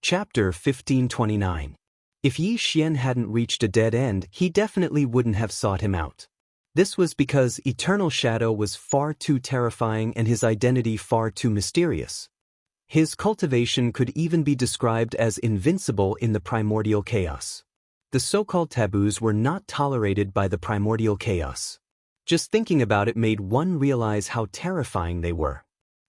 Chapter 1529. If Yi Xian hadn't reached a dead end, he definitely wouldn't have sought him out. This was because Eternal Shadow was far too terrifying and his identity far too mysterious. His cultivation could even be described as invincible in the primordial chaos. The so-called taboos were not tolerated by the primordial chaos. Just thinking about it made one realize how terrifying they were.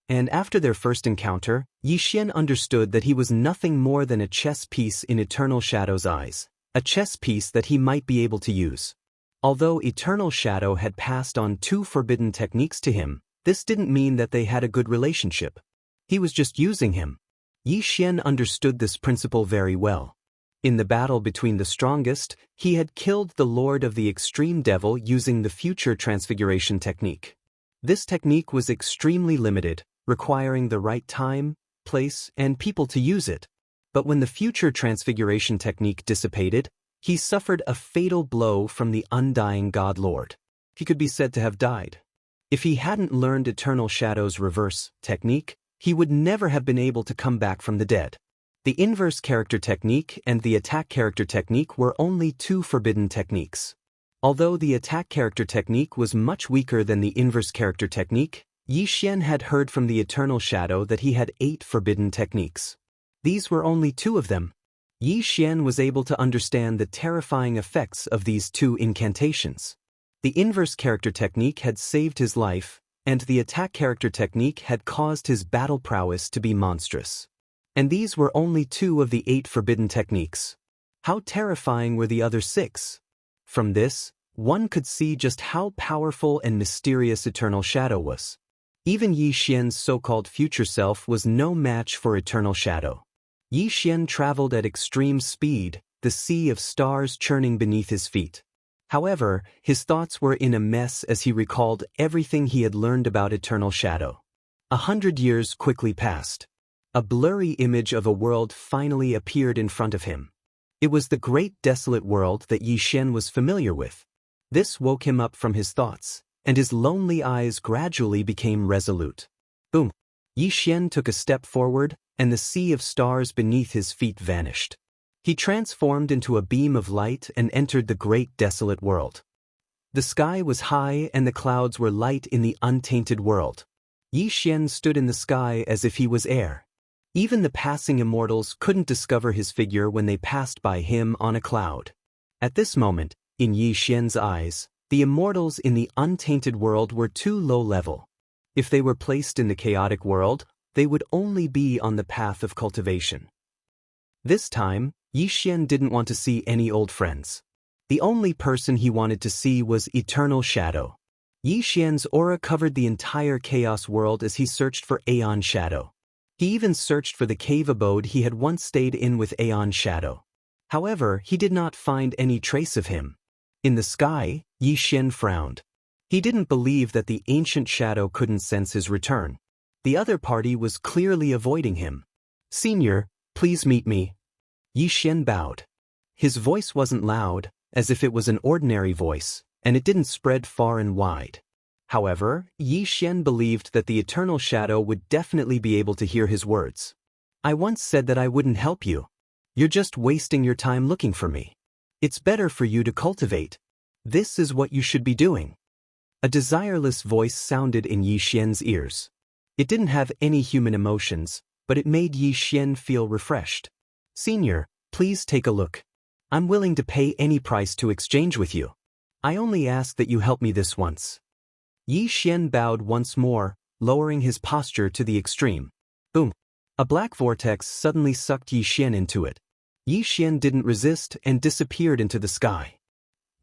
And after their first encounter, Yi Xian understood that he was nothing more than a chess piece in Eternal Shadow's eyes, a chess piece that he might be able to use. Although Eternal Shadow had passed on 2 forbidden techniques to him, this didn't mean that they had a good relationship. He was just using him. Yi Xian understood this principle very well. In the battle between the strongest, he had killed the Lord of the Extreme Devil using the Future Transfiguration technique. This technique was extremely limited, requiring the right time, place, and people to use it. But when the Future Transfiguration technique dissipated, he suffered a fatal blow from the undying God Lord. He could be said to have died. If he hadn't learned Eternal Shadow's reverse technique, he would never have been able to come back from the dead. The inverse character technique and the attack character technique were only 2 forbidden techniques. Although the attack character technique was much weaker than the inverse character technique, Yi Xian had heard from the Eternal Shadow that he had 8 forbidden techniques. These were only 2 of them. Yi Xian was able to understand the terrifying effects of these 2 incantations. The inverse character technique had saved his life, and the attack character technique had caused his battle prowess to be monstrous. And these were only 2 of the 8 forbidden techniques. How terrifying were the other 6? From this, one could see just how powerful and mysterious Eternal Shadow was. Even Yi Xian's so-called future self was no match for Eternal Shadow. Yi Xian traveled at extreme speed, the sea of stars churning beneath his feet. However, his thoughts were in a mess as he recalled everything he had learned about Eternal Shadow. 100 years quickly passed. A blurry image of a world finally appeared in front of him. It was the great desolate world that Yi Xian was familiar with. This woke him up from his thoughts, and his lonely eyes gradually became resolute. Boom! Yi Xian took a step forward, and the sea of stars beneath his feet vanished. He transformed into a beam of light and entered the great desolate world. The sky was high and the clouds were light in the untainted world. Yi Xian stood in the sky as if he was air. Even the passing immortals couldn't discover his figure when they passed by him on a cloud. At this moment, in Yi Xian's eyes, the immortals in the untainted world were too low level. If they were placed in the chaotic world, they would only be on the path of cultivation. This time, Yi Xian didn't want to see any old friends. The only person he wanted to see was Eternal Shadow. Yi Xian's aura covered the entire chaos world as he searched for Aeon Shadow. He even searched for the cave abode he had once stayed in with Aeon Shadow. However, he did not find any trace of him. In the sky, Yi Xian frowned. He didn't believe that the ancient shadow couldn't sense his return. The other party was clearly avoiding him. "Senior, please meet me." Yi Xian bowed. His voice wasn't loud, as if it was an ordinary voice, and it didn't spread far and wide. However, Yi Xian believed that the Eternal Shadow would definitely be able to hear his words. "I once said that I wouldn't help you. You're just wasting your time looking for me. It's better for you to cultivate. This is what you should be doing." A desireless voice sounded in Yi Xian's ears. It didn't have any human emotions, but it made Yi Xian feel refreshed. "Senior, please take a look. I'm willing to pay any price to exchange with you. I only ask that you help me this once." Yi Xian bowed once more, lowering his posture to the extreme. Boom! A black vortex suddenly sucked Yi Xian into it. Yi Xian didn't resist and disappeared into the sky.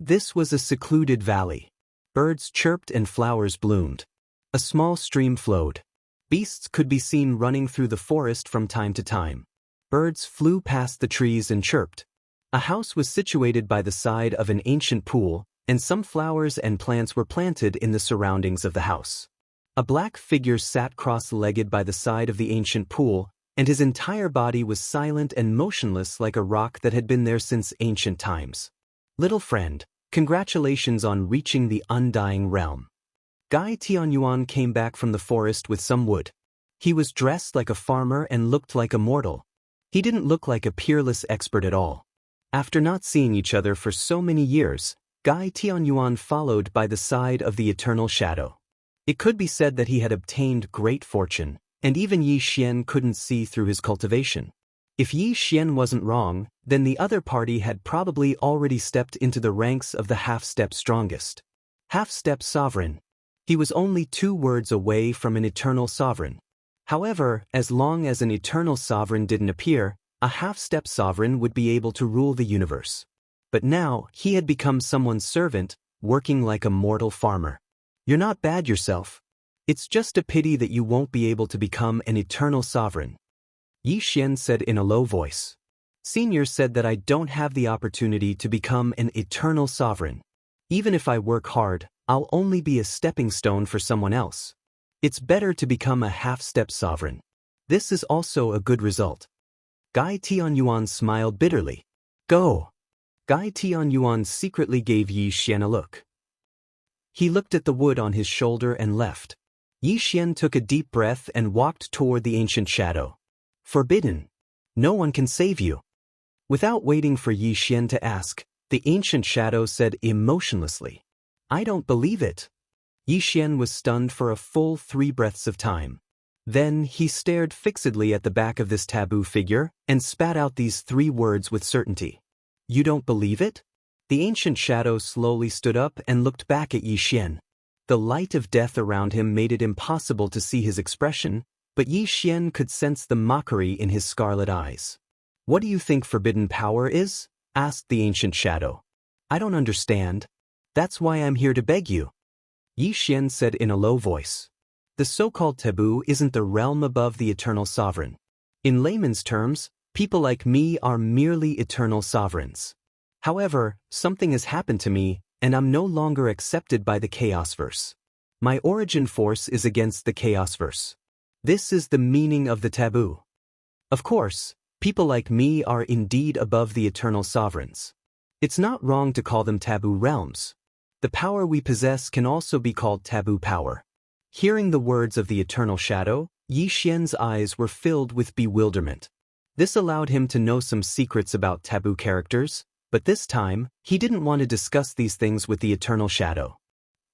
This was a secluded valley. Birds chirped and flowers bloomed. A small stream flowed. Beasts could be seen running through the forest from time to time. Birds flew past the trees and chirped. A house was situated by the side of an ancient pool, and some flowers and plants were planted in the surroundings of the house. A black figure sat cross-legged by the side of the ancient pool, and his entire body was silent and motionless like a rock that had been there since ancient times. "Little friend, congratulations on reaching the undying realm." Guy Tianyuan came back from the forest with some wood. He was dressed like a farmer and looked like a mortal. He didn't look like a peerless expert at all. After not seeing each other for so many years, Guy Tianyuan followed by the side of the eternal shadow. It could be said that he had obtained great fortune, and even Yi Xian couldn't see through his cultivation. If Yi Xian wasn't wrong, then the other party had probably already stepped into the ranks of the half-step strongest. Half-step sovereign. He was only 2 words away from an eternal sovereign. However, as long as an eternal sovereign didn't appear, a half-step sovereign would be able to rule the universe. But now, he had become someone's servant, working like a mortal farmer. You're not bad yourself. It's just a pity that you won't be able to become an eternal sovereign. Yi Xian said in a low voice. Senior said that I don't have the opportunity to become an eternal sovereign. Even if I work hard, I'll only be a stepping stone for someone else. It's better to become a half-step sovereign. This is also a good result. Guy Tianyuan smiled bitterly. Go! Guy Tianyuan secretly gave Yi Xian a look. He looked at the wood on his shoulder and left. Yi Xian took a deep breath and walked toward the ancient shadow. Forbidden. No one can save you. Without waiting for Yi Xian to ask, the ancient shadow said emotionlessly. I don't believe it. Yi Xian was stunned for a full 3 breaths of time. Then he stared fixedly at the back of this taboo figure and spat out these 3 words with certainty. You don't believe it? The ancient shadow slowly stood up and looked back at Yi Xian. The light of death around him made it impossible to see his expression, but Yi Xian could sense the mockery in his scarlet eyes. What do you think forbidden power is? Asked the ancient shadow. I don't understand. That's why I'm here to beg you. Yi Xian said in a low voice. The so-called taboo isn't the realm above the eternal sovereign. In layman's terms, people like me are merely eternal sovereigns. However, something has happened to me, and I'm no longer accepted by the Chaosverse. My origin force is against the Chaosverse. This is the meaning of the taboo. Of course, people like me are indeed above the eternal sovereigns. It's not wrong to call them taboo realms. The power we possess can also be called taboo power. Hearing the words of the eternal shadow, Yi Xian's eyes were filled with bewilderment. This allowed him to know some secrets about taboo characters, but this time, he didn't want to discuss these things with the eternal shadow.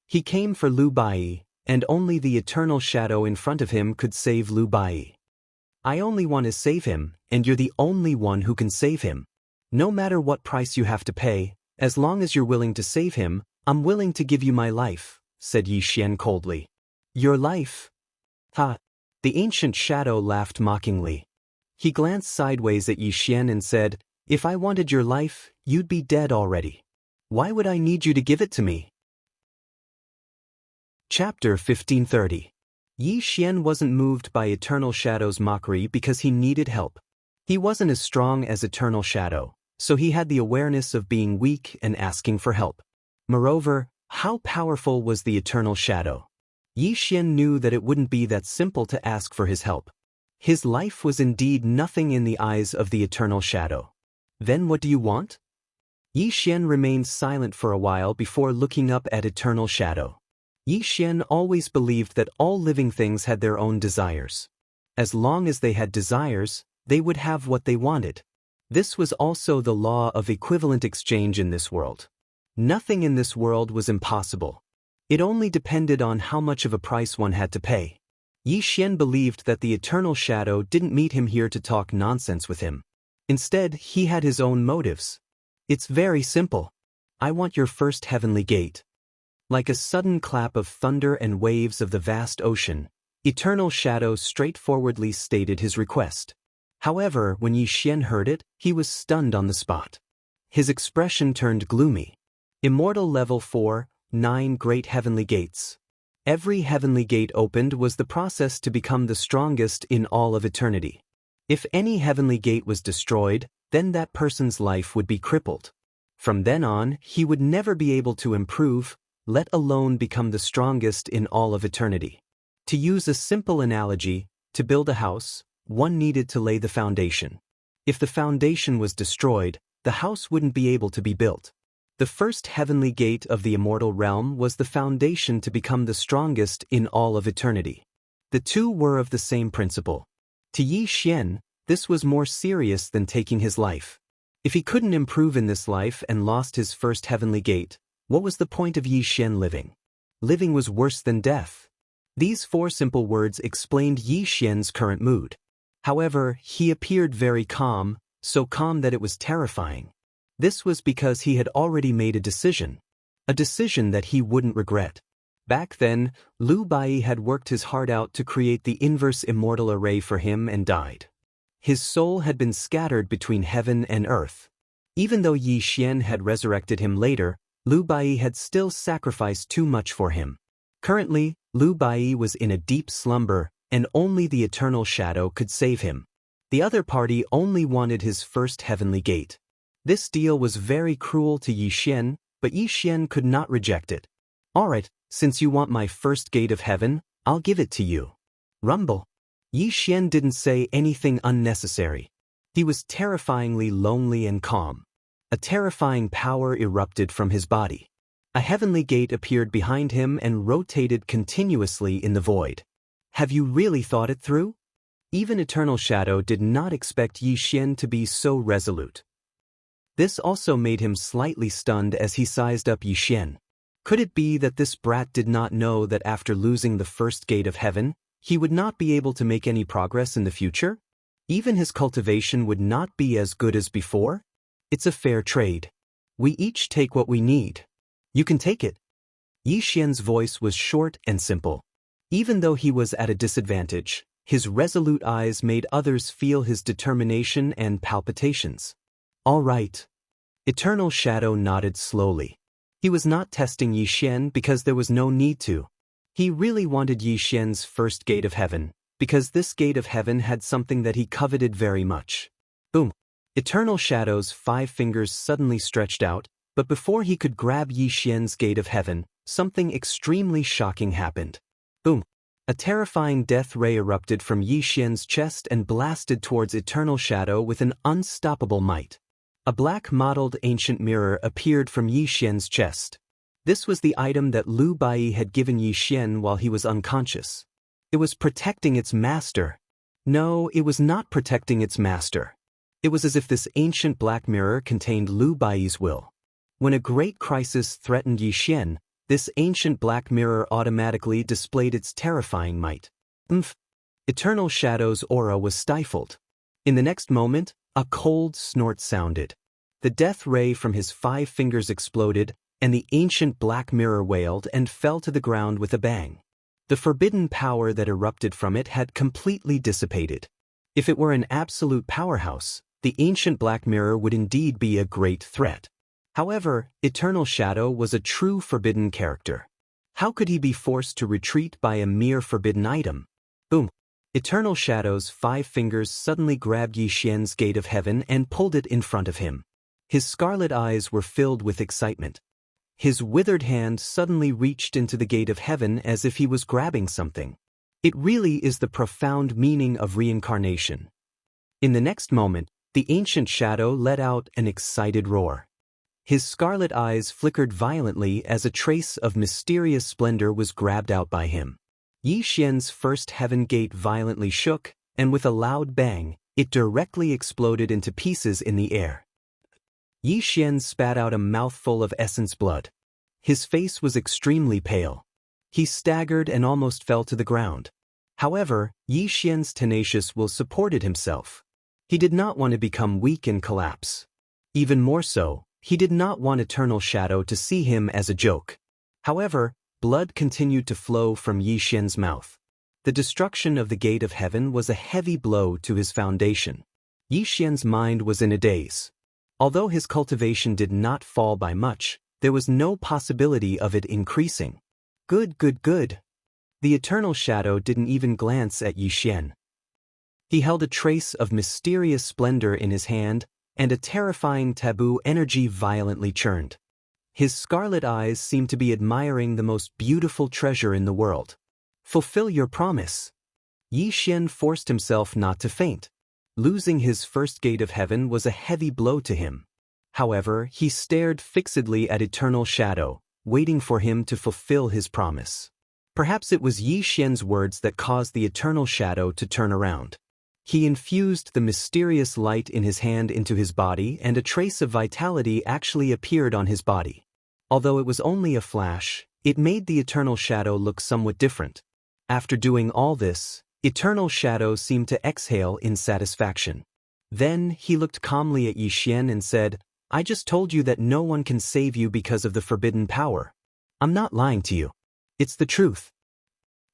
He came for Lu Bai, and only the eternal shadow in front of him could save Lu Bai. I only want to save him, and you're the only one who can save him. No matter what price you have to pay, as long as you're willing to save him, I'm willing to give you my life, said Yi Xian coldly. Your life? Ha! The ancient shadow laughed mockingly. He glanced sideways at Yi Xian and said, If I wanted your life, you'd be dead already. Why would I need you to give it to me? Chapter 1530. Yi Xian wasn't moved by Eternal Shadow's mockery because he needed help. He wasn't as strong as Eternal Shadow, so he had the awareness of being weak and asking for help. Moreover, how powerful was the Eternal Shadow? Yi Xian knew that it wouldn't be that simple to ask for his help. His life was indeed nothing in the eyes of the Eternal Shadow. Then what do you want? Yi Xian remained silent for a while before looking up at Eternal Shadow. Yi Xian always believed that all living things had their own desires. As long as they had desires, they would have what they wanted. This was also the law of equivalent exchange in this world. Nothing in this world was impossible. It only depended on how much of a price one had to pay. Yi Xian believed that the Eternal Shadow didn't meet him here to talk nonsense with him. Instead, he had his own motives. It's very simple. I want your first heavenly gate. Like a sudden clap of thunder and waves of the vast ocean, Eternal Shadow straightforwardly stated his request. However, when Yi Xian heard it, he was stunned on the spot. His expression turned gloomy. Immortal Level 4, 9 Great Heavenly Gates. Every heavenly gate opened was the process to become the strongest in all of eternity. If any heavenly gate was destroyed, then that person's life would be crippled. From then on, he would never be able to improve, let alone become the strongest in all of eternity. To use a simple analogy, to build a house, one needed to lay the foundation. If the foundation was destroyed, the house wouldn't be able to be built. The first heavenly gate of the immortal realm was the foundation to become the strongest in all of eternity. The two were of the same principle. To Yi Xian, This was more serious than taking his life. If he couldn't improve in this life and lost his first heavenly gate, what was the point of Yi Xian living? Living was worse than death. These 4 simple words explained Yi Xian's current mood. However, he appeared very calm, so calm that it was terrifying. This was because he had already made a decision that he wouldn't regret. Back then, Liu Bai had worked his heart out to create the inverse immortal array for him and died. His soul had been scattered between heaven and earth. Even though Yi Xian had resurrected him later, Liu Bai had still sacrificed too much for him. Currently, Liu Bai was in a deep slumber, and only the eternal shadow could save him. The other party only wanted his first heavenly gate. This deal was very cruel to Yi Xian, but Yi Xian could not reject it. Alright, since you want my first gate of heaven, I'll give it to you. Rumble. Yi Xian didn't say anything unnecessary. He was terrifyingly lonely and calm. A terrifying power erupted from his body. A heavenly gate appeared behind him and rotated continuously in the void. Have you really thought it through? Even Eternal Shadow did not expect Yi Xian to be so resolute. This also made him slightly stunned as he sized up Yi Xian. Could it be that this brat did not know that after losing the first gate of heaven, he would not be able to make any progress in the future? Even his cultivation would not be as good as before? It's a fair trade. We each take what we need. You can take it. Yi Xian's voice was short and simple. Even though he was at a disadvantage, his resolute eyes made others feel his determination and palpitations. All right. Eternal Shadow nodded slowly. He was not testing Yi Xian because there was no need to. He really wanted Yi Xian's first gate of heaven, because this gate of heaven had something that he coveted very much. Boom. Eternal Shadow's 5 fingers suddenly stretched out, but before he could grab Yi Xian's gate of heaven, something extremely shocking happened. Boom. A terrifying death ray erupted from Yi Xian's chest and blasted towards Eternal Shadow with an unstoppable might. A black mottled ancient mirror appeared from Yi Xian's chest. This was the item that Liu Bai had given Yi Xian while he was unconscious. It was protecting its master. No, it was not protecting its master. It was as if this ancient black mirror contained Liu Bai's will. When a great crisis threatened Yi Xian, this ancient black mirror automatically displayed its terrifying might. Eternal Shadow's aura was stifled. In the next moment, a cold snort sounded. The death ray from his 5 fingers exploded, and the ancient black mirror wailed and fell to the ground with a bang. The forbidden power that erupted from it had completely dissipated. If it were an absolute powerhouse, the ancient black mirror would indeed be a great threat. However, Eternal Shadow was a true forbidden character. How could he be forced to retreat by a mere forbidden item? Boom. Eternal Shadow's 5 fingers suddenly grabbed Yi Xian's gate of heaven and pulled it in front of him. His scarlet eyes were filled with excitement. His withered hand suddenly reached into the gate of heaven as if he was grabbing something. It really is the profound meaning of reincarnation. In the next moment, the ancient shadow let out an excited roar. His scarlet eyes flickered violently as a trace of mysterious splendor was grabbed out by him. Yi Xian's first heaven gate violently shook, and with a loud bang, it directly exploded into pieces in the air. Yi Xian spat out a mouthful of essence blood. His face was extremely pale. He staggered and almost fell to the ground. However, Yi Xian's tenacious will supported himself. He did not want to become weak and collapse. Even more so, he did not want Eternal Shadow to see him as a joke. However, blood continued to flow from Yi Xian's mouth. The destruction of the gate of heaven was a heavy blow to his foundation. Yi Xian's mind was in a daze. Although his cultivation did not fall by much, there was no possibility of it increasing. Good. The Eternal Shadow didn't even glance at Yi Xian. He held a trace of mysterious splendor in his hand, and a terrifying taboo energy violently churned. His scarlet eyes seemed to be admiring the most beautiful treasure in the world. Fulfill your promise. Yi Xian forced himself not to faint. Losing his first gate of heaven was a heavy blow to him. However, he stared fixedly at Eternal Shadow, waiting for him to fulfill his promise. Perhaps it was Yi Xian's words that caused the Eternal Shadow to turn around. He infused the mysterious light in his hand into his body, and a trace of vitality actually appeared on his body. Although it was only a flash, it made the Eternal Shadow look somewhat different. After doing all this, Eternal Shadow seemed to exhale in satisfaction. Then he looked calmly at Yi Xian and said, "I just told you that no one can save you because of the forbidden power. I'm not lying to you. It's the truth.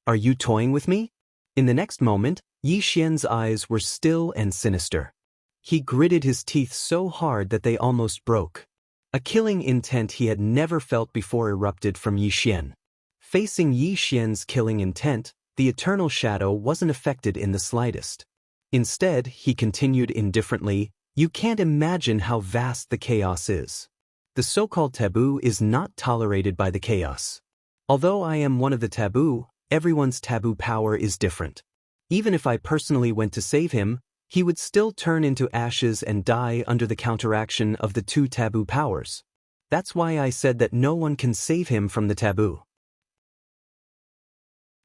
Are you toying with me?" In the next moment, Yi Xian's eyes were still and sinister. He gritted his teeth so hard that they almost broke. A killing intent he had never felt before erupted from Yi Xian. Facing Yi Xian's killing intent, the Eternal Shadow wasn't affected in the slightest. Instead, he continued indifferently, "You can't imagine how vast the chaos is. The so-called taboo is not tolerated by the chaos. Although I am one of the taboo, everyone's taboo power is different. Even if I personally went to save him, he would still turn into ashes and die under the counteraction of the two taboo powers. That's why I said that no one can save him from the taboo."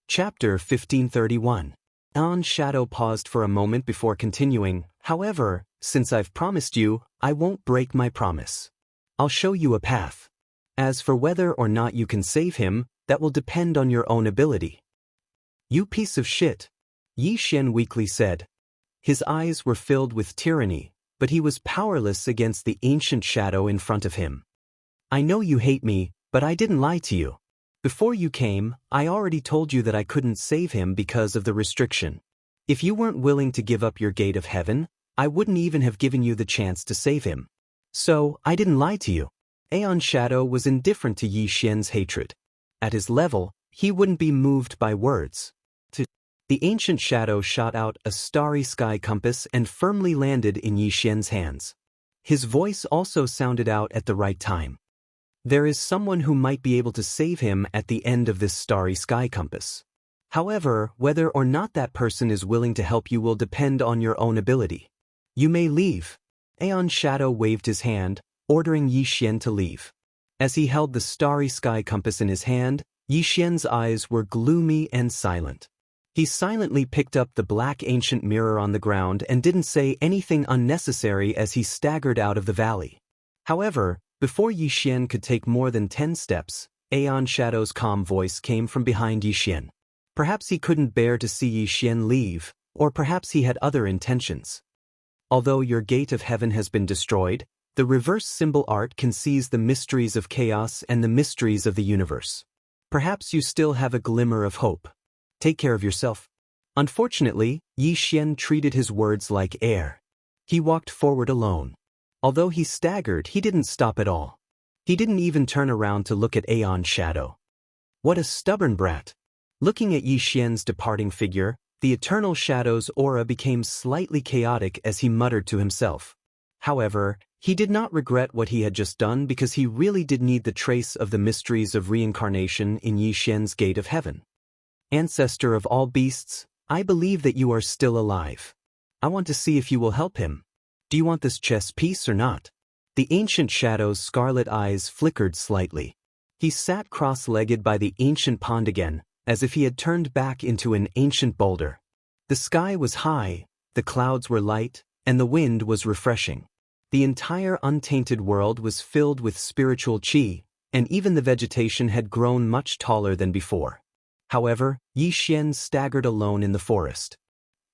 Chapter 1531. Aeon Shadow paused for a moment before continuing, "However, since I've promised you, I won't break my promise. I'll show you a path. As for whether or not you can save him, that will depend on your own ability." "You piece of shit," Yi Xian weakly said. His eyes were filled with tyranny, but he was powerless against the ancient shadow in front of him. "I know you hate me, but I didn't lie to you. Before you came, I already told you that I couldn't save him because of the restriction. If you weren't willing to give up your gate of heaven, I wouldn't even have given you the chance to save him. So, I didn't lie to you." Aeon Shadow was indifferent to Yi Xian's hatred. At his level, he wouldn't be moved by words. The ancient shadow shot out a starry sky compass and firmly landed in Yi Xian's hands. His voice also sounded out at the right time. "There is someone who might be able to save him at the end of this starry sky compass. However, whether or not that person is willing to help you will depend on your own ability. You may leave." Aeon Shadow waved his hand, ordering Yi Xian to leave. As he held the starry sky compass in his hand, Yi Xian's eyes were gloomy and silent. He silently picked up the black ancient mirror on the ground and didn't say anything unnecessary as he staggered out of the valley. However, before Yi Xian could take more than 10 steps, Aeon Shadow's calm voice came from behind Yi Xian. Perhaps he couldn't bear to see Yi Xian leave, or perhaps he had other intentions. "Although your gate of heaven has been destroyed, the reverse symbol art can seize the mysteries of chaos and the mysteries of the universe. Perhaps you still have a glimmer of hope. Take care of yourself." Unfortunately, Yi Xian treated his words like air. He walked forward alone. Although he staggered, he didn't stop at all. He didn't even turn around to look at Aeon Shadow. What a stubborn brat. Looking at Yi Xian's departing figure, the Eternal Shadow's aura became slightly chaotic as he muttered to himself. However, he did not regret what he had just done because he really did need the trace of the mysteries of reincarnation in Yi Xian's gate of heaven. "Ancestor of all beasts, I believe that you are still alive. I want to see if you will help him. Do you want this chess piece or not?" The ancient shadow's scarlet eyes flickered slightly. He sat cross-legged by the ancient pond again, as if he had turned back into an ancient boulder. The sky was high, the clouds were light, and the wind was refreshing. The entire untainted world was filled with spiritual qi, and even the vegetation had grown much taller than before. However, Yi Xian staggered alone in the forest.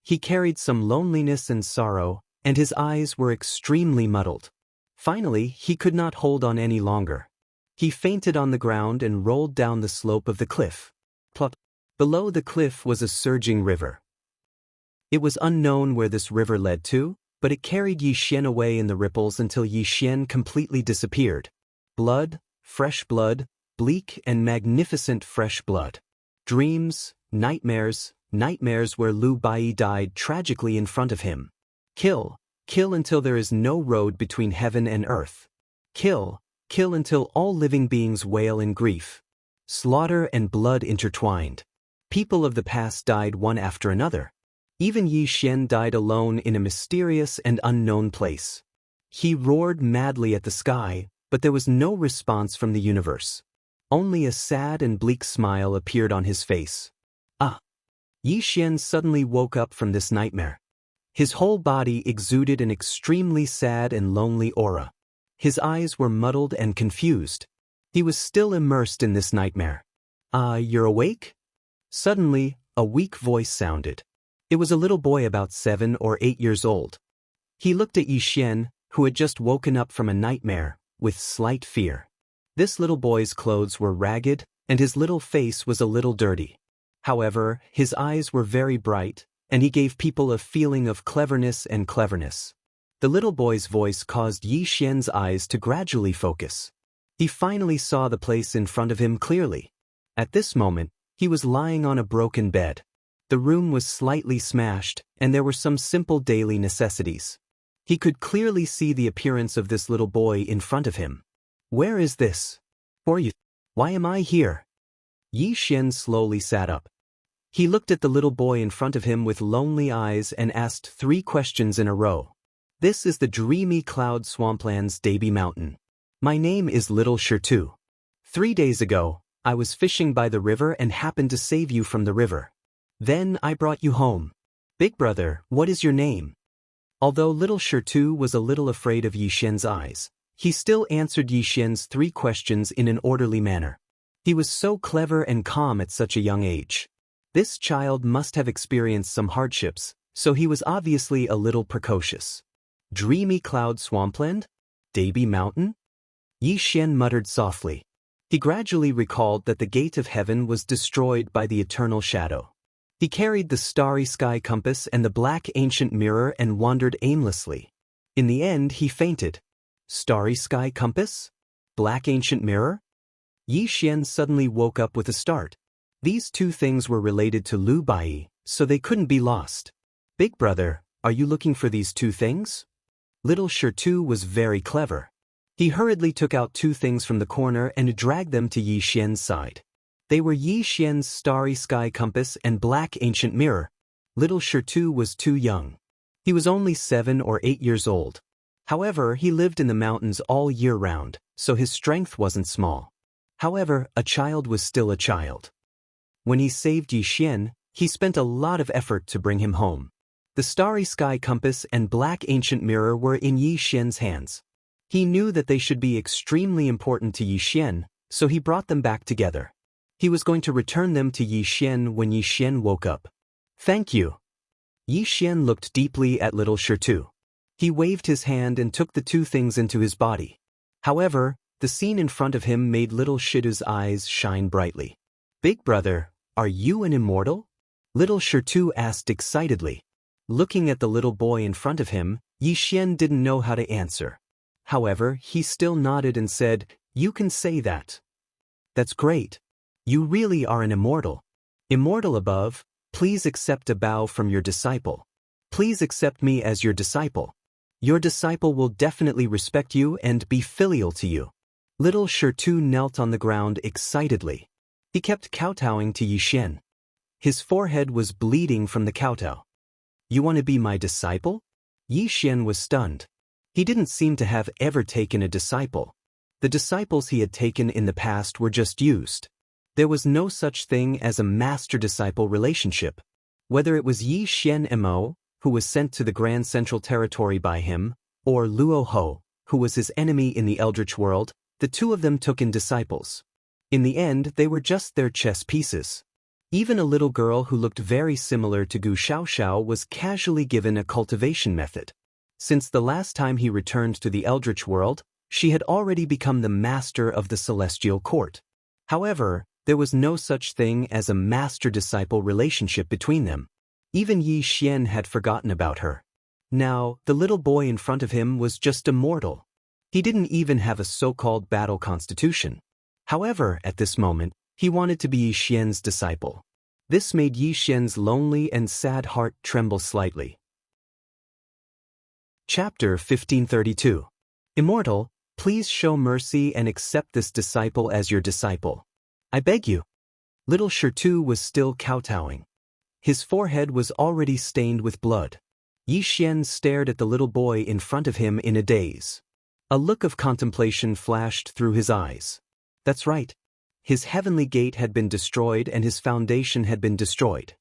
He carried some loneliness and sorrow, and his eyes were extremely muddled. Finally, he could not hold on any longer. He fainted on the ground and rolled down the slope of the cliff. Plop. Below the cliff was a surging river. It was unknown where this river led to, but it carried Yi Xian away in the ripples until Yi Xian completely disappeared. Blood, fresh blood, bleak and magnificent fresh blood. Dreams, nightmares, nightmares where Lu Bai died tragically in front of him. Kill, kill until there is no road between heaven and earth. Kill, kill until all living beings wail in grief. Slaughter and blood intertwined. People of the past died one after another. Even Yi Xian died alone in a mysterious and unknown place. He roared madly at the sky, but there was no response from the universe. Only a sad and bleak smile appeared on his face. Ah! Yi Xian suddenly woke up from this nightmare. His whole body exuded an extremely sad and lonely aura. His eyes were muddled and confused. He was still immersed in this nightmare. You're awake? Suddenly, a weak voice sounded. It was a little boy about 7 or 8 years old. He looked at Yi Xian, who had just woken up from a nightmare, with slight fear. This little boy's clothes were ragged, and his little face was a little dirty. However, his eyes were very bright, and he gave people a feeling of cleverness. The little boy's voice caused Yi Xian's eyes to gradually focus. He finally saw the place in front of him clearly. At this moment, he was lying on a broken bed. The room was slightly smashed, and there were some simple daily necessities. He could clearly see the appearance of this little boy in front of him. Where is this? For you? Why am I here? Yi Xian slowly sat up. He looked at the little boy in front of him with lonely eyes and asked 3 questions in a row. This is the dreamy cloud swampland's Daby Mountain. My name is Little Shirtu. 3 days ago, I was fishing by the river and happened to save you from the river. Then I brought you home. Big brother, what is your name? Although Little Shirtu was a little afraid of Yi Xian's eyes, he still answered Yi Xian's 3 questions in an orderly manner. He was so clever and calm at such a young age. This child must have experienced some hardships, so he was obviously a little precocious. Dreamy cloud swampland? Daby Mountain? Yi Xian muttered softly. He gradually recalled that the gate of heaven was destroyed by the eternal shadow. He carried the starry sky compass and the black ancient mirror and wandered aimlessly. In the end, he fainted. Starry sky compass? Black ancient mirror? Yi Xian suddenly woke up with a start. These 2 things were related to Lu Bai, so they couldn't be lost. Big brother, are you looking for these 2 things? Little Shirtu was very clever. He hurriedly took out 2 things from the corner and dragged them to Yi Xian's side. They were Yi Xian's starry sky compass and black ancient mirror. Little Shirtu was too young. He was only 7 or 8 years old. However, he lived in the mountains all year round, so his strength wasn't small. However, a child was still a child. When he saved Yi Xian, he spent a lot of effort to bring him home. The starry sky compass and black ancient mirror were in Yi Xian's hands. He knew that they should be extremely important to Yi Xian, so he brought them back together. He was going to return them to Yi Xian when Yi Xian woke up. Thank you. Yi Xian looked deeply at Little Shirtu. He waved his hand and took the 2 things into his body. However, the scene in front of him made Little Shirtu's eyes shine brightly. Big brother, are you an immortal? Little Shirtu asked excitedly. Looking at the little boy in front of him, Yi Xian didn't know how to answer. However, he still nodded and said, You can say that. That's great. You really are an immortal. Immortal above, please accept a bow from your disciple. Please accept me as your disciple. Your disciple will definitely respect you and be filial to you. Little Shirtu knelt on the ground excitedly. He kept kowtowing to Yi Xian. His forehead was bleeding from the kowtow. You want to be my disciple? Yi Xian was stunned. He didn't seem to have ever taken a disciple. The disciples he had taken in the past were just used. There was no such thing as a master-disciple relationship. Whether it was Yi Xian Mo, who was sent to the Grand Central Territory by him, or Luo Ho, who was his enemy in the Eldritch world, the 2 of them took in disciples. In the end, they were just their chess pieces. Even a little girl who looked very similar to Gu Xiaoxiao was casually given a cultivation method. Since the last time he returned to the Eldritch world, she had already become the master of the Celestial Court. However, there was no such thing as a master-disciple relationship between them. Even Yi Xian had forgotten about her. Now, the little boy in front of him was just a mortal. He didn't even have a so-called battle constitution. However, at this moment, he wanted to be Yi Xian's disciple. This made Yi Xian's lonely and sad heart tremble slightly. Chapter 1532. Immortal, please show mercy and accept this disciple as your disciple. I beg you. Little Shirtu was still kowtowing. His forehead was already stained with blood. Yi Xian stared at the little boy in front of him in a daze. A look of contemplation flashed through his eyes. That's right. His heavenly gate had been destroyed and his foundation had been destroyed.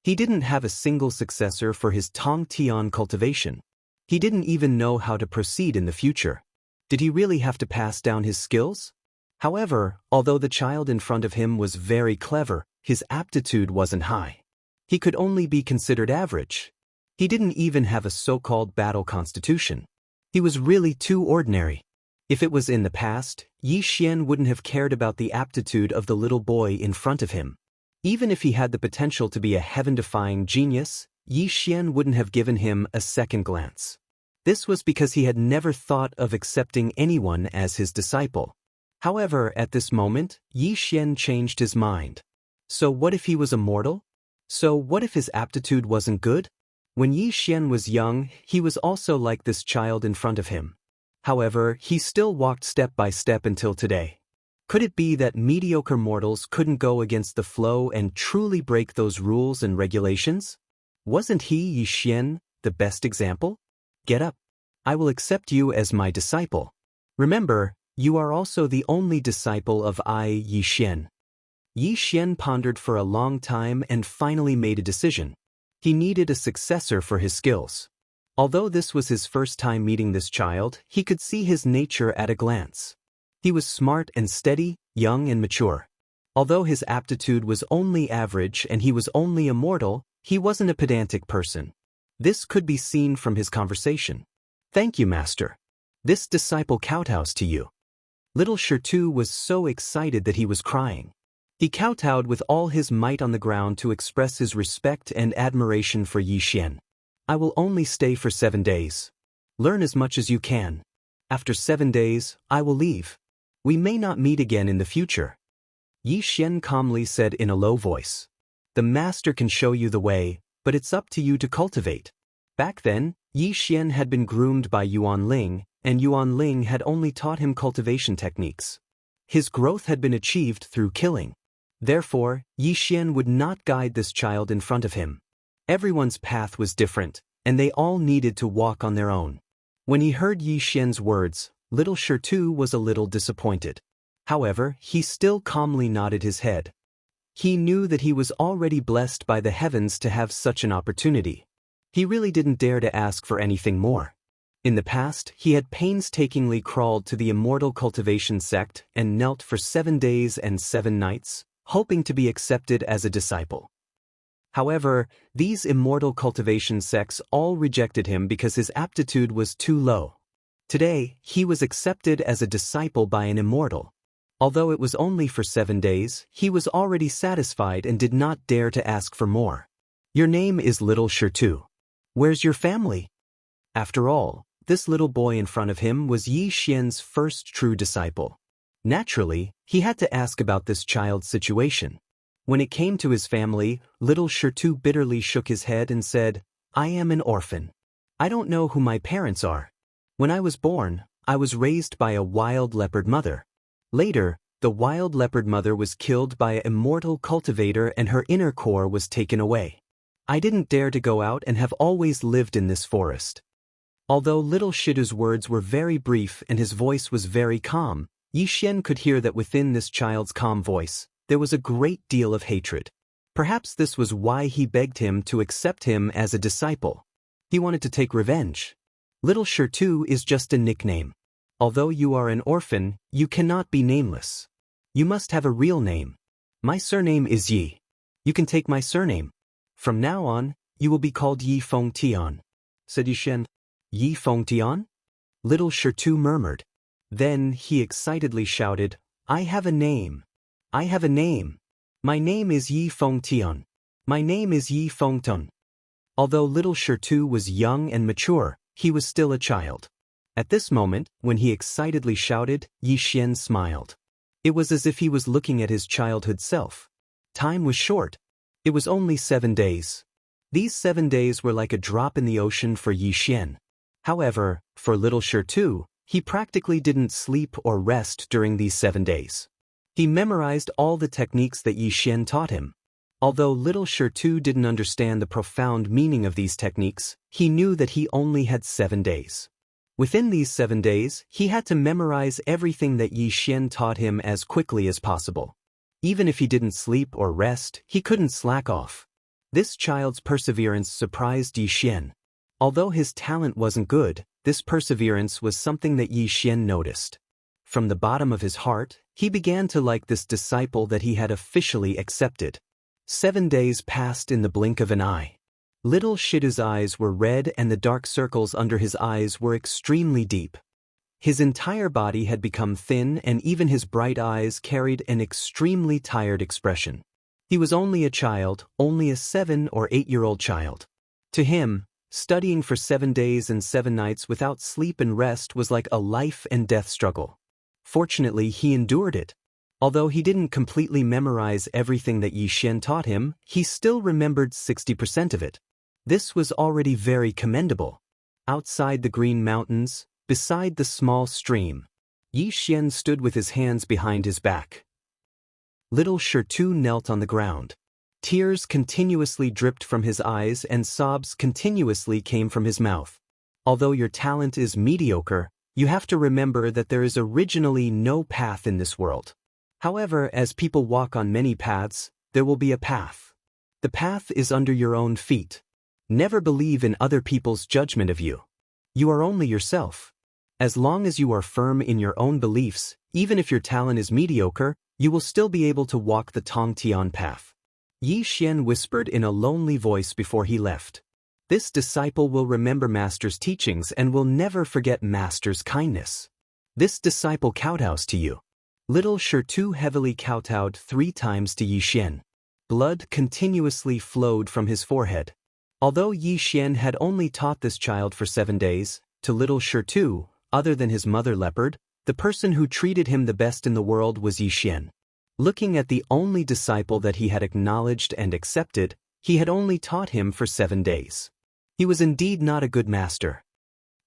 He didn't have a single successor for his Tong Tian cultivation. He didn't even know how to proceed in the future. Did he really have to pass down his skills? However, although the child in front of him was very clever, his aptitude wasn't high. He could only be considered average. He didn't even have a so-called battle constitution. He was really too ordinary. If it was in the past, Yi Xian wouldn't have cared about the aptitude of the little boy in front of him. Even if he had the potential to be a heaven-defying genius, Yi Xian wouldn't have given him a second glance. This was because he had never thought of accepting anyone as his disciple. However, at this moment, Yi Xian changed his mind. So what if he was immortal? So what if his aptitude wasn't good? When Yi Xian was young, he was also like this child in front of him. However, he still walked step by step until today. Could it be that mediocre mortals couldn't go against the flow and truly break those rules and regulations? Wasn't he, Yi Xian, the best example? Get up. I will accept you as my disciple. Remember, you are also the only disciple of I, Yi Xian. Yi Xian pondered for a long time and finally made a decision. He needed a successor for his skills. Although this was his first time meeting this child, he could see his nature at a glance. He was smart and steady, young and mature. Although his aptitude was only average and he was only immortal, he wasn't a pedantic person. This could be seen from his conversation. Thank you, Master. This disciple kowtows to you. Little Shirtu was so excited that he was crying. He kowtowed with all his might on the ground to express his respect and admiration for Yi Xian. I will only stay for 7 days. Learn as much as you can. After 7 days, I will leave. We may not meet again in the future. Yi Xian calmly said in a low voice. The master can show you the way, but it's up to you to cultivate. Back then, Yi Xian had been groomed by Yuan Ling, and Yuan Ling had only taught him cultivation techniques. His growth had been achieved through killing. Therefore, Yi Xian would not guide this child in front of him. Everyone's path was different, and they all needed to walk on their own. When he heard Yi Xian's words, little Shirtu was a little disappointed. However, he still calmly nodded his head. He knew that he was already blessed by the heavens to have such an opportunity. He really didn't dare to ask for anything more. In the past, he had painstakingly crawled to the Immortal cultivation sect and knelt for 7 days and 7 nights, hoping to be accepted as a disciple. However, these Immortal cultivation sects all rejected him because his aptitude was too low. Today, he was accepted as a disciple by an Immortal. Although it was only for 7 days, he was already satisfied and did not dare to ask for more. Your name is Little Shirtu. Where's your family? After all, this little boy in front of him was Yi Xian's first true disciple. Naturally, he had to ask about this child's situation. When it came to his family, little Shirtu bitterly shook his head and said, I am an orphan. I don't know who my parents are. When I was born, I was raised by a wild leopard mother. Later, the wild leopard mother was killed by an immortal cultivator and her inner core was taken away. I didn't dare to go out and have always lived in this forest. Although little Shirtu's words were very brief and his voice was very calm, Yi Xian could hear that within this child's calm voice, there was a great deal of hatred. Perhaps this was why he begged him to accept him as a disciple. He wanted to take revenge. Little Shirtu is just a nickname. Although you are an orphan, you cannot be nameless. You must have a real name. My surname is Yi. You can take my surname. From now on, you will be called Yi Fengtian, said Yi Xian. Yi Fengtian? Little Shirtu murmured. Then he excitedly shouted, I have a name. I have a name. My name is Yi Fengtian. My name is Yi Fengtian. Although little Shirtu was young and mature, he was still a child. At this moment, when he excitedly shouted, Yi Xian smiled. It was as if he was looking at his childhood self. Time was short. It was only 7 days. These 7 days were like a drop in the ocean for Yi Xian. However, for little Shirtu, he practically didn't sleep or rest during these 7 days. He memorized all the techniques that Yi Xian taught him. Although little Shirtu didn't understand the profound meaning of these techniques, he knew that he only had 7 days. Within these 7 days, he had to memorize everything that Yi Xian taught him as quickly as possible. Even if he didn't sleep or rest, he couldn't slack off. This child's perseverance surprised Yi Xian. Although his talent wasn't good, this perseverance was something that Yi Xian noticed. From the bottom of his heart, he began to like this disciple that he had officially accepted. 7 days passed in the blink of an eye. Little Shidu's eyes were red and the dark circles under his eyes were extremely deep. His entire body had become thin and even his bright eyes carried an extremely tired expression. He was only a child, only a 7 or 8-year-old child. To him, studying for 7 days and 7 nights without sleep and rest was like a life and death struggle. Fortunately, he endured it. Although he didn't completely memorize everything that Yi Xian taught him, he still remembered 60% of it. This was already very commendable. Outside the green mountains, beside the small stream, Yi Xian stood with his hands behind his back. Little Shitu knelt on the ground. Tears continuously dripped from his eyes and sobs continuously came from his mouth. Although your talent is mediocre, you have to remember that there is originally no path in this world. However, as people walk on many paths, there will be a path. The path is under your own feet. Never believe in other people's judgment of you. You are only yourself. As long as you are firm in your own beliefs, even if your talent is mediocre, you will still be able to walk the Tongtian path. Yi Xian whispered in a lonely voice before he left. This disciple will remember Master's teachings and will never forget Master's kindness. This disciple kowtows to you. Little Shitu heavily kowtowed 3 times to Yi Xian. Blood continuously flowed from his forehead. Although Yi Xian had only taught this child for 7 days, to little Shitu, other than his mother leopard, the person who treated him the best in the world was Yi Xian. Looking at the only disciple that he had acknowledged and accepted, he had only taught him for 7 days. He was indeed not a good master.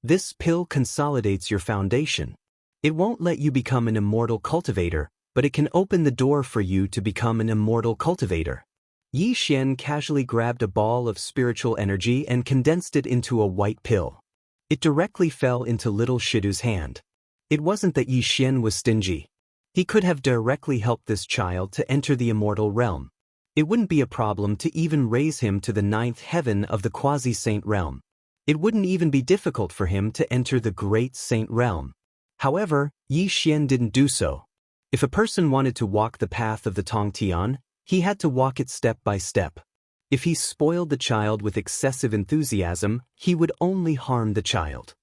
This pill consolidates your foundation. It won't let you become an immortal cultivator, but it can open the door for you to become an immortal cultivator. Yi Xian casually grabbed a ball of spiritual energy and condensed it into a white pill. It directly fell into little Shidu's hand. It wasn't that Yi Xian was stingy. He could have directly helped this child to enter the immortal realm. It wouldn't be a problem to even raise him to the 9th heaven of the quasi-saint realm. It wouldn't even be difficult for him to enter the great saint realm. However, Yi Xian didn't do so. If a person wanted to walk the path of the Tongtian, he had to walk it step by step. If he spoiled the child with excessive enthusiasm, he would only harm the child.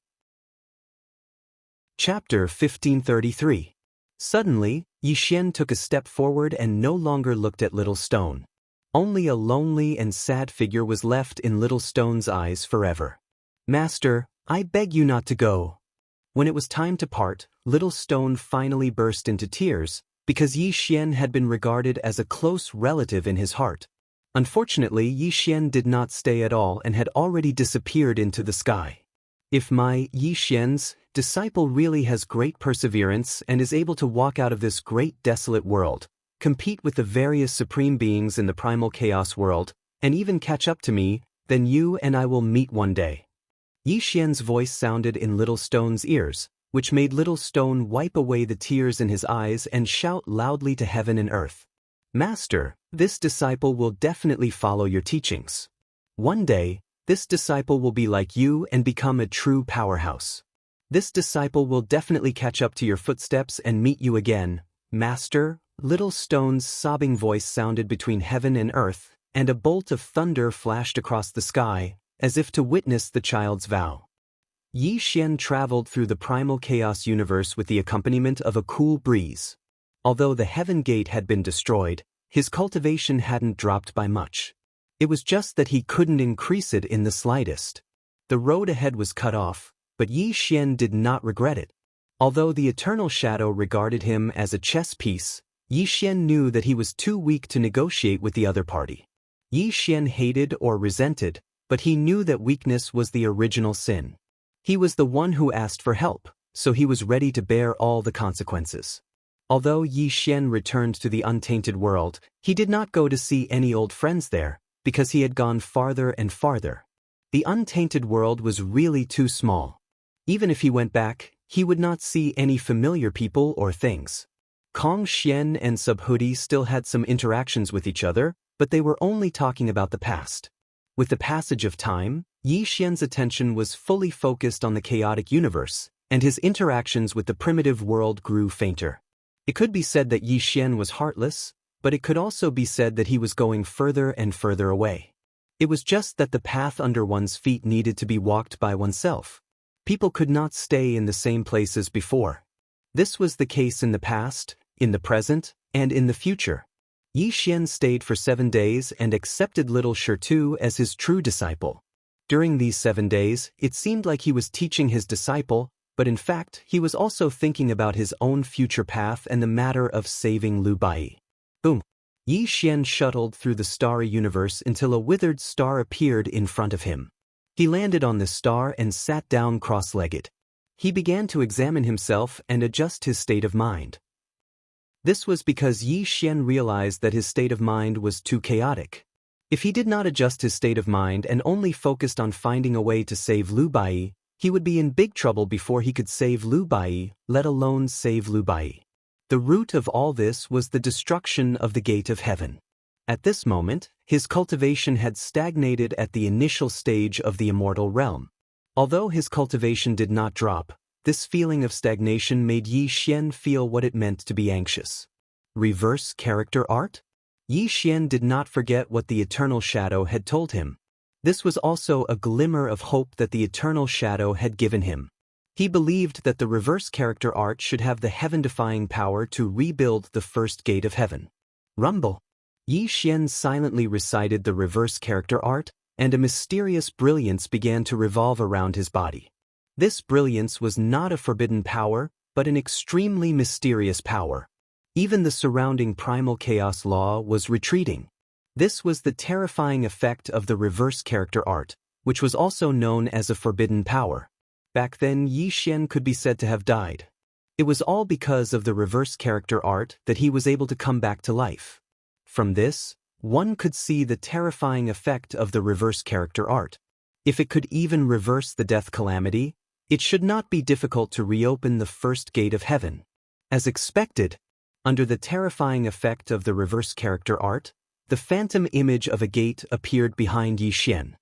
Chapter 1533. Suddenly, Yi Xian took a step forward and no longer looked at Little Stone. Only a lonely and sad figure was left in Little Stone's eyes forever. "Master, I beg you not to go." When it was time to part, Little Stone finally burst into tears, because Yi Xian had been regarded as a close relative in his heart. Unfortunately, Yi Xian did not stay at all and had already disappeared into the sky. If my Yi Xian's disciple really has great perseverance and is able to walk out of this great desolate world, compete with the various supreme beings in the primal chaos world, and even catch up to me, then you and I will meet one day. Yi Xian's voice sounded in Little Stone's ears, which made Little Stone wipe away the tears in his eyes and shout loudly to heaven and earth. "Master, this disciple will definitely follow your teachings. One day, this disciple will be like you and become a true powerhouse. This disciple will definitely catch up to your footsteps and meet you again, Master." Little Stone's sobbing voice sounded between heaven and earth, and a bolt of thunder flashed across the sky, as if to witness the child's vow. Yi Xian traveled through the primal chaos universe with the accompaniment of a cool breeze. Although the heaven gate had been destroyed, his cultivation hadn't dropped by much. It was just that he couldn't increase it in the slightest. The road ahead was cut off, but Yi Xian did not regret it. Although the eternal shadow regarded him as a chess piece, Yi Xian knew that he was too weak to negotiate with the other party. Yi Xian hated or resented, but he knew that weakness was the original sin. He was the one who asked for help, so he was ready to bear all the consequences. Although Yi Xian returned to the untainted world, he did not go to see any old friends there, because he had gone farther and farther. The untainted world was really too small. Even if he went back, he would not see any familiar people or things. Kong Xian and Subhuti still had some interactions with each other, but they were only talking about the past. With the passage of time, Yi Xian's attention was fully focused on the chaotic universe, and his interactions with the primitive world grew fainter. It could be said that Yi Xian was heartless, but it could also be said that he was going further and further away. It was just that the path under one's feet needed to be walked by oneself. People could not stay in the same place as before. This was the case in the past, in the present, and in the future. Yi Xian stayed for 7 days and accepted little Shirtu as his true disciple. During these 7 days, it seemed like he was teaching his disciple, but in fact, he was also thinking about his own future path and the matter of saving Lu Bai. Boom! Yi Xian shuttled through the starry universe until a withered star appeared in front of him. He landed on this star and sat down cross-legged. He began to examine himself and adjust his state of mind. This was because Yi Xian realized that his state of mind was too chaotic. If he did not adjust his state of mind and only focused on finding a way to save Lu Bai, he would be in big trouble before he could save Lu Bai, let alone save Lu Bai. The root of all this was the destruction of the gate of heaven. At this moment, his cultivation had stagnated at the initial stage of the immortal realm. Although his cultivation did not drop, this feeling of stagnation made Yi Xian feel what it meant to be anxious. Reverse character art? Yi Xian did not forget what the Eternal Shadow had told him. This was also a glimmer of hope that the Eternal Shadow had given him. He believed that the reverse character art should have the heaven-defying power to rebuild the first gate of heaven. Rumble. Yi Xian silently recited the reverse character art, and a mysterious brilliance began to revolve around his body. This brilliance was not a forbidden power, but an extremely mysterious power. Even the surrounding primal chaos law was retreating. This was the terrifying effect of the reverse character art, which was also known as a forbidden power. Back then, Yi Xian could be said to have died. It was all because of the reverse character art that he was able to come back to life. From this, one could see the terrifying effect of the reverse character art. If it could even reverse the death calamity, it should not be difficult to reopen the first gate of heaven. As expected, under the terrifying effect of the reverse character art, the phantom image of a gate appeared behind Yi Xian.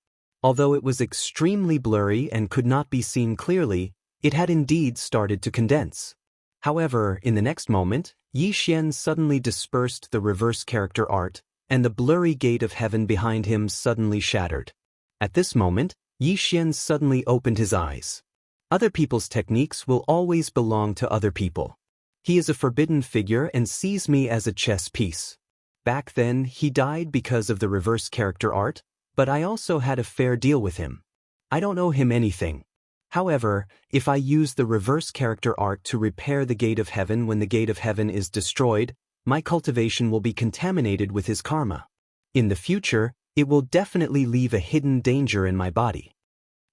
Although it was extremely blurry and could not be seen clearly, it had indeed started to condense. However, in the next moment, Yi Xian suddenly dispersed the reverse character art, and the blurry gate of heaven behind him suddenly shattered. At this moment, Yi Xian suddenly opened his eyes. Other people's techniques will always belong to other people. He is a forbidden figure and sees me as a chess piece. Back then, he died because of the reverse character art, but I also had a fair deal with him. I don't owe him anything. However, if I use the reverse character art to repair the gate of heaven when the gate of heaven is destroyed, my cultivation will be contaminated with his karma. In the future, it will definitely leave a hidden danger in my body.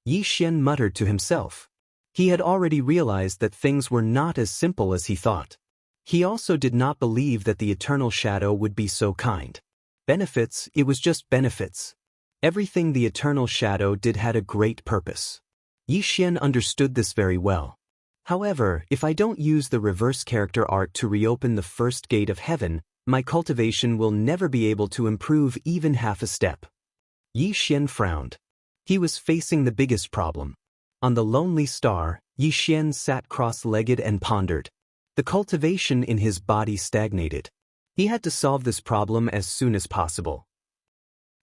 Yi Xian muttered to himself. He had already realized that things were not as simple as he thought. He also did not believe that the Eternal Shadow would be so kind. Benefits, it was just benefits. Everything the Eternal Shadow did had a great purpose. Yi Xian understood this very well. However, if I don't use the reverse character art to reopen the first gate of heaven, my cultivation will never be able to improve even half a step. Yi Xian frowned. He was facing the biggest problem. On the lonely star, Yi Xian sat cross-legged and pondered. The cultivation in his body stagnated. He had to solve this problem as soon as possible.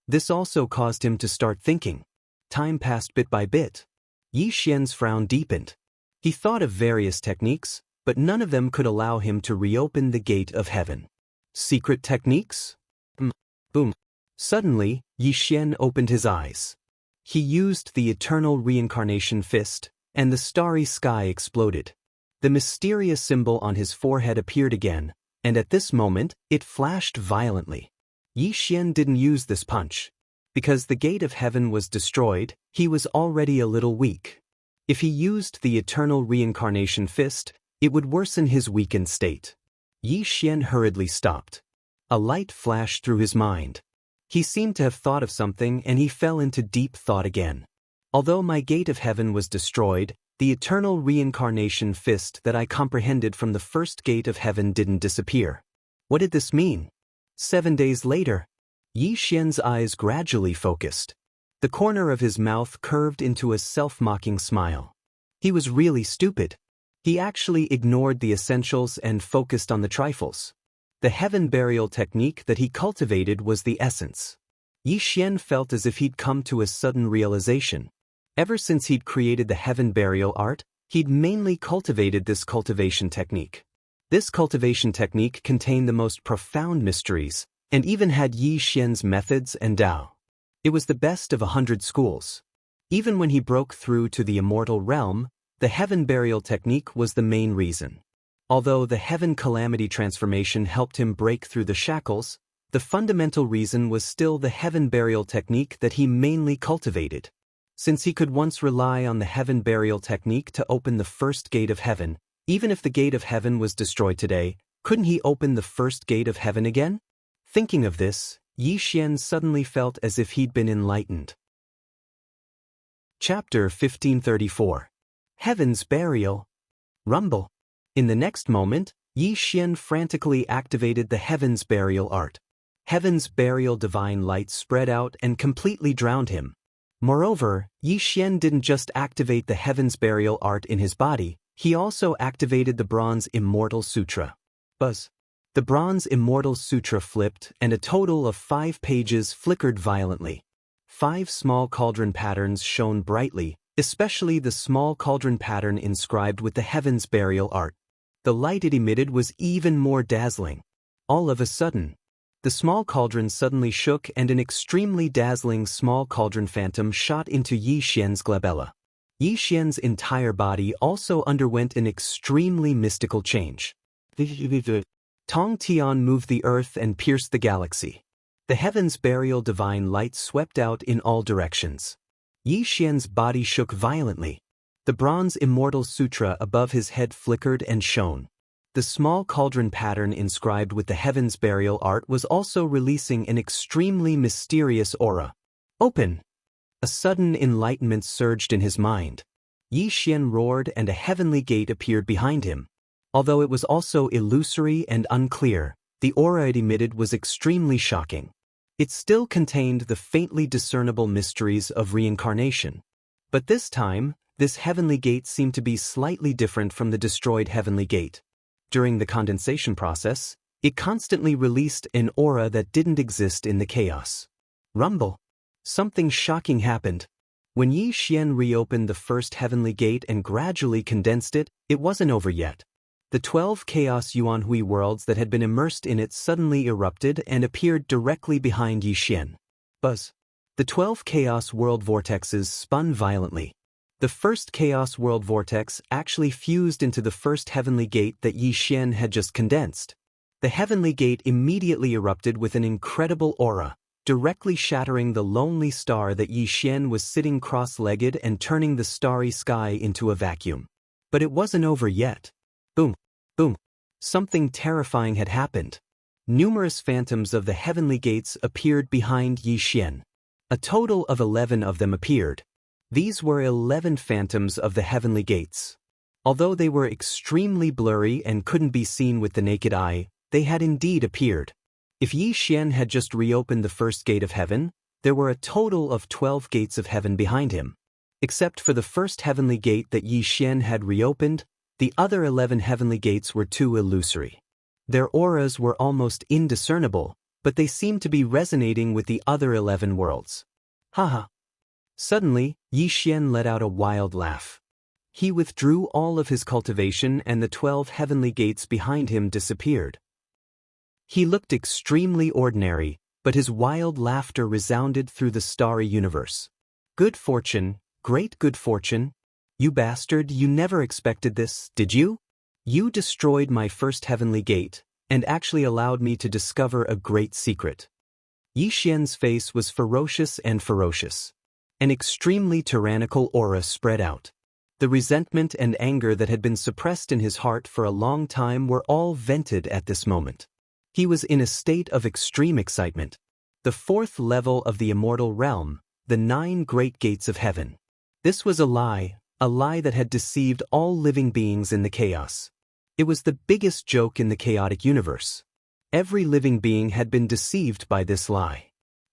This also caused him to start thinking. Time passed bit by bit. Yi Xian's frown deepened. He thought of various techniques, but none of them could allow him to reopen the gate of heaven. Secret techniques? Boom. Suddenly, Yi Xian opened his eyes. He used the eternal reincarnation fist, and the starry sky exploded. The mysterious symbol on his forehead appeared again, and at this moment, it flashed violently. Yi Xian didn't use this punch. Because the gate of heaven was destroyed, he was already a little weak. If he used the eternal reincarnation fist, it would worsen his weakened state. Yi Xian hurriedly stopped. A light flashed through his mind. He seemed to have thought of something and he fell into deep thought again. Although my gate of heaven was destroyed, the eternal reincarnation fist that I comprehended from the first gate of heaven didn't disappear. What did this mean? 7 days later, Yi Xian's eyes gradually focused. The corner of his mouth curved into a self-mocking smile. He was really stupid. He actually ignored the essentials and focused on the trifles. The heaven burial technique that he cultivated was the essence. Yi Xian felt as if he'd come to a sudden realization. Ever since he'd created the heaven burial art, he'd mainly cultivated this cultivation technique. This cultivation technique contained the most profound mysteries, and even had Yi Xian's methods and Tao. It was the best of 100 schools. Even when he broke through to the immortal realm, the heaven burial technique was the main reason. Although the heaven calamity transformation helped him break through the shackles, the fundamental reason was still the heaven burial technique that he mainly cultivated. Since he could once rely on the heaven burial technique to open the first gate of heaven, even if the gate of heaven was destroyed today, couldn't he open the first gate of heaven again? Thinking of this, Yi Xian suddenly felt as if he'd been enlightened. Chapter 1534. Heaven's Burial. Rumble. In the next moment, Yi Xian frantically activated the Heaven's Burial art. Heaven's Burial divine light spread out and completely drowned him. Moreover, Yi Xian didn't just activate the Heaven's Burial art in his body, he also activated the Bronze Immortal Sutra. Buzz. The Bronze Immortal Sutra flipped and a total of 5 pages flickered violently. 5 small cauldron patterns shone brightly, especially the small cauldron pattern inscribed with the Heaven's Burial art. The light it emitted was even more dazzling. All of a sudden, the small cauldron suddenly shook and an extremely dazzling small cauldron phantom shot into Yi Xian's glabella. Yi Xian's entire body also underwent an extremely mystical change. Tong Tian moved the earth and pierced the galaxy. The Heaven's Burial divine light swept out in all directions. Yi Xian's body shook violently. The Bronze Immortal Sutra above his head flickered and shone. The small cauldron pattern inscribed with the Heaven's Burial art was also releasing an extremely mysterious aura. Open! A sudden enlightenment surged in his mind. Yi Xian roared and a heavenly gate appeared behind him. Although it was also illusory and unclear, the aura it emitted was extremely shocking. It still contained the faintly discernible mysteries of reincarnation. But this time, this heavenly gate seemed to be slightly different from the destroyed heavenly gate. During the condensation process, it constantly released an aura that didn't exist in the chaos. Rumble. Something shocking happened. When Yi Xian reopened the first heavenly gate and gradually condensed it, it wasn't over yet. The 12 Chaos Yuanhui worlds that had been immersed in it suddenly erupted and appeared directly behind Yi Xian. Buzz. The 12 Chaos world vortexes spun violently. The first Chaos world vortex actually fused into the first heavenly gate that Yi Xian had just condensed. The heavenly gate immediately erupted with an incredible aura, directly shattering the lonely star that Yi Xian was sitting cross-legged and turning the starry sky into a vacuum. But it wasn't over yet. Boom, boom. Something terrifying had happened. Numerous phantoms of the heavenly gates appeared behind Yi Xian. A total of 11 of them appeared. These were 11 phantoms of the heavenly gates. Although they were extremely blurry and couldn't be seen with the naked eye, they had indeed appeared. If Yi Xian had just reopened the first gate of heaven, there were a total of 12 gates of heaven behind him. Except for the first heavenly gate that Yi Xian had reopened, the other 11 heavenly gates were too illusory. Their auras were almost indiscernible, but they seemed to be resonating with the other 11 worlds. Haha. Suddenly, Yi Xian let out a wild laugh. He withdrew all of his cultivation and the 12 heavenly gates behind him disappeared. He looked extremely ordinary, but his wild laughter resounded through the starry universe. Good fortune, great good fortune. You bastard, you never expected this, did you? You destroyed my first heavenly gate, and actually allowed me to discover a great secret. Yi Xian's face was ferocious and ferocious. An extremely tyrannical aura spread out. The resentment and anger that had been suppressed in his heart for a long time were all vented at this moment. He was in a state of extreme excitement. The 4th level of the immortal realm, the 9 great gates of heaven. This was a lie that had deceived all living beings in the chaos. It was the biggest joke in the chaotic universe. Every living being had been deceived by this lie.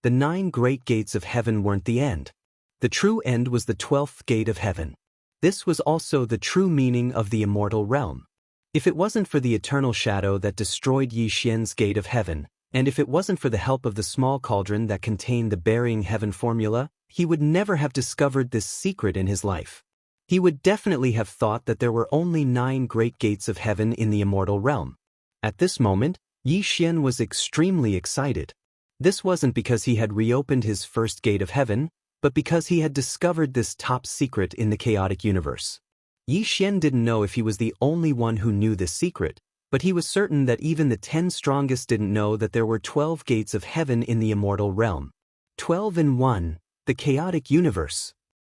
The 9 great gates of heaven weren't the end. The true end was the 12th gate of heaven. This was also the true meaning of the immortal realm. If it wasn't for the eternal shadow that destroyed Yi Xian's gate of heaven, and if it wasn't for the help of the small cauldron that contained the burying heaven formula, he would never have discovered this secret in his life. He would definitely have thought that there were only 9 great gates of heaven in the immortal realm. At this moment, Yi Xian was extremely excited. This wasn't because he had reopened his first gate of heaven, but because he had discovered this top secret in the chaotic universe. Yi Xian didn't know if he was the only one who knew this secret, but he was certain that even the 10 strongest didn't know that there were 12 gates of heaven in the immortal realm. 12 in 1, the chaotic universe.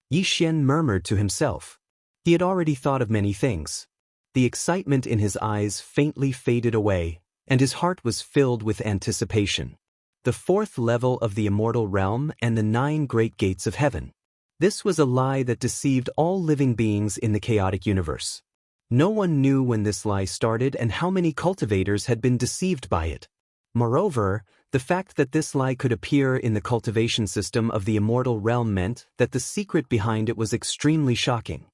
Yi Xian murmured to himself. He had already thought of many things. The excitement in his eyes faintly faded away, and his heart was filled with anticipation. The 4th level of the immortal realm and the 9 great gates of heaven. This was a lie that deceived all living beings in the chaotic universe. No one knew when this lie started and how many cultivators had been deceived by it. Moreover, the fact that this lie could appear in the cultivation system of the immortal realm meant that the secret behind it was extremely shocking.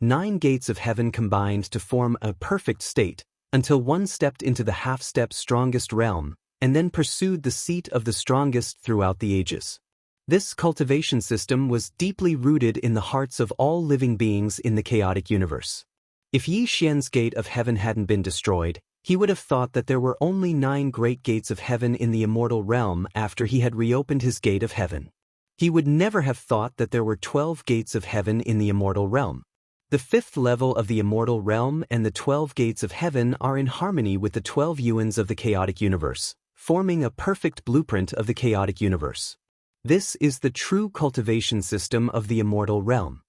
9 gates of heaven combined to form a perfect state, until one stepped into the half-step strongest realm, and then pursued the seat of the strongest throughout the ages. This cultivation system was deeply rooted in the hearts of all living beings in the chaotic universe. If Yi Xian's gate of heaven hadn't been destroyed, he would have thought that there were only 9 great gates of heaven in the immortal realm after he had reopened his gate of heaven. He would never have thought that there were 12 gates of heaven in the immortal realm. The 5th level of the immortal realm and the 12 gates of heaven are in harmony with the 12 yuans of the chaotic universe, forming a perfect blueprint of the chaotic universe. This is the true cultivation system of the immortal realm.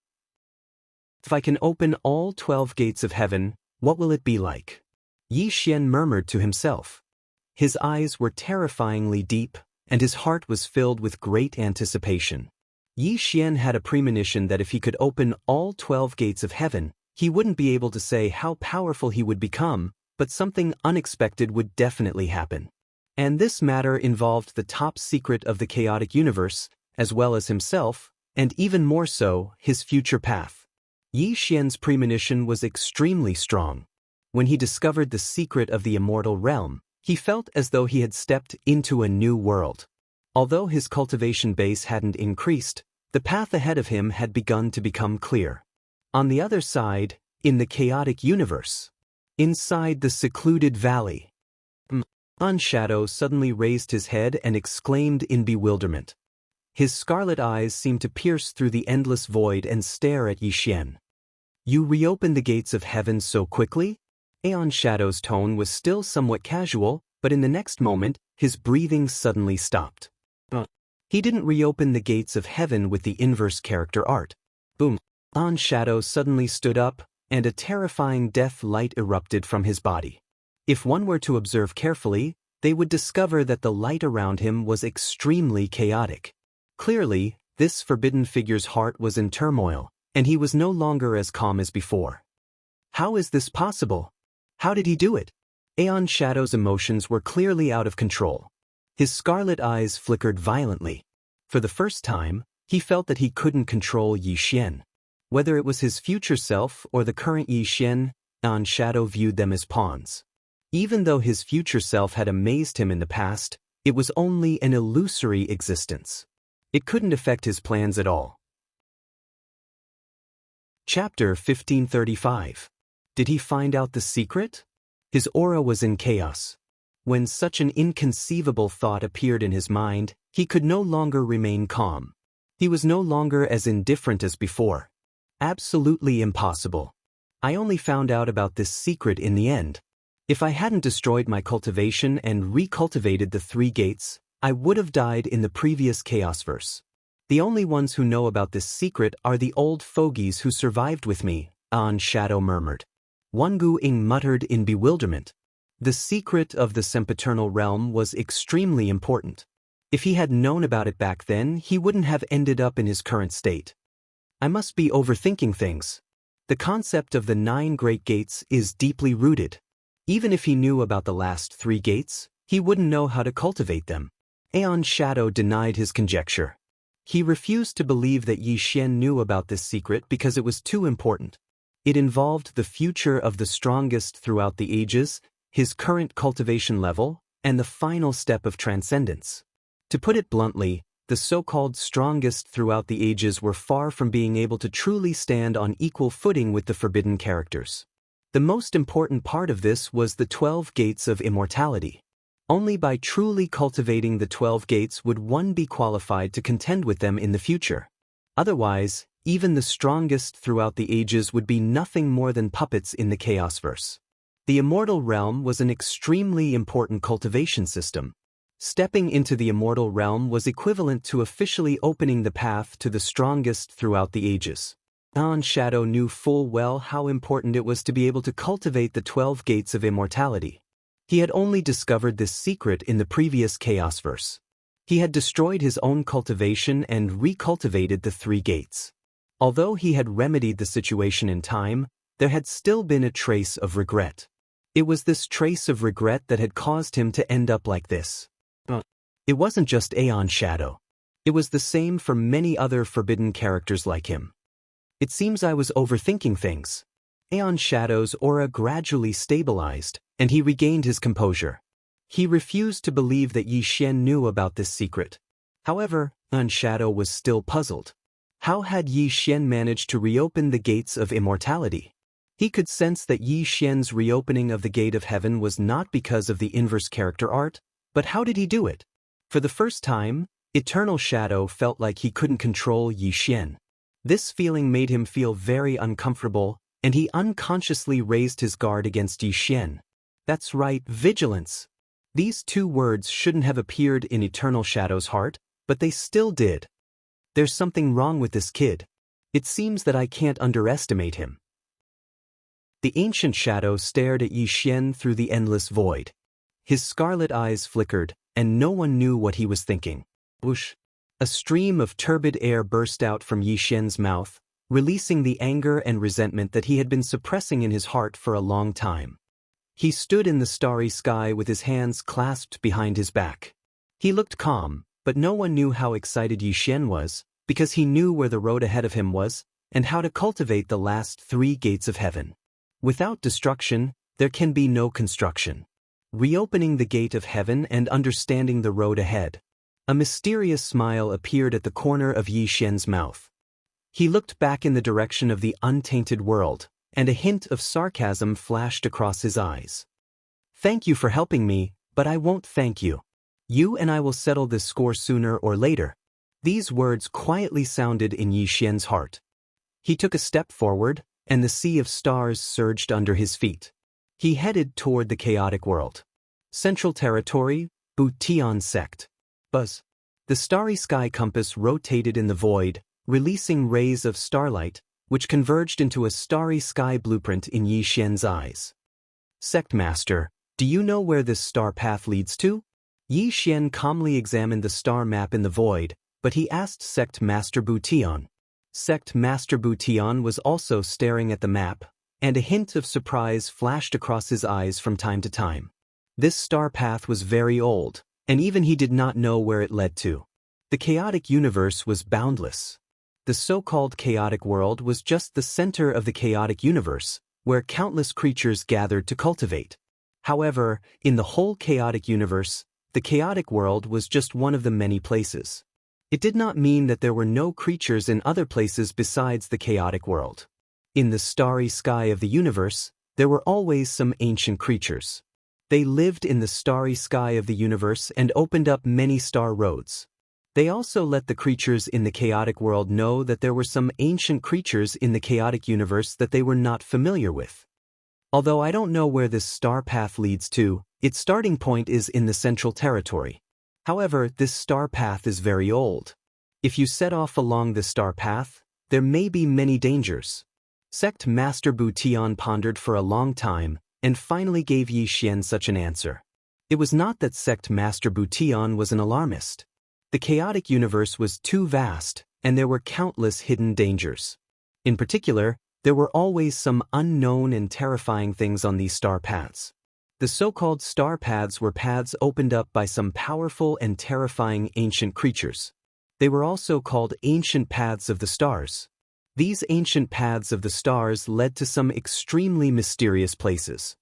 If I can open all 12 gates of heaven, what will it be like? Yi Xian murmured to himself. His eyes were terrifyingly deep, and his heart was filled with great anticipation. Yi Xian had a premonition that if he could open all 12 gates of heaven, he wouldn't be able to say how powerful he would become, but something unexpected would definitely happen. And this matter involved the top secret of the chaotic universe, as well as himself, and even more so, his future path. Yi Xian's premonition was extremely strong. When he discovered the secret of the immortal realm, he felt as though he had stepped into a new world. Although his cultivation base hadn't increased, the path ahead of him had begun to become clear. On the other side, in the chaotic universe, inside the secluded valley, Shadow suddenly raised his head and exclaimed in bewilderment. His scarlet eyes seemed to pierce through the endless void and stare at Yi Xian. You reopened the gates of heaven so quickly? Shadow's tone was still somewhat casual, but in the next moment, his breathing suddenly stopped. He didn't reopen the gates of heaven with the inverse character art. Boom! Shadow suddenly stood up, and a terrifying death light erupted from his body. If one were to observe carefully, they would discover that the light around him was extremely chaotic. Clearly, this forbidden figure's heart was in turmoil, and he was no longer as calm as before. How is this possible? How did he do it? Aeon Shadow's emotions were clearly out of control. His scarlet eyes flickered violently. For the first time, he felt that he couldn't control Yi Xian. Whether it was his future self or the current Yi Xian, Aeon Shadow viewed them as pawns. Even though his future self had amazed him in the past, it was only an illusory existence. It couldn't affect his plans at all. Chapter 1535. Did he find out the secret? His aura was in chaos. When such an inconceivable thought appeared in his mind, he could no longer remain calm. He was no longer as indifferent as before. Absolutely impossible. I only found out about this secret in the end. If I hadn't destroyed my cultivation and recultivated the 3 gates, I would have died in the previous chaos verse. The only ones who know about this secret are the old fogies who survived with me, Aeon Shadow murmured. Wangu Ing muttered in bewilderment. The secret of the sempiternal realm was extremely important. If he had known about it back then, he wouldn't have ended up in his current state. I must be overthinking things. The concept of the 9 great gates is deeply rooted. Even if he knew about the last 3 gates, he wouldn't know how to cultivate them. Aeon Shadow denied his conjecture. He refused to believe that Yi Xian knew about this secret because it was too important. It involved the future of the strongest throughout the ages, his current cultivation level, and the final step of transcendence. To put it bluntly, the so-called strongest throughout the ages were far from being able to truly stand on equal footing with the forbidden characters. The most important part of this was the 12 gates of immortality. Only by truly cultivating the 12 gates would one be qualified to contend with them in the future. Otherwise, even the strongest throughout the ages would be nothing more than puppets in the Chaosverse. The Immortal Realm was an extremely important cultivation system. Stepping into the Immortal Realm was equivalent to officially opening the path to the strongest throughout the ages. Aeon Shadow knew full well how important it was to be able to cultivate the 12 gates of immortality. He had only discovered this secret in the previous Chaosverse. He had destroyed his own cultivation and recultivated the 3 gates. Although he had remedied the situation in time, there had still been a trace of regret. It was this trace of regret that had caused him to end up like this. It wasn't just Aeon Shadow. It was the same for many other forbidden characters like him. It seems I was overthinking things. Aeon Shadow's aura gradually stabilized, and he regained his composure. He refused to believe that Yi Xian knew about this secret. However, Aeon Shadow was still puzzled. How had Yi Xian managed to reopen the gates of immortality? He could sense that Yi Xian's reopening of the gate of heaven was not because of the inverse character art, but how did he do it? For the first time, Eternal Shadow felt like he couldn't control Yi Xian. This feeling made him feel very uncomfortable, and he unconsciously raised his guard against Yi Xian. That's right, vigilance. These 2 words shouldn't have appeared in Eternal Shadow's heart, but they still did. There's something wrong with this kid. It seems that I can't underestimate him. The ancient shadow stared at Yi Xian through the endless void. His scarlet eyes flickered, and no one knew what he was thinking. Whoosh! A stream of turbid air burst out from Yi Xian's mouth, releasing the anger and resentment that he had been suppressing in his heart for a long time. He stood in the starry sky with his hands clasped behind his back. He looked calm, but no one knew how excited Yi Xian was, because he knew where the road ahead of him was, and how to cultivate the last 3 gates of heaven. Without destruction, there can be no construction. Reopening the gate of heaven and understanding the road ahead. A mysterious smile appeared at the corner of Yi Xian's mouth. He looked back in the direction of the untainted world, and a hint of sarcasm flashed across his eyes. Thank you for helping me, but I won't thank you. You and I will settle this score sooner or later. These words quietly sounded in Yi Xian's heart. He took a step forward, and the sea of stars surged under his feet. He headed toward the chaotic world. Central Territory, Butian Sect. Buzz. The starry sky compass rotated in the void, releasing rays of starlight, which converged into a starry sky blueprint in Yi Xian's eyes. Sect Master, do you know where this star path leads to? Yi Xian calmly examined the star map in the void, but he asked Sect Master Butian. Sect Master Butian was also staring at the map, and a hint of surprise flashed across his eyes from time to time. This star path was very old, and even he did not know where it led to. The chaotic universe was boundless. The so-called chaotic world was just the center of the chaotic universe, where countless creatures gathered to cultivate. However, in the whole chaotic universe, the chaotic world was just one of the many places. It did not mean that there were no creatures in other places besides the chaotic world. In the starry sky of the universe, there were always some ancient creatures. They lived in the starry sky of the universe and opened up many star roads. They also let the creatures in the chaotic world know that there were some ancient creatures in the chaotic universe that they were not familiar with. Although I don't know where this star path leads to, its starting point is in the Central Territory. However, this star path is very old. If you set off along this star path, there may be many dangers. Sect Master Butian pondered for a long time, and finally gave Yi Xian such an answer. It was not that Sect Master Butian was an alarmist. The chaotic universe was too vast, and there were countless hidden dangers. In particular, there were always some unknown and terrifying things on these star paths. The The so-called star paths were paths opened up by some powerful and terrifying ancient creatures. They were also called ancient paths of the stars. These ancient paths of the stars led to some extremely mysterious places.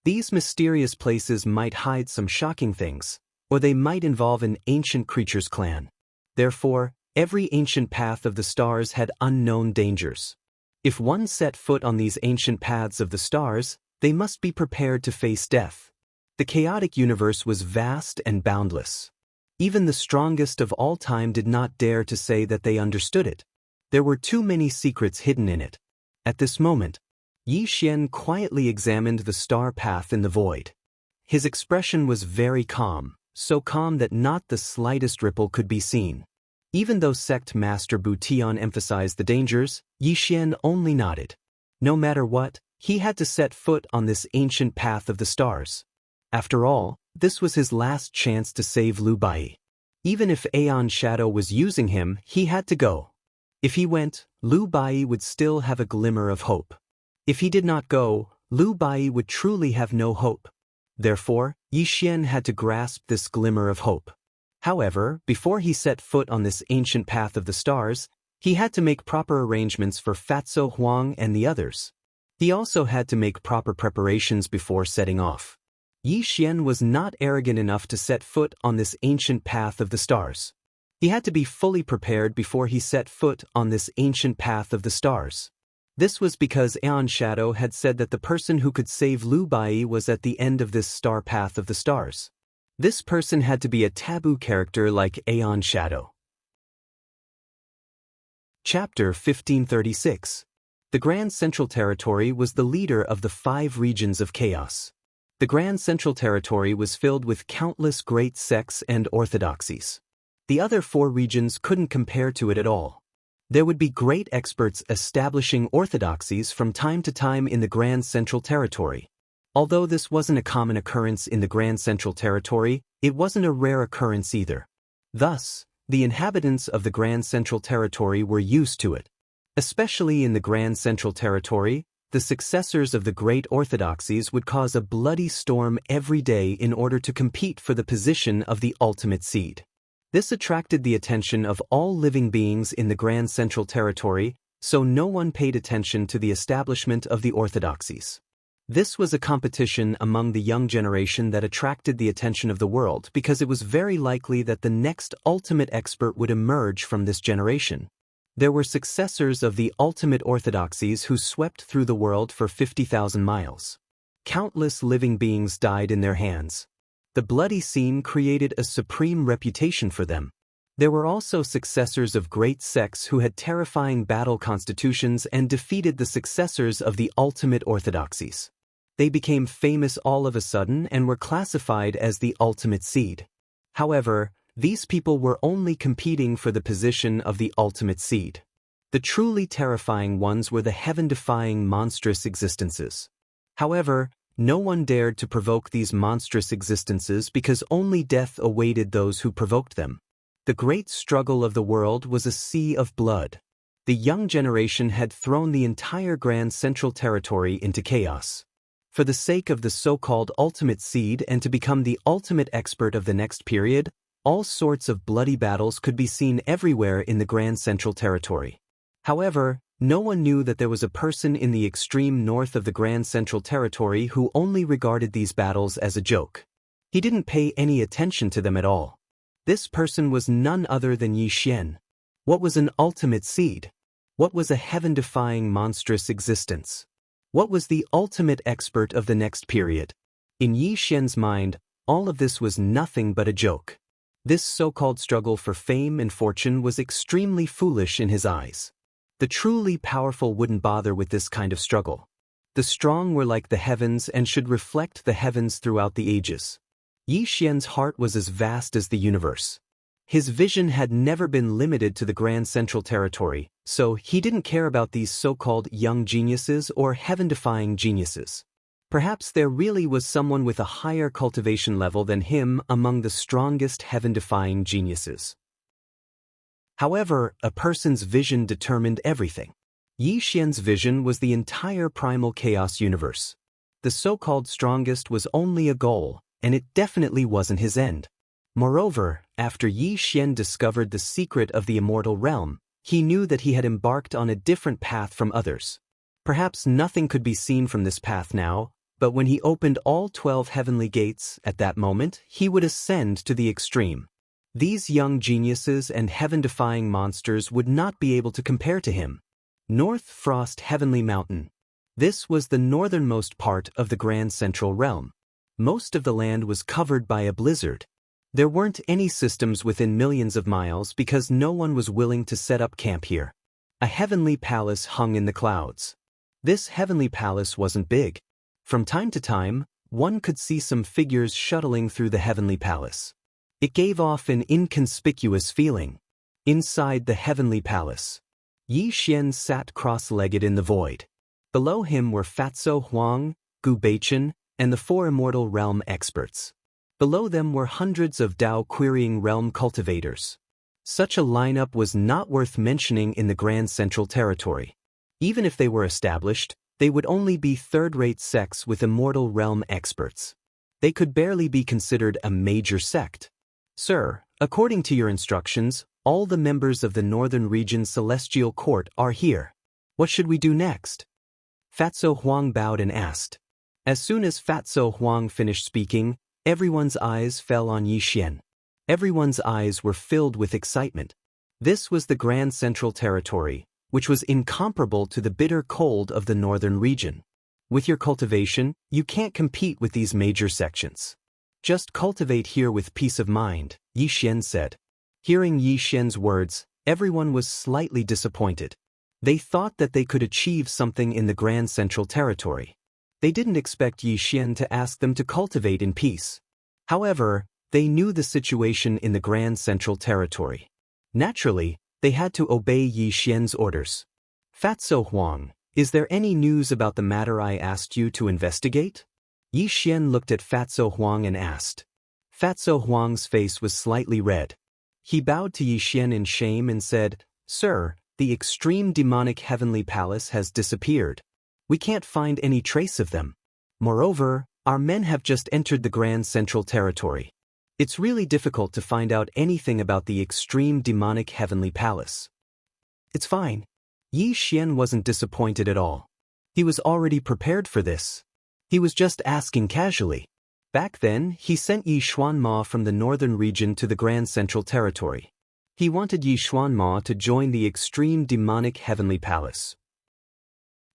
These mysterious places might hide some shocking things, or they might involve an ancient creature's clan. Therefore, every ancient path of the stars had unknown dangers. If one set foot on these ancient paths of the stars, they must be prepared to face death. The chaotic universe was vast and boundless. Even the strongest of all time did not dare to say that they understood it. There were too many secrets hidden in it. At this moment, Yi Xian quietly examined the star path in the void. His expression was very calm, so calm that not the slightest ripple could be seen. Even though Sect Master Bu Tian emphasized the dangers, Yi Xian only nodded. No matter what, he had to set foot on this ancient path of the stars. After all, this was his last chance to save Lu Bai. Even if Aeon Shadow was using him, he had to go. If he went, Lu Bai would still have a glimmer of hope. If he did not go, Lu Bai would truly have no hope. Therefore, Yi Xian had to grasp this glimmer of hope. However, before he set foot on this ancient path of the stars, he had to make proper arrangements for Fatso Huang and the others. He also had to make proper preparations before setting off. Yi Xian was not arrogant enough to set foot on this ancient path of the stars. He had to be fully prepared before he set foot on this ancient path of the stars. This was because Aeon Shadow had said that the person who could save Lu Bai was at the end of this star path of the stars. This person had to be a taboo character like Aeon Shadow. Chapter 1536. The Grand Central Territory was the leader of the 5 regions of chaos. The Grand Central Territory was filled with countless great sects and orthodoxies. The other 4 regions couldn't compare to it at all. There would be great experts establishing orthodoxies from time to time in the Grand Central Territory. Although this wasn't a common occurrence in the Grand Central Territory, it wasn't a rare occurrence either. Thus, the inhabitants of the Grand Central Territory were used to it. Especially in the Grand Central Territory, the successors of the great orthodoxies would cause a bloody storm every day in order to compete for the position of the ultimate seed. This attracted the attention of all living beings in the Grand Central Territory, so no one paid attention to the establishment of the orthodoxies. This was a competition among the young generation that attracted the attention of the world because it was very likely that the next ultimate expert would emerge from this generation. There were successors of the ultimate orthodoxies who swept through the world for 50,000 miles. Countless living beings died in their hands. The bloody scene created a supreme reputation for them. There were also successors of great sects who had terrifying battle constitutions and defeated the successors of the ultimate orthodoxies. They became famous all of a sudden and were classified as the ultimate seed. However, these people were only competing for the position of the ultimate seed. The truly terrifying ones were the heaven-defying monstrous existences. However, no one dared to provoke these monstrous existences because only death awaited those who provoked them. The great struggle of the world was a sea of blood. The young generation had thrown the entire Grand Central Territory into chaos. For the sake of the so-called ultimate seed and to become the ultimate expert of the next period, all sorts of bloody battles could be seen everywhere in the Grand Central Territory. However, no one knew that there was a person in the extreme north of the Grand Central Territory who only regarded these battles as a joke. He didn't pay any attention to them at all. This person was none other than Yi Xian. What was an ultimate seed? What was a heaven-defying monstrous existence? What was the ultimate expert of the next period? In Yi Xian's mind, all of this was nothing but a joke. This so-called struggle for fame and fortune was extremely foolish in his eyes. The truly powerful wouldn't bother with this kind of struggle. The strong were like the heavens and should reflect the heavens throughout the ages. Yi Xian's heart was as vast as the universe. His vision had never been limited to the Grand Central Territory, so he didn't care about these so-called young geniuses or heaven-defying geniuses. Perhaps there really was someone with a higher cultivation level than him among the strongest heaven-defying geniuses. However, a person's vision determined everything. Yi Xian's vision was the entire primal chaos universe. the so-called strongest was only a goal, and it definitely wasn't his end. Moreover, after Yi Xian discovered the secret of the immortal realm, he knew that he had embarked on a different path from others. Perhaps nothing could be seen from this path now, but when he opened all 12 heavenly gates, at that moment, he would ascend to the extreme. These young geniuses and heaven-defying monsters would not be able to compare to him. North Frost Heavenly Mountain. This was the northernmost part of the Grand Central Realm. Most of the land was covered by a blizzard. There weren't any systems within millions of miles because no one was willing to set up camp here. A heavenly palace hung in the clouds. This heavenly palace wasn't big. From time to time, one could see some figures shuttling through the heavenly palace. It gave off an inconspicuous feeling. Inside the heavenly palace, Yi Xian sat cross-legged in the void. Below him were Fatso Huang, Gu Beichen, and the 4 immortal realm experts. Below them were hundreds of Dao querying realm cultivators. Such a lineup was not worth mentioning in the Grand Central Territory. Even if they were established, they would only be third-rate sects with immortal realm experts. They could barely be considered a major sect. Sir, according to your instructions, all the members of the Northern Region Celestial Court are here. What should we do next? Fatso Huang bowed and asked. As soon as Fatso Huang finished speaking, everyone's eyes fell on Yi Xian. Everyone's eyes were filled with excitement. This was the Grand Central Territory, which was incomparable to the bitter cold of the Northern Region. With your cultivation, you can't compete with these major sections. Just cultivate here with peace of mind, Yi Xian said. Hearing Yi Xian's words, everyone was slightly disappointed. They thought that they could achieve something in the Grand Central Territory. They didn't expect Yi Xian to ask them to cultivate in peace. However, they knew the situation in the Grand Central Territory. Naturally, they had to obey Yi Xian's orders. Fatso Huang, is there any news about the matter I asked you to investigate? Yi Xian looked at Fatso Huang and asked. Fatso Huang's face was slightly red. He bowed to Yi Xian in shame and said, Sir, the extreme demonic heavenly palace has disappeared. We can't find any trace of them. Moreover, our men have just entered the Grand Central Territory. It's really difficult to find out anything about the extreme demonic heavenly palace. It's fine. Yi Xian wasn't disappointed at all. He was already prepared for this. He was just asking casually. Back then, he sent Yi Xuanma from the Northern Region to the Grand Central Territory. He wanted Yi Xuanma to join the extreme demonic heavenly palace.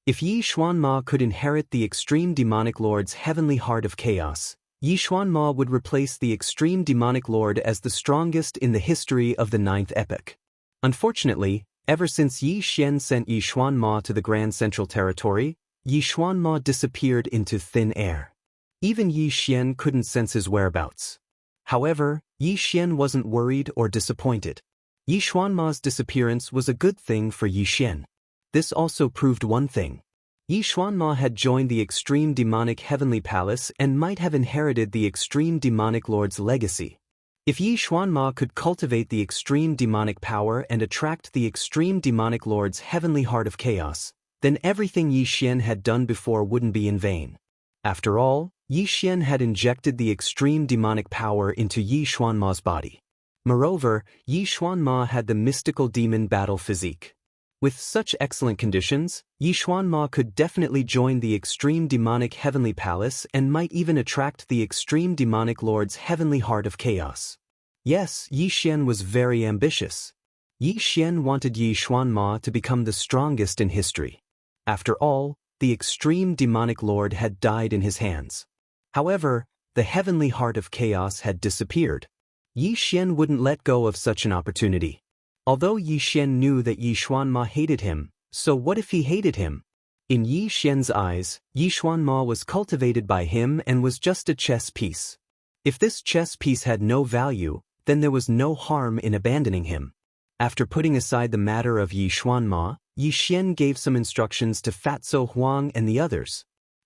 If Yi Xuanma could inherit the extreme demonic lord's heavenly heart of chaos, Yi Xuanma would replace the extreme demonic lord as the strongest in the history of the 9th epoch. Unfortunately, ever since Yi Xian sent Yi Xuanma to the Grand Central Territory, Yi Xuanma disappeared into thin air. Even Yi Xian couldn't sense his whereabouts. However, Yi Xian wasn't worried or disappointed. Yi Xuanma's disappearance was a good thing for Yi Xian. This also proved one thing. Yi Xuanma had joined the extreme demonic heavenly palace and might have inherited the extreme demonic lord's legacy. If Yi Xuanma could cultivate the extreme demonic power and attract the extreme demonic lord's heavenly heart of chaos, then everything Yi Xian had done before wouldn't be in vain. After all, Yi Xian had injected the extreme demonic power into Yi Xuanma's body. Moreover, Yi Xuanma had the mystical demon battle physique. With such excellent conditions, Yi Xuanma could definitely join the extreme demonic heavenly palace and might even attract the extreme demonic lord's heavenly heart of chaos. Yes, Yi Xian was very ambitious. Yi Xian wanted Yi Xuanma to become the strongest in history. After all, the extreme demonic lord had died in his hands. However, the heavenly heart of chaos had disappeared. Yi Xian wouldn't let go of such an opportunity. Although Yi Xian knew that Yi Xuanma hated him, so what if he hated him? In Yi Xian's eyes, Yi Xuanma was cultivated by him and was just a chess piece. If this chess piece had no value, then there was no harm in abandoning him. After putting aside the matter of Yi Xuanma, Yi Xian gave some instructions to Fatso Huang and the others.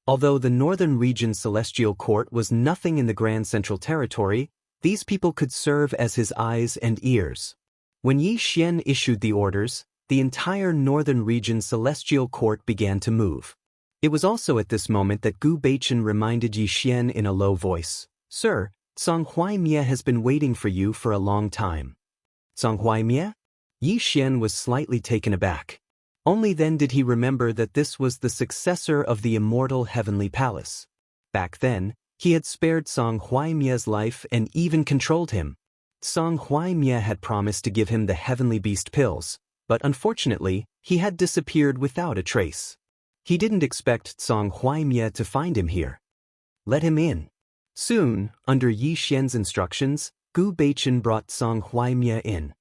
Although the Northern Region Celestial Court was nothing in the Grand Central Territory, these people could serve as his eyes and ears. When Yi Xian issued the orders, the entire Northern Region Celestial Court began to move. It was also at this moment that Gu Baichen reminded Yi Xian in a low voice, "Sir, Song Huaimie has been waiting for you for a long time." Song Huaimie? Yi Xian was slightly taken aback. Only then did he remember that this was the successor of the immortal heavenly palace. Back then, he had spared Song Huaimie's life and even controlled him. Song Huaimie had promised to give him the heavenly beast pills, but unfortunately, he had disappeared without a trace. He didn't expect Song Huaimie to find him here. Let him in. Soon, under Yi Xian's instructions, Gu Baichen brought Song Huaimie in.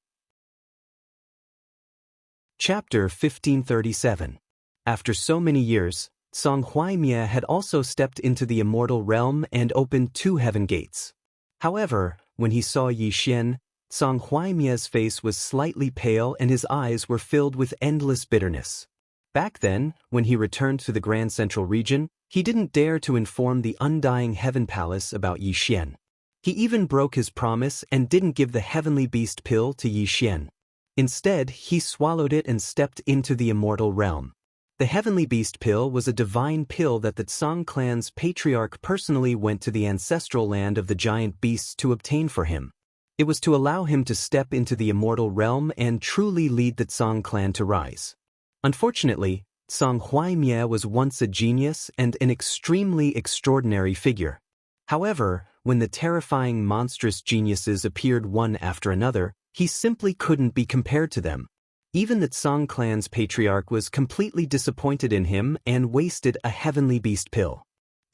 Chapter 1537. After so many years, Song Huaimie had also stepped into the immortal realm and opened 2 heaven gates. However, when he saw Yi Xian, Song Huaimie's face was slightly pale and his eyes were filled with endless bitterness. Back then, when he returned to the Grand Central region, he didn't dare to inform the Undying Heaven Palace about Yi Xian. He even broke his promise and didn't give the heavenly beast pill to Yi Xian. Instead, he swallowed it and stepped into the immortal realm. The heavenly beast pill was a divine pill that the Tsang clan's patriarch personally went to the ancestral land of the giant beasts to obtain for him. It was to allow him to step into the immortal realm and truly lead the Tsang clan to rise. Unfortunately, Song Huaimie was once a genius and an extremely extraordinary figure. However, when the terrifying monstrous geniuses appeared one after another, he simply couldn't be compared to them. Even the Tsang clan's patriarch was completely disappointed in him and wasted a heavenly beast pill.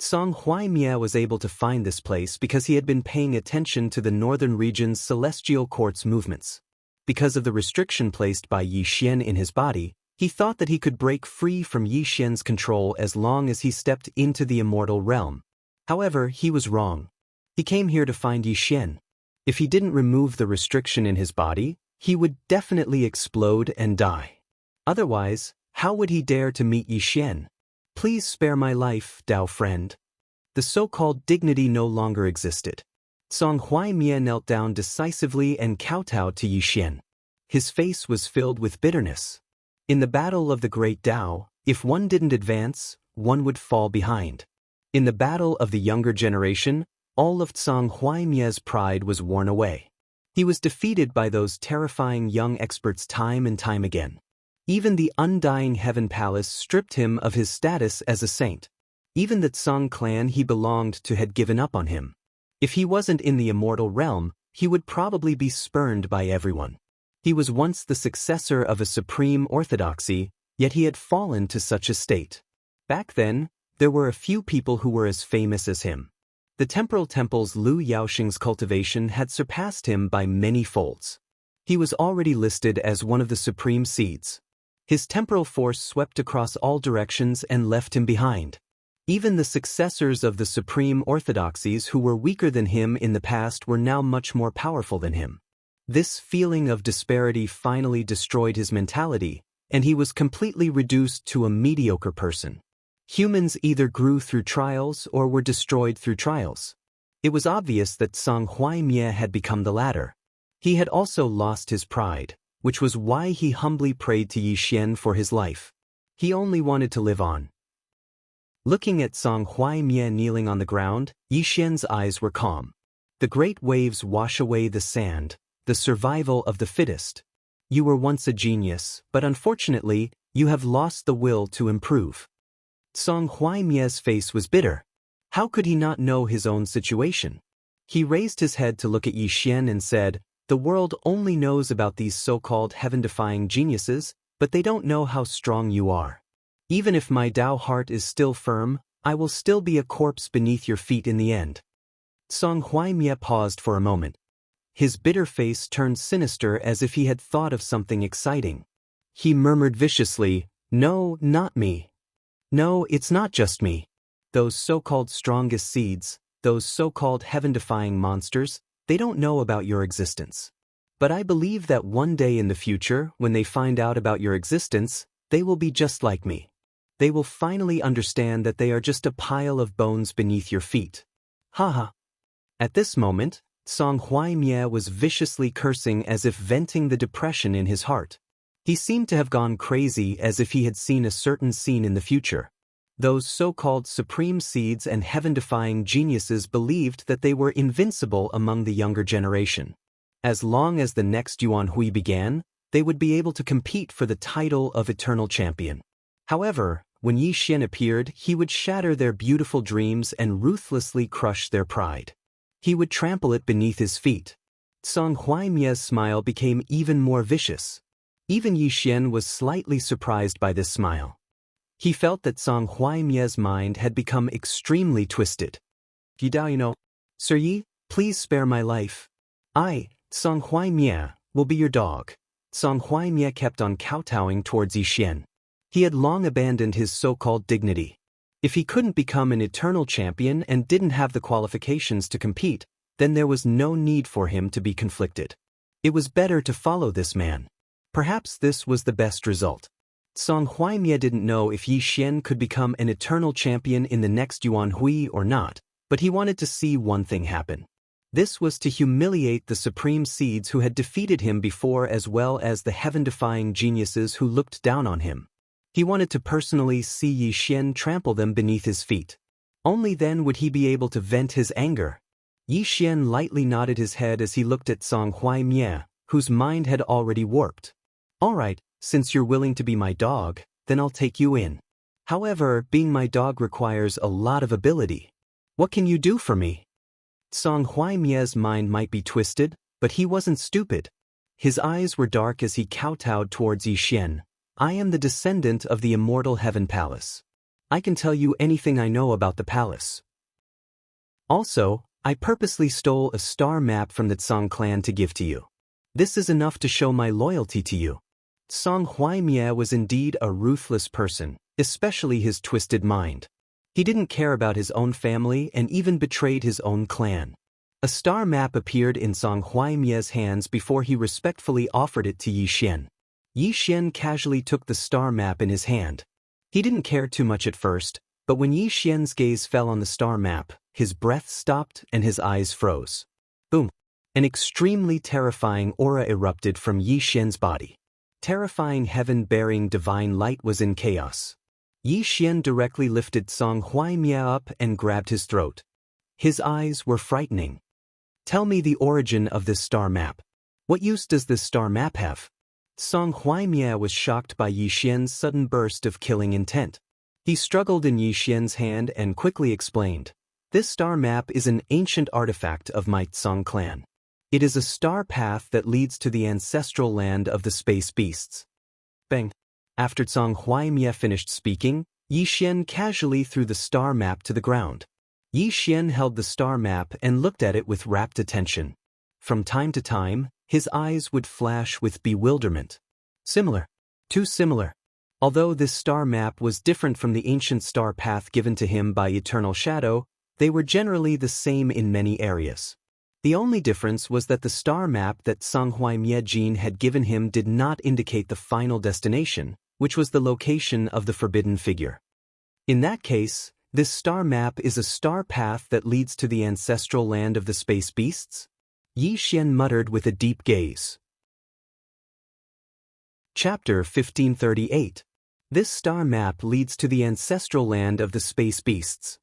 Song Huaimie was able to find this place because he had been paying attention to the northern region's celestial court's movements. Because of the restriction placed by Yi Xian in his body, he thought that he could break free from Yi Xian's control as long as he stepped into the immortal realm. However, he was wrong. He came here to find Yi Xian. If he didn't remove the restriction in his body, he would definitely explode and die. Otherwise, how would he dare to meet Yi Xian? "Please spare my life, Dao friend." The so-called dignity no longer existed. Song Huaimie knelt down decisively and kowtowed to Yi Xian. His face was filled with bitterness. In the battle of the great Tao, if one didn't advance, one would fall behind. In the battle of the younger generation, all of Song Huaimie's pride was worn away. He was defeated by those terrifying young experts time and time again. Even the Undying Heaven Palace stripped him of his status as a saint. Even the Tsang clan he belonged to had given up on him. If he wasn't in the immortal realm, he would probably be spurned by everyone. He was once the successor of a supreme orthodoxy, yet he had fallen to such a state. Back then, there were a few people who were as famous as him. The temporal temple's Lu Yaoxing's cultivation had surpassed him by many folds. He was already listed as one of the supreme seeds. His temporal force swept across all directions and left him behind. Even the successors of the supreme orthodoxies who were weaker than him in the past were now much more powerful than him. This feeling of disparity finally destroyed his mentality, and he was completely reduced to a mediocre person. Humans either grew through trials or were destroyed through trials. It was obvious that Song Huaimie had become the latter. He had also lost his pride, which was why he humbly prayed to Yi Xian for his life. He only wanted to live on. Looking at Song Huaimie kneeling on the ground, Yi Xian's eyes were calm. The great waves wash away the sand, the survival of the fittest. You were once a genius, but unfortunately, you have lost the will to improve. Song Huaimie's face was bitter. How could he not know his own situation? He raised his head to look at Yi Xian and said, "The world only knows about these so-called heaven-defying geniuses, but they don't know how strong you are. Even if my Tao heart is still firm, I will still be a corpse beneath your feet in the end." Song Huaimie paused for a moment. His bitter face turned sinister as if he had thought of something exciting. He murmured viciously, "No, not me. No, it's not just me. Those so-called strongest seeds, those so-called heaven-defying monsters, they don't know about your existence. But I believe that one day in the future, when they find out about your existence, they will be just like me. They will finally understand that they are just a pile of bones beneath your feet." Haha. At this moment, Song Huaimie was viciously cursing as if venting the depression in his heart. He seemed to have gone crazy as if he had seen a certain scene in the future. Those so-called supreme seeds and heaven-defying geniuses believed that they were invincible among the younger generation. As long as the next Yuan Hui began, they would be able to compete for the title of eternal champion. However, when Yi Xian appeared, he would shatter their beautiful dreams and ruthlessly crush their pride. He would trample it beneath his feet. Song Huaimia's smile became even more vicious. Even Yi Xian was slightly surprised by this smile. He felt that Song Huaimia's mind had become extremely twisted. "Gidao, Sir Yi, please spare my life. I, Song Huaimia, will be your dog." Song Huaimia kept on kowtowing towards Yi Xian. He had long abandoned his so-called dignity. If he couldn't become an eternal champion and didn't have the qualifications to compete, then there was no need for him to be conflicted. It was better to follow this man. Perhaps this was the best result. Song Huaimia didn't know if Yi Xian could become an eternal champion in the next Yuan Hui or not, but he wanted to see one thing happen. This was to humiliate the supreme seeds who had defeated him before, as well as the heaven-defying geniuses who looked down on him. He wanted to personally see Yi Xian trample them beneath his feet. Only then would he be able to vent his anger. Yi Xian lightly nodded his head as he looked at Song Huaimia, whose mind had already warped. "All right, since you're willing to be my dog, then I'll take you in. However, being my dog requires a lot of ability. What can you do for me?" Song Huaimia's mind might be twisted, but he wasn't stupid. His eyes were dark as he kowtowed towards Yi Xian. "I am the descendant of the Immortal Heaven Palace. I can tell you anything I know about the palace. Also, I purposely stole a star map from the Tsang clan to give to you. This is enough to show my loyalty to you." Song Huaimia was indeed a ruthless person, especially his twisted mind. He didn't care about his own family and even betrayed his own clan. A star map appeared in Song Huaimia's hands before he respectfully offered it to Yi Xian. Yi Xian casually took the star map in his hand. He didn't care too much at first, but when Yi Xian's gaze fell on the star map, his breath stopped and his eyes froze. Boom! An extremely terrifying aura erupted from Yi Xian's body. Terrifying heaven-bearing divine light was in chaos. Yi Xian directly lifted Song Huaimia up and grabbed his throat. His eyes were frightening. "Tell me the origin of this star map. What use does this star map have?" Song Huaimia was shocked by Yi Xian's sudden burst of killing intent. He struggled in Yi Xian's hand and quickly explained, "This star map is an ancient artifact of my Tsang clan. It is a star path that leads to the ancestral land of the space beasts." Bang! After Song Huaimia finished speaking, Yi Xian casually threw the star map to the ground. Yi Xian held the star map and looked at it with rapt attention. From time to time, his eyes would flash with bewilderment. Similar. Too similar. Although this star map was different from the ancient star path given to him by Eternal Shadow, they were generally the same in many areas. The only difference was that the star map that Song Huaimia Jin had given him did not indicate the final destination, which was the location of the forbidden figure. In that case, this star map is a star path that leads to the ancestral land of the space beasts? Yi Xian muttered with a deep gaze. Chapter 1538. This star map leads to the ancestral land of the space beasts.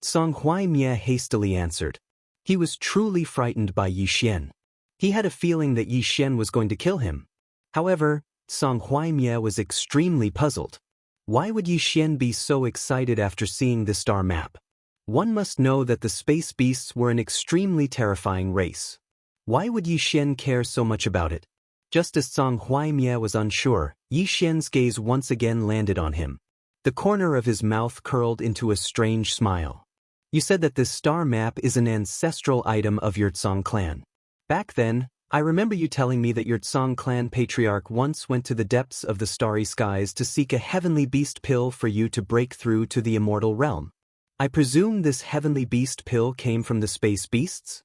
Song Huaimia hastily answered. He was truly frightened by Yi Xian. He had a feeling that Yi Xian was going to kill him. However, Song Huaimia was extremely puzzled. Why would Yi Xian be so excited after seeing the star map? One must know that the space beasts were an extremely terrifying race. Why would Yi Xian care so much about it? Just as Song Huaimia was unsure, Yi Xian's gaze once again landed on him. The corner of his mouth curled into a strange smile. "You said that this star map is an ancestral item of your Tsang clan. Back then, I remember you telling me that your Tsang clan patriarch once went to the depths of the starry skies to seek a heavenly beast pill for you to break through to the immortal realm. I presume this heavenly beast pill came from the space beasts?"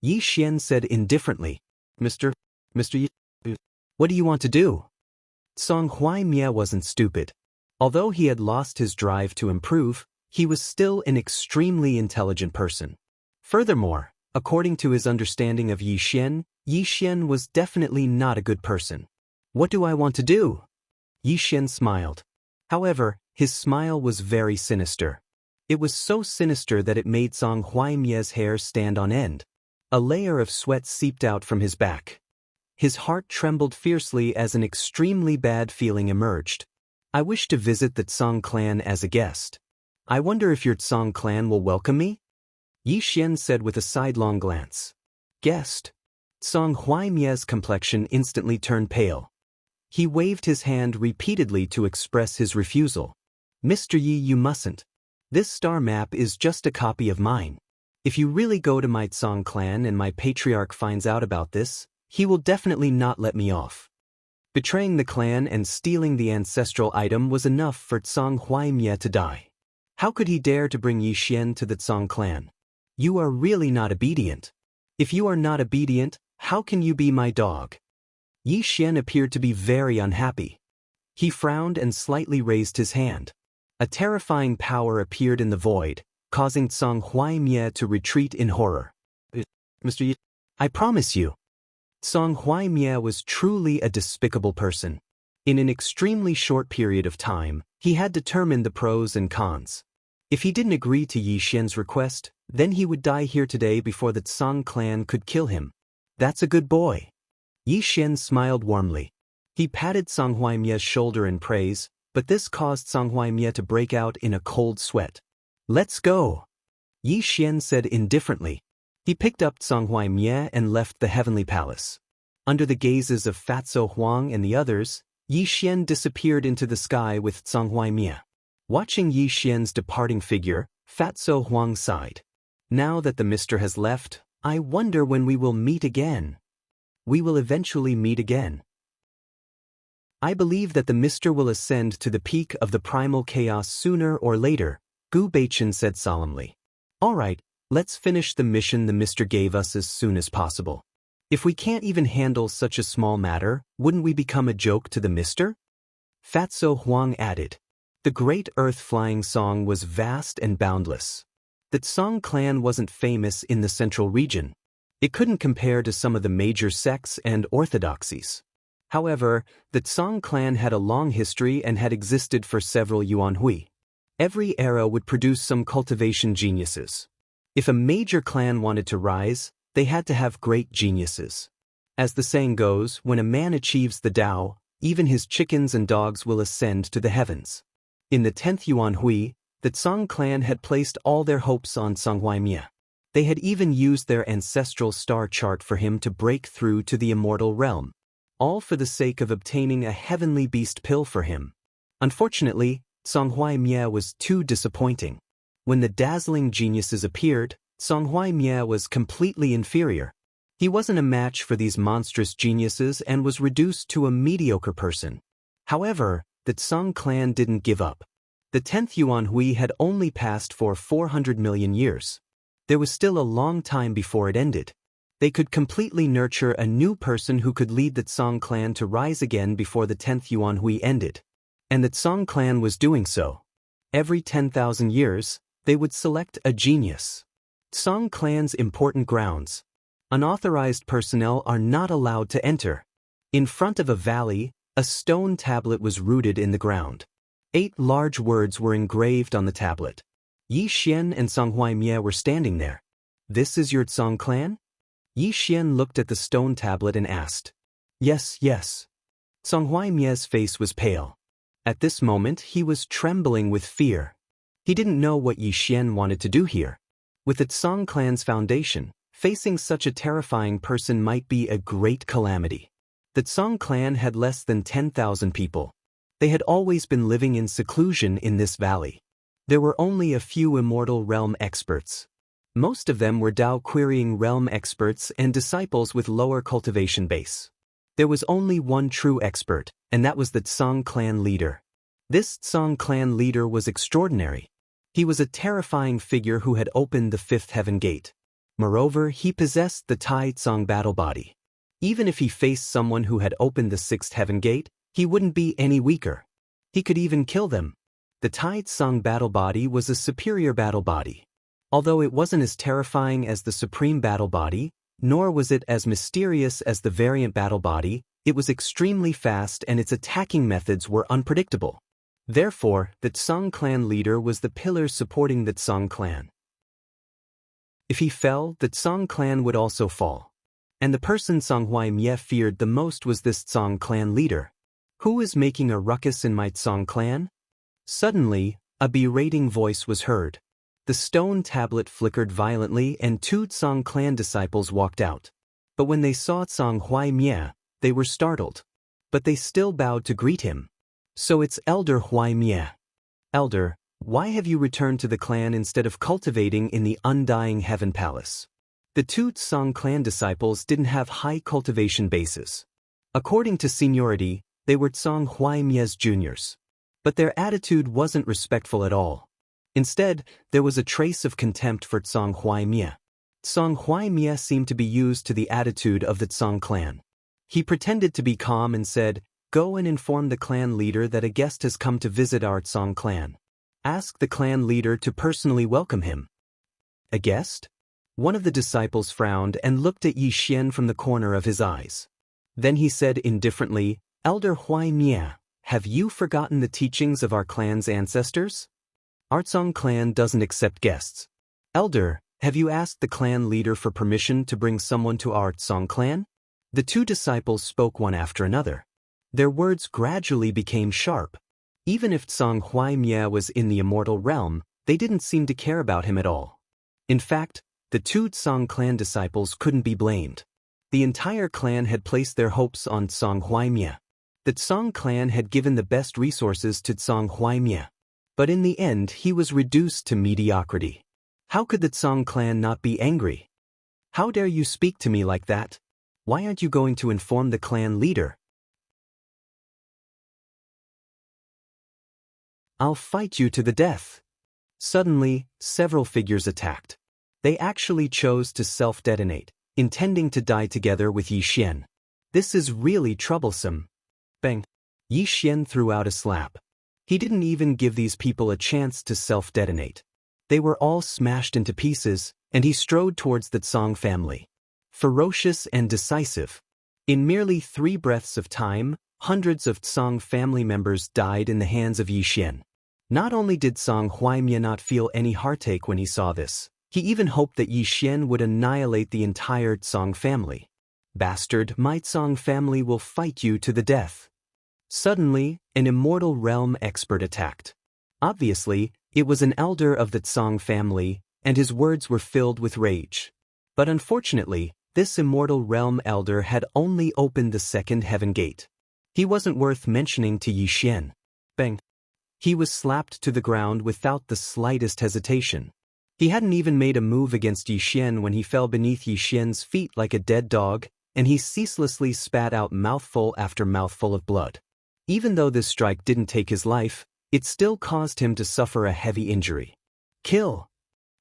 Yi Xian said indifferently, Mr. Yi, what do you want to do?" Song Huaimia wasn't stupid. Although he had lost his drive to improve, he was still an extremely intelligent person. Furthermore, according to his understanding of Yi Xian was definitely not a good person. "What do I want to do?" Yi Xian smiled. However, His smile was very sinister. It was so sinister that it made Song Huaimie's hair stand on end. A layer of sweat seeped out from his back. His heart trembled fiercely as an extremely bad feeling emerged. I wish to visit the Tsang clan as a guest. I wonder if your Tsang clan will welcome me? Yi Xian said with a sidelong glance. Guest? Song Huaimie's complexion instantly turned pale. He waved his hand repeatedly to express his refusal. Mr. Yi, you mustn't. This star map is just a copy of mine. If you really go to my Tsang clan and my patriarch finds out about this, he will definitely not let me off. Betraying the clan and stealing the ancestral item was enough for Tsang Huaimie to die. How could he dare to bring Yi Xian to the Tsang clan? You are really not obedient. If you are not obedient, how can you be my dog? Yi Xian appeared to be very unhappy. He frowned and slightly raised his hand. A terrifying power appeared in the void, causing Tsang Huaimie to retreat in horror. Mr. Yi, I promise you. Song Huaimie was truly a despicable person. In an extremely short period of time, he had determined the pros and cons. If he didn't agree to Yi Xian's request, then he would die here today before the Tsang clan could kill him. That's a good boy. Yi Xian smiled warmly. He patted Song Huaimie's shoulder in praise, but this caused Song Huaimie to break out in a cold sweat. Let's go. Yi Xian said indifferently. He picked up Song Huaimie and left the heavenly palace. Under the gazes of Fatso Huang and the others, Yi Xian disappeared into the sky with Song Huaimie. Watching Yi Xian's departing figure, Fatso Huang sighed. Now that the mister has left, I wonder when we will meet again. We will eventually meet again. I believe that the mister will ascend to the peak of the primal chaos sooner or later, Gu Beichen said solemnly. All right. Let's finish the mission the mister gave us as soon as possible. If we can't even handle such a small matter, wouldn't we become a joke to the mister? Fatso Huang added. The great earth-flying song was vast and boundless. The Tsang clan wasn't famous in the central region. It couldn't compare to some of the major sects and orthodoxies. However, the Tsang clan had a long history and had existed for several yuanhui. Every era would produce some cultivation geniuses. If a major clan wanted to rise, they had to have great geniuses. As the saying goes, when a man achieves the Tao, even his chickens and dogs will ascend to the heavens. In the 10th Yuan Hui, the Tsang clan had placed all their hopes on Song Huaimie. They had even used their ancestral star chart for him to break through to the immortal realm, all for the sake of obtaining a heavenly beast pill for him. Unfortunately, Song Huaimie was too disappointing. When the dazzling geniuses appeared, Song Huaimie was completely inferior. He wasn't a match for these monstrous geniuses and was reduced to a mediocre person. However, the Tsang clan didn't give up. The 10th Yuan Hui had only passed for 400 million years. There was still a long time before it ended. They could completely nurture a new person who could lead the Tsang clan to rise again before the 10th Yuan Hui ended. And the Tsang clan was doing so. Every 10,000 years, they would select a genius. Tsang clan's important grounds. Unauthorized personnel are not allowed to enter. In front of a valley, a stone tablet was rooted in the ground. 8 large words were engraved on the tablet. Yi Xian and Song Huaimie were standing there. This is your Tsang clan? Yi Xian looked at the stone tablet and asked. Yes, yes. Song Huaimie's face was pale. At this moment, he was trembling with fear. He didn't know what Yi Xian wanted to do here. With the Tsang clan's foundation, facing such a terrifying person might be a great calamity. The Tsang clan had less than 10,000 people. They had always been living in seclusion in this valley. There were only a few immortal realm experts. Most of them were Tao querying realm experts and disciples with lower cultivation base. There was only one true expert, and that was the Tsang clan leader. This Tsang clan leader was extraordinary. He was a terrifying figure who had opened the 5th heaven gate. Moreover, he possessed the Tai Tsang battle body. Even if he faced someone who had opened the 6th heaven gate, he wouldn't be any weaker. He could even kill them. The Tai Tsang battle body was a superior battle body. Although it wasn't as terrifying as the supreme battle body, nor was it as mysterious as the variant battle body, it was extremely fast and its attacking methods were unpredictable. Therefore, the Tsang clan leader was the pillar supporting the Tsang clan. If he fell, the Tsang clan would also fall. And the person Tsang Huaimie feared the most was this Tsang clan leader. Who is making a ruckus in my Tsang clan? Suddenly, a berating voice was heard. The stone tablet flickered violently and two Tsang clan disciples walked out. But when they saw Tsang Huaimie, they were startled. But they still bowed to greet him. So it's Elder Huaimie. Elder, why have you returned to the clan instead of cultivating in the undying heaven palace? The two Tsang clan disciples didn't have high cultivation bases. According to seniority, they were Tsang Huaimie's juniors. But their attitude wasn't respectful at all. Instead, there was a trace of contempt for Tsang Huaimie. Tsang Huaimie seemed to be used to the attitude of the Tsang clan. He pretended to be calm and said, "Go and inform the clan leader that a guest has come to visit our Tsang clan. Ask the clan leader to personally welcome him." A guest? One of the disciples frowned and looked at Yi Xian from the corner of his eyes. Then he said indifferently, "Elder Huaimie, have you forgotten the teachings of our clan's ancestors? Our Tsang clan doesn't accept guests. Elder, have you asked the clan leader for permission to bring someone to our Tsang clan?" The two disciples spoke one after another. Their words gradually became sharp. Even if Tsang Huaimie was in the immortal realm, they didn't seem to care about him at all. In fact, the two Tsang clan disciples couldn't be blamed. The entire clan had placed their hopes on Tsang Huaimie. The Tsang clan had given the best resources to Tsang Huaimie. But in the end he was reduced to mediocrity. How could the Tsang clan not be angry? "How dare you speak to me like that? Why aren't you going to inform the clan leader? I'll fight you to the death." Suddenly, several figures attacked. They actually chose to self-detonate, intending to die together with Yi Xian. This is really troublesome. Bang! Yi Xian threw out a slap. He didn't even give these people a chance to self-detonate. They were all smashed into pieces, and he strode towards the Tsang family. Ferocious and decisive. In merely 3 breaths of time, hundreds of Tsang family members died in the hands of Yi Xian. Not only did Tsang Huaimie not feel any heartache when he saw this, he even hoped that Yi Xian would annihilate the entire Tsang family. "Bastard, my Tsang family will fight you to the death." Suddenly, an immortal realm expert attacked. Obviously, it was an elder of the Tsang family, and his words were filled with rage. But unfortunately, this immortal realm elder had only opened the second heaven gate. He wasn't worth mentioning to Yi Xian. Bang! He was slapped to the ground without the slightest hesitation. He hadn't even made a move against Yi Xian when he fell beneath Yi Xian's feet like a dead dog, and he ceaselessly spat out mouthful after mouthful of blood. Even though this strike didn't take his life, it still caused him to suffer a heavy injury. Kill!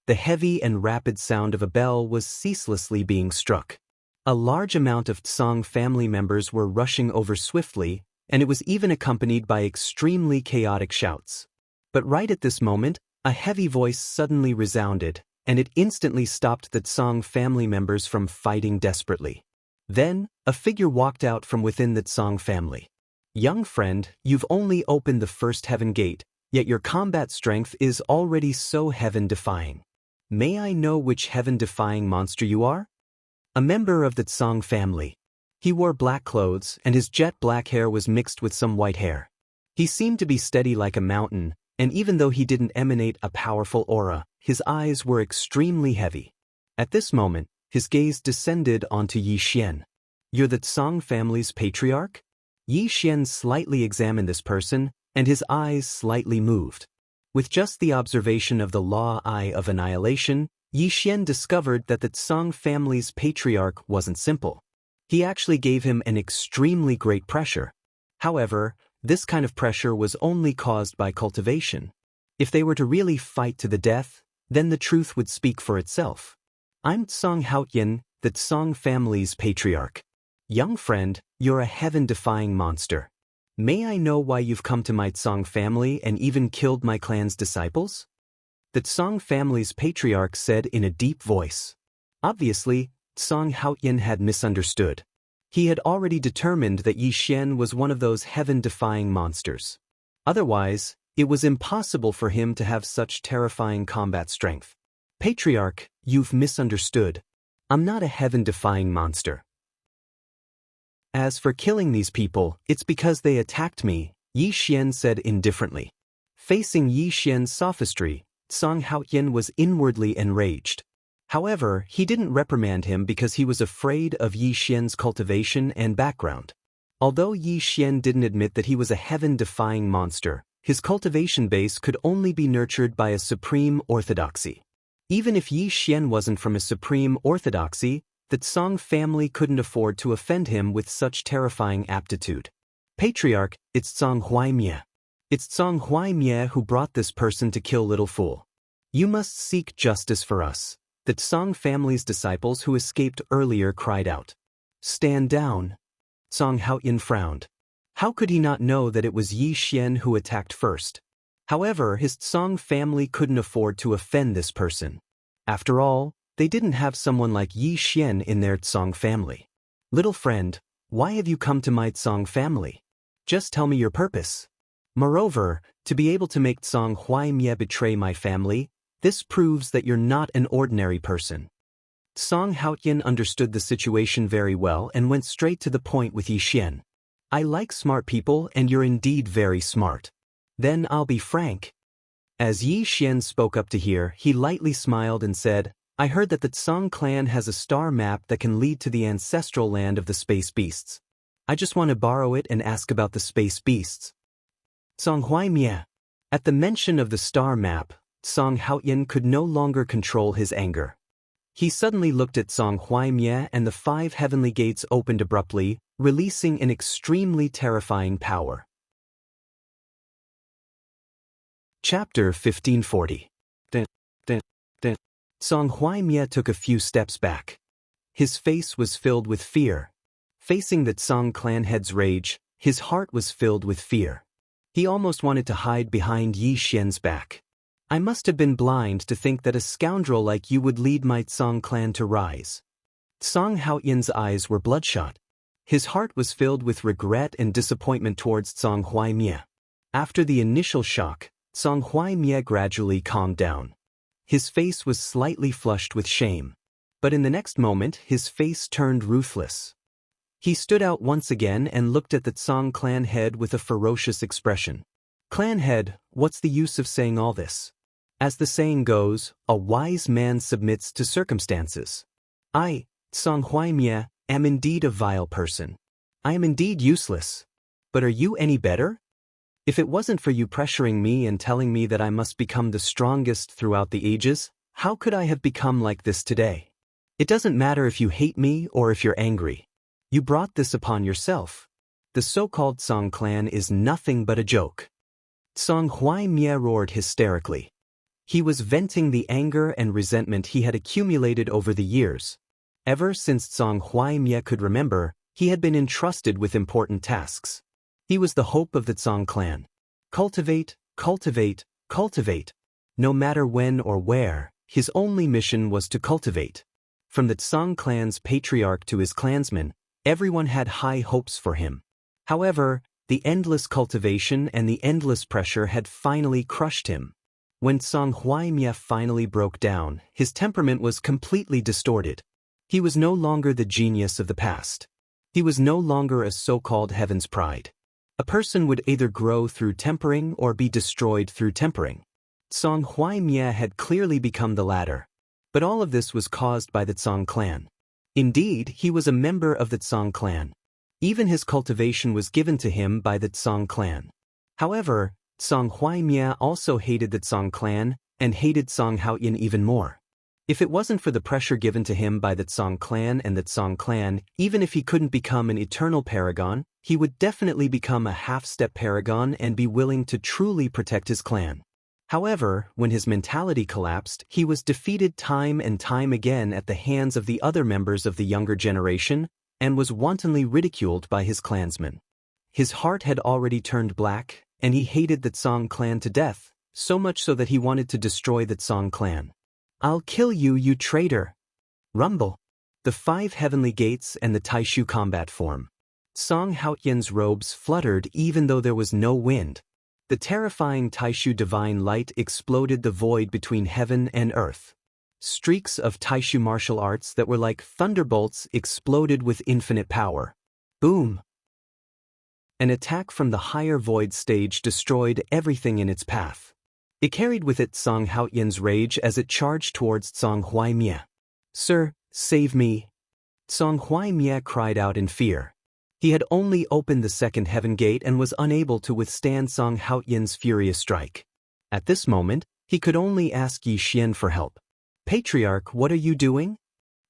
The heavy and rapid sound of a bell was ceaselessly being struck. A large amount of Tsang family members were rushing over swiftly, and it was even accompanied by extremely chaotic shouts. But right at this moment, a heavy voice suddenly resounded, and it instantly stopped the Tsang family members from fighting desperately. Then, a figure walked out from within the Tsang family. "Young friend, you've only opened the first heaven gate, yet your combat strength is already so heaven-defying. May I know which heaven-defying monster you are?" A member of the Tsang family. He wore black clothes, and his jet black hair was mixed with some white hair. He seemed to be steady like a mountain, and even though he didn't emanate a powerful aura, his eyes were extremely heavy. At this moment, his gaze descended onto Yi Xian. "You're the Tsang family's patriarch?" Yi Xian slightly examined this person, and his eyes slightly moved. With just the observation of the law eye of annihilation, Yi Xian discovered that the Tsang family's patriarch wasn't simple. He actually gave him an extremely great pressure. However, this kind of pressure was only caused by cultivation. If they were to really fight to the death, then the truth would speak for itself. "I'm Tsang Haoyan, the Tsang family's patriarch. Young friend, you're a heaven-defying monster. May I know why you've come to my Tsang family and even killed my clan's disciples?" The Tsang family's patriarch said in a deep voice. Obviously, Tsang Haoyan had misunderstood. He had already determined that Yi Xian was one of those heaven-defying monsters. Otherwise, it was impossible for him to have such terrifying combat strength. Patriarch, you've misunderstood. I'm not a heaven-defying monster. As for killing these people, it's because they attacked me, Yi Xian said indifferently. Facing Yi Xian's sophistry, Song Haoyan was inwardly enraged. However, he didn't reprimand him because he was afraid of Yi Xian's cultivation and background. Although Yi Xian didn't admit that he was a heaven-defying monster, his cultivation base could only be nurtured by a supreme orthodoxy. Even if Yi Xian wasn't from a supreme orthodoxy, the Tsang family couldn't afford to offend him with such terrifying aptitude. Patriarch, it's Tsang Huaimie. It's Tsang Huaimie who brought this person to kill Little Fool. You must seek justice for us. The Tsang family's disciples who escaped earlier cried out. Stand down. Song Haoyan frowned. How could he not know that it was Yi Xian who attacked first? However, his Tsang family couldn't afford to offend this person. After all, they didn't have someone like Yi Xian in their Tsang family. Little friend, why have you come to my Tsang family? Just tell me your purpose. Moreover, to be able to make Tsang Huaimie betray my family, this proves that you're not an ordinary person. Song Haoyan understood the situation very well and went straight to the point with Yi Xian. I like smart people and you're indeed very smart. Then I'll be frank. As Yi Xian spoke up to hear, he lightly smiled and said, I heard that the Tsang clan has a star map that can lead to the ancestral land of the space beasts. I just want to borrow it and ask about the space beasts. Song Huaimie. At the mention of the star map, Song Haoyan could no longer control his anger. He suddenly looked at Song Huaimie and the 5 heavenly gates opened abruptly, releasing an extremely terrifying power. Chapter 1540. Song Huaimie took a few steps back. His face was filled with fear. Facing the Tsang clan head's rage, his heart was filled with fear. He almost wanted to hide behind Yi Xian's back. I must have been blind to think that a scoundrel like you would lead my Tsang clan to rise. Song Haoyan's eyes were bloodshot. His heart was filled with regret and disappointment towards Song Huaimie. After the initial shock, Song Huaimie gradually calmed down. His face was slightly flushed with shame. But in the next moment, his face turned ruthless. He stood out once again and looked at the Tsang clan head with a ferocious expression. Clan head, what's the use of saying all this? As the saying goes, a wise man submits to circumstances. I, Song Huaimie, am indeed a vile person. I am indeed useless. But are you any better? If it wasn't for you pressuring me and telling me that I must become the strongest throughout the ages, how could I have become like this today? It doesn't matter if you hate me or if you're angry. You brought this upon yourself. The so-called Tsang clan is nothing but a joke. Song Huaimie roared hysterically. He was venting the anger and resentment he had accumulated over the years. Ever since Song Huaimie could remember, he had been entrusted with important tasks. He was the hope of the Tsang clan. Cultivate, cultivate, cultivate. No matter when or where, his only mission was to cultivate. From the Tsang clan's patriarch to his clansmen, everyone had high hopes for him. However, the endless cultivation and the endless pressure had finally crushed him. When Song Huaimie finally broke down, his temperament was completely distorted. He was no longer the genius of the past. He was no longer a so-called heaven's pride. A person would either grow through tempering or be destroyed through tempering. Song Huaimie had clearly become the latter. But all of this was caused by the Tsang clan. Indeed, he was a member of the Tsang clan. Even his cultivation was given to him by the Tsang clan. However, Song Huaimie also hated the Tsang clan and hated Song Haoyan even more. If it wasn't for the pressure given to him by the Tsang clan and the Tsang clan, even if he couldn't become an eternal paragon, he would definitely become a half-step paragon and be willing to truly protect his clan. However, when his mentality collapsed, he was defeated time and time again at the hands of the other members of the younger generation and was wantonly ridiculed by his clansmen. His heart had already turned black, and he hated the Tsang clan to death, so much so that he wanted to destroy the Tsang clan. I'll kill you, you traitor! Rumble! The 5 heavenly gates and the Taishu combat form. Song Haoyan's robes fluttered even though there was no wind. The terrifying Taishu divine light exploded the void between heaven and earth. Streaks of Taishu martial arts that were like thunderbolts exploded with infinite power. Boom! An attack from the higher void stage destroyed everything in its path. It carried with it Song Haoyan's rage as it charged towards Song Huaimie. "Sir, save me!" Song Huaimie cried out in fear. He had only opened the second heaven gate and was unable to withstand Song Haoyan's furious strike. At this moment, he could only ask Yi Xian for help. "Patriarch, what are you doing?"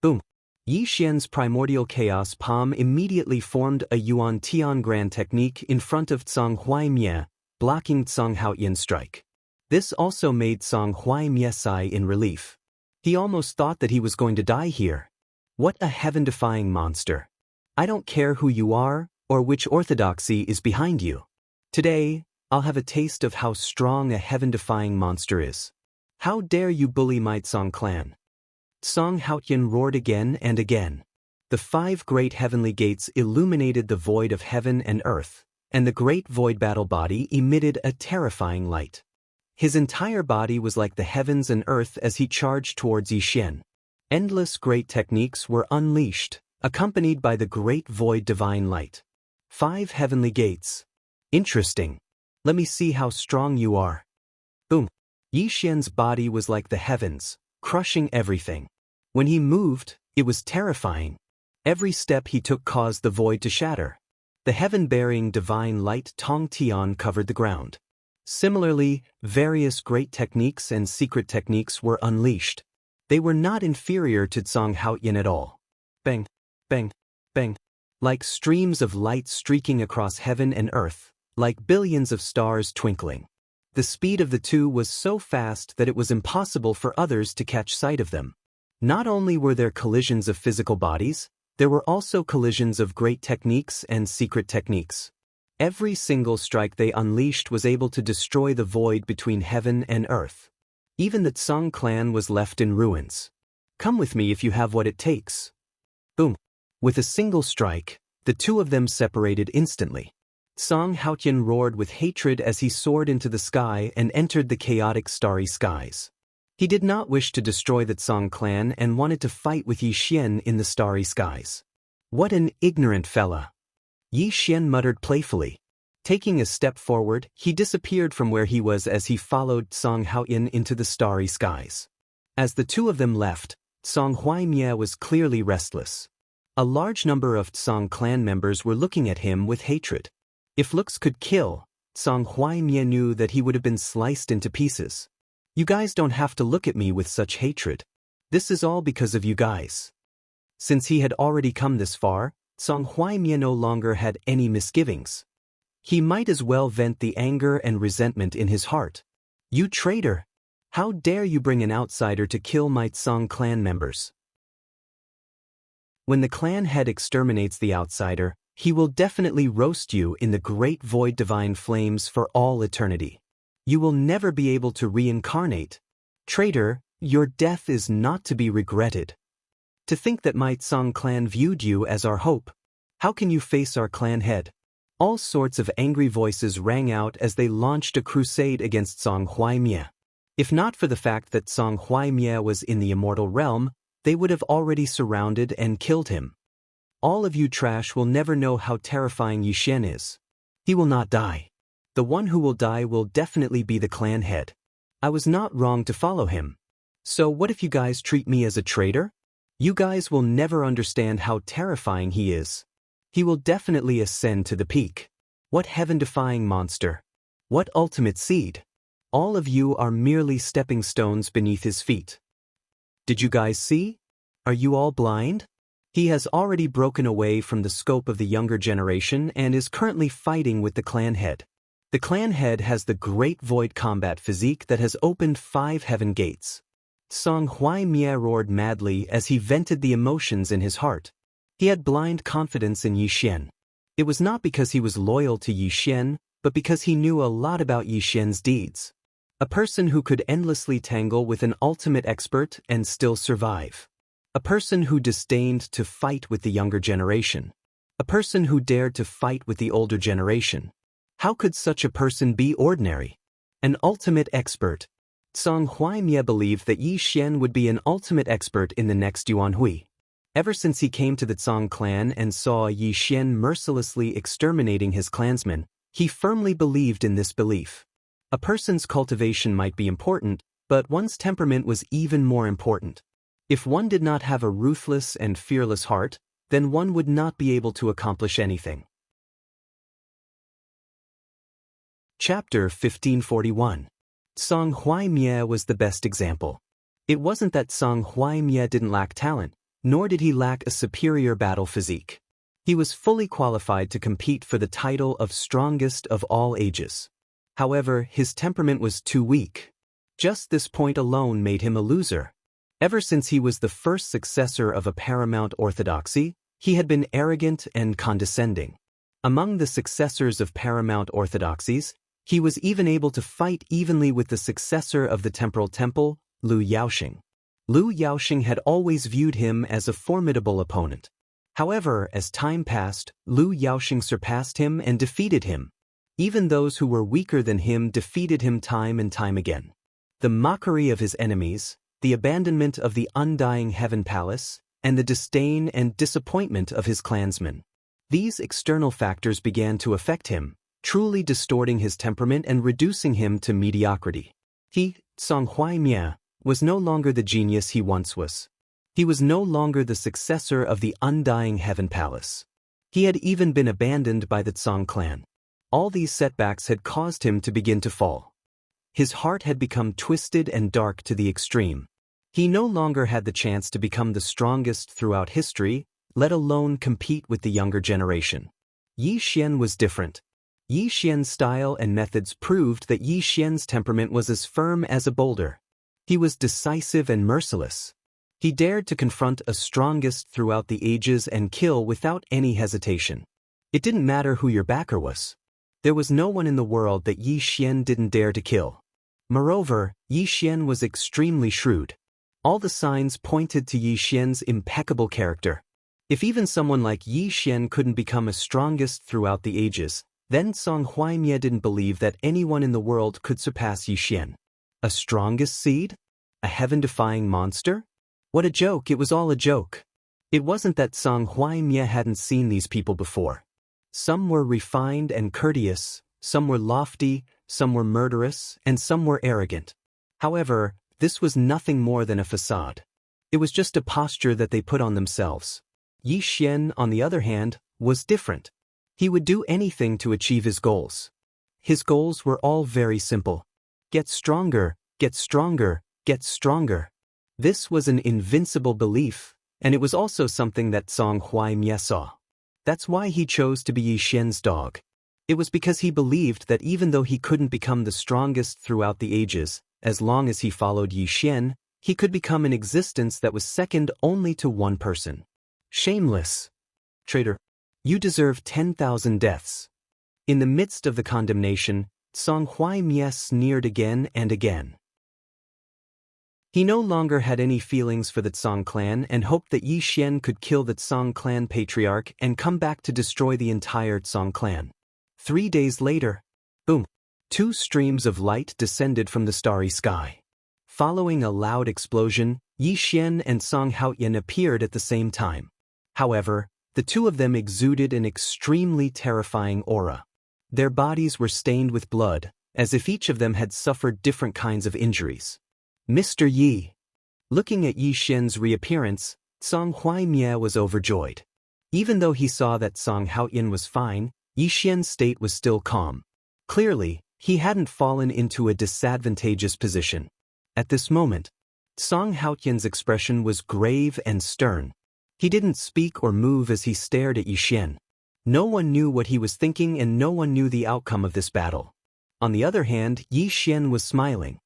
Boom! Yi Xian's primordial chaos palm immediately formed a Yuan Tian Grand technique in front of Song Huaimie, blocking Song Haoyan's strike. This also made Song Huaimie sigh in relief. He almost thought that he was going to die here. What a heaven-defying monster. I don't care who you are, or which orthodoxy is behind you. Today, I'll have a taste of how strong a heaven-defying monster is. How dare you bully my Song clan? Song Haoyan roared again and again. The 5 great heavenly gates illuminated the void of heaven and earth, and the great void battle body emitted a terrifying light. His entire body was like the heavens and earth as he charged towards Yi Xian. Endless great techniques were unleashed, accompanied by the great void divine light. 5 heavenly gates. Interesting. Let me see how strong you are. Boom. Yi Xian's body was like the heavens, crushing everything. When he moved, it was terrifying. Every step he took caused the void to shatter. The heaven-bearing divine light Tong Tian covered the ground. Similarly, various great techniques and secret techniques were unleashed. They were not inferior to Song Haoyan at all. Bang, bang, bang. Like streams of light streaking across heaven and earth, like billions of stars twinkling. The speed of the two was so fast that it was impossible for others to catch sight of them. Not only were there collisions of physical bodies, there were also collisions of great techniques and secret techniques. Every single strike they unleashed was able to destroy the void between heaven and earth. Even the Song clan was left in ruins. Come with me if you have what it takes. Boom. With a single strike, the two of them separated instantly. Song Haoyan roared with hatred as he soared into the sky and entered the chaotic starry skies. He did not wish to destroy the Song clan and wanted to fight with Yi Xian in the starry skies. What an ignorant fella! Yi Xian muttered playfully. Taking a step forward, he disappeared from where he was as he followed Song Haoyan into the starry skies. As the two of them left, Song Huaimie was clearly restless. A large number of Song clan members were looking at him with hatred. If looks could kill, Song Huaimie knew that he would have been sliced into pieces. You guys don't have to look at me with such hatred. This is all because of you guys. Since he had already come this far, Song Huaimie no longer had any misgivings. He might as well vent the anger and resentment in his heart. You traitor! How dare you bring an outsider to kill my Song clan members? When the clan head exterminates the outsider, he will definitely roast you in the great void divine flames for all eternity. You will never be able to reincarnate. Traitor, your death is not to be regretted. To think that my Song clan viewed you as our hope. How can you face our clan head? All sorts of angry voices rang out as they launched a crusade against Song Huaimie. If not for the fact that Song Huaimie was in the Immortal realm, they would have already surrounded and killed him. All of you trash will never know how terrifying Yi Xian is. He will not die. The one who will die will definitely be the clan head. I was not wrong to follow him. So what if you guys treat me as a traitor? You guys will never understand how terrifying he is. He will definitely ascend to the peak. What heaven-defying monster. What ultimate seed. All of you are merely stepping stones beneath his feet. Did you guys see? Are you all blind? He has already broken away from the scope of the younger generation and is currently fighting with the clan head. The clan head has the great void combat physique that has opened 5 heaven gates. Song Huaimie roared madly as he vented the emotions in his heart. He had blind confidence in Yi Xian. It was not because he was loyal to Yi Xian, but because he knew a lot about Yi Xian's deeds. A person who could endlessly tangle with an ultimate expert and still survive. A person who disdained to fight with the younger generation. A person who dared to fight with the older generation. How could such a person be ordinary? An ultimate expert. Song Huaimie believed that Yi Xian would be an ultimate expert in the next Yuanhui. Ever since he came to the Tsang clan and saw Yi Xian mercilessly exterminating his clansmen, he firmly believed in this belief. A person's cultivation might be important, but one's temperament was even more important. If one did not have a ruthless and fearless heart, then one would not be able to accomplish anything. Chapter 1541. Song Huaimie was the best example. It wasn't that Song Huaimie didn't lack talent, nor did he lack a superior battle physique. He was fully qualified to compete for the title of strongest of all ages. However, his temperament was too weak. Just this point alone made him a loser. Ever since he was the first successor of a paramount orthodoxy, he had been arrogant and condescending. Among the successors of paramount orthodoxies, he was even able to fight evenly with the successor of the temporal temple, Lu Yaoxing. Lu Yaoxing had always viewed him as a formidable opponent. However, as time passed, Lu Yaoxing surpassed him and defeated him. Even those who were weaker than him defeated him time and time again. The mockery of his enemies, the abandonment of the undying heaven palace, and the disdain and disappointment of his clansmen. These external factors began to affect him, truly distorting his temperament and reducing him to mediocrity. He, Song Huaimie, was no longer the genius he once was. He was no longer the successor of the undying heaven palace. He had even been abandoned by the Tsang clan. All these setbacks had caused him to begin to fall. His heart had become twisted and dark to the extreme. He no longer had the chance to become the strongest throughout history, let alone compete with the younger generation. Yi Xian was different. Yi Xian's style and methods proved that Yi Xian's temperament was as firm as a boulder. He was decisive and merciless. He dared to confront a strongest throughout the ages and kill without any hesitation. It didn't matter who your backer was. There was no one in the world that Yi Xian didn't dare to kill. Moreover, Yi Xian was extremely shrewd. All the signs pointed to Yi Xian's impeccable character. If even someone like Yi Xian couldn't become a strongest throughout the ages, then Song Huaimie didn't believe that anyone in the world could surpass Yi Xian. A strongest seed? A heaven-defying monster? What a joke, it was all a joke. It wasn't that Song Huaimie hadn't seen these people before. Some were refined and courteous, some were lofty, some were murderous, and some were arrogant. However, this was nothing more than a facade. It was just a posture that they put on themselves. Yi Xian, on the other hand, was different. He would do anything to achieve his goals. His goals were all very simple. Get stronger, get stronger, get stronger. This was an invincible belief, and it was also something that Song Huaimie saw. That's why he chose to be Yi Xian's dog. It was because he believed that even though he couldn't become the strongest throughout the ages, as long as he followed Yi Xian, he could become an existence that was second only to one person. Shameless. Traitor. You deserve 10,000 deaths. In the midst of the condemnation, Song Huaimie sneered again and again. He no longer had any feelings for the Tsang clan and hoped that Yi Xian could kill the Tsang clan patriarch and come back to destroy the entire Tsang clan. 3 days later, boom, 2 streams of light descended from the starry sky. Following a loud explosion, Yi Xian and Song Haoyan appeared at the same time. However, the two of them exuded an extremely terrifying aura. Their bodies were stained with blood, as if each of them had suffered different kinds of injuries. Mr. Yi. Looking at Yi Xian's reappearance, Song Huaimie was overjoyed. Even though he saw that Song Haoyan was fine, Yi Xian's state was still calm. Clearly, he hadn't fallen into a disadvantageous position. At this moment, Song Haoyan's expression was grave and stern. He didn't speak or move as he stared at Yi Xian. No one knew what he was thinking and no one knew the outcome of this battle. On the other hand, Yi Xian was smiling.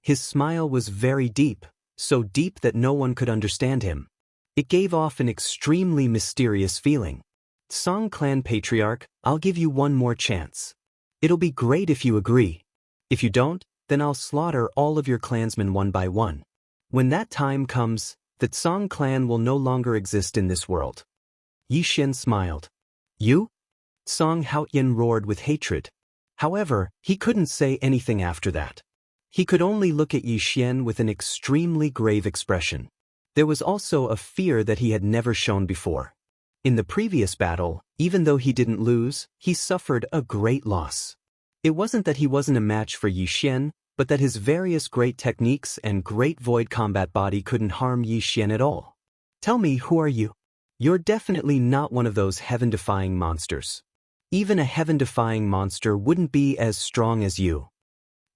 His smile was very deep, so deep that no one could understand him. It gave off an extremely mysterious feeling. Song clan patriarch, I'll give you one more chance. It'll be great if you agree. If you don't, then I'll slaughter all of your clansmen one by one. When that time comes, the Tsang clan will no longer exist in this world. Yi Xian smiled. You? Song Haoyan roared with hatred. However, he couldn't say anything after that. He could only look at Yi Xian with an extremely grave expression. There was also a fear that he had never shown before. In the previous battle, even though he didn't lose, he suffered a great loss. It wasn't that he wasn't a match for Yi Xian, but that his various great techniques and great void combat body couldn't harm Yi Xian at all. Tell me, who are you? You're definitely not one of those heaven-defying monsters. Even a heaven-defying monster wouldn't be as strong as you.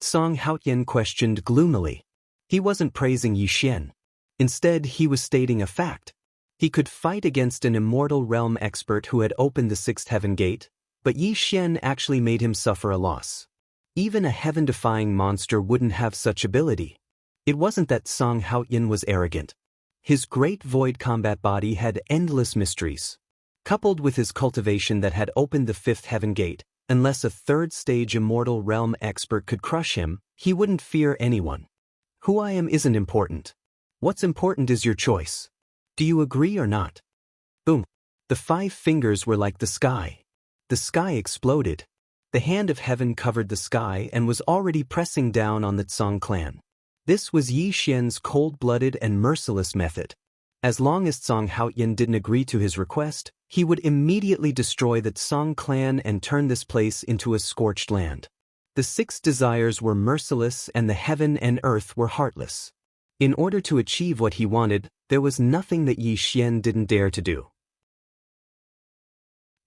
Song Haoyan questioned gloomily. He wasn't praising Yi Xian. Instead, he was stating a fact. He could fight against an immortal realm expert who had opened the sixth heaven gate, but Yi Xian actually made him suffer a loss. Even a heaven-defying monster wouldn't have such ability. It wasn't that Song Haoyan was arrogant. His great void combat body had endless mysteries. Coupled with his cultivation that had opened the fifth heaven gate, unless a third-stage immortal realm expert could crush him, he wouldn't fear anyone. Who I am isn't important. What's important is your choice. Do you agree or not? Boom. The 5 fingers were like the sky. The sky exploded. The hand of heaven covered the sky and was already pressing down on the Tsang clan. This was Yi Xian's cold-blooded and merciless method. As long as Song Haoyan didn't agree to his request, he would immediately destroy the Tsang clan and turn this place into a scorched land. The 6 desires were merciless and the heaven and earth were heartless. In order to achieve what he wanted, there was nothing that Yi Xian didn't dare to do.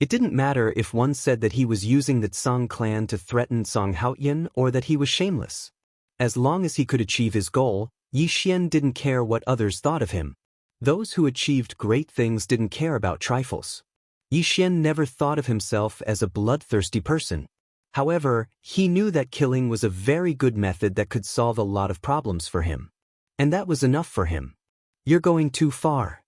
It didn't matter if one said that he was using the Tsang clan to threaten Song Haoyan or that he was shameless. As long as he could achieve his goal, Yi Xian didn't care what others thought of him. Those who achieved great things didn't care about trifles. Yi Xian never thought of himself as a bloodthirsty person. However, he knew that killing was a very good method that could solve a lot of problems for him. And that was enough for him. You're going too far.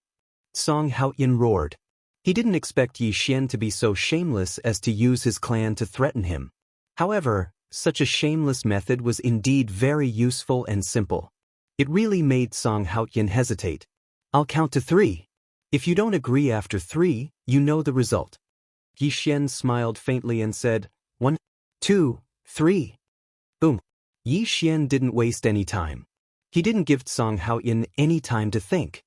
Song Haoyan roared. He didn't expect Yi Xian to be so shameless as to use his clan to threaten him. However, such a shameless method was indeed very useful and simple. It really made Song Haoyan hesitate. I'll count to 3. If you don't agree after 3, you know the result. Yi Xian smiled faintly and said, 1, 2, 3. Boom. Yi Xian didn't waste any time. He didn't give Song Haoyan any time to think.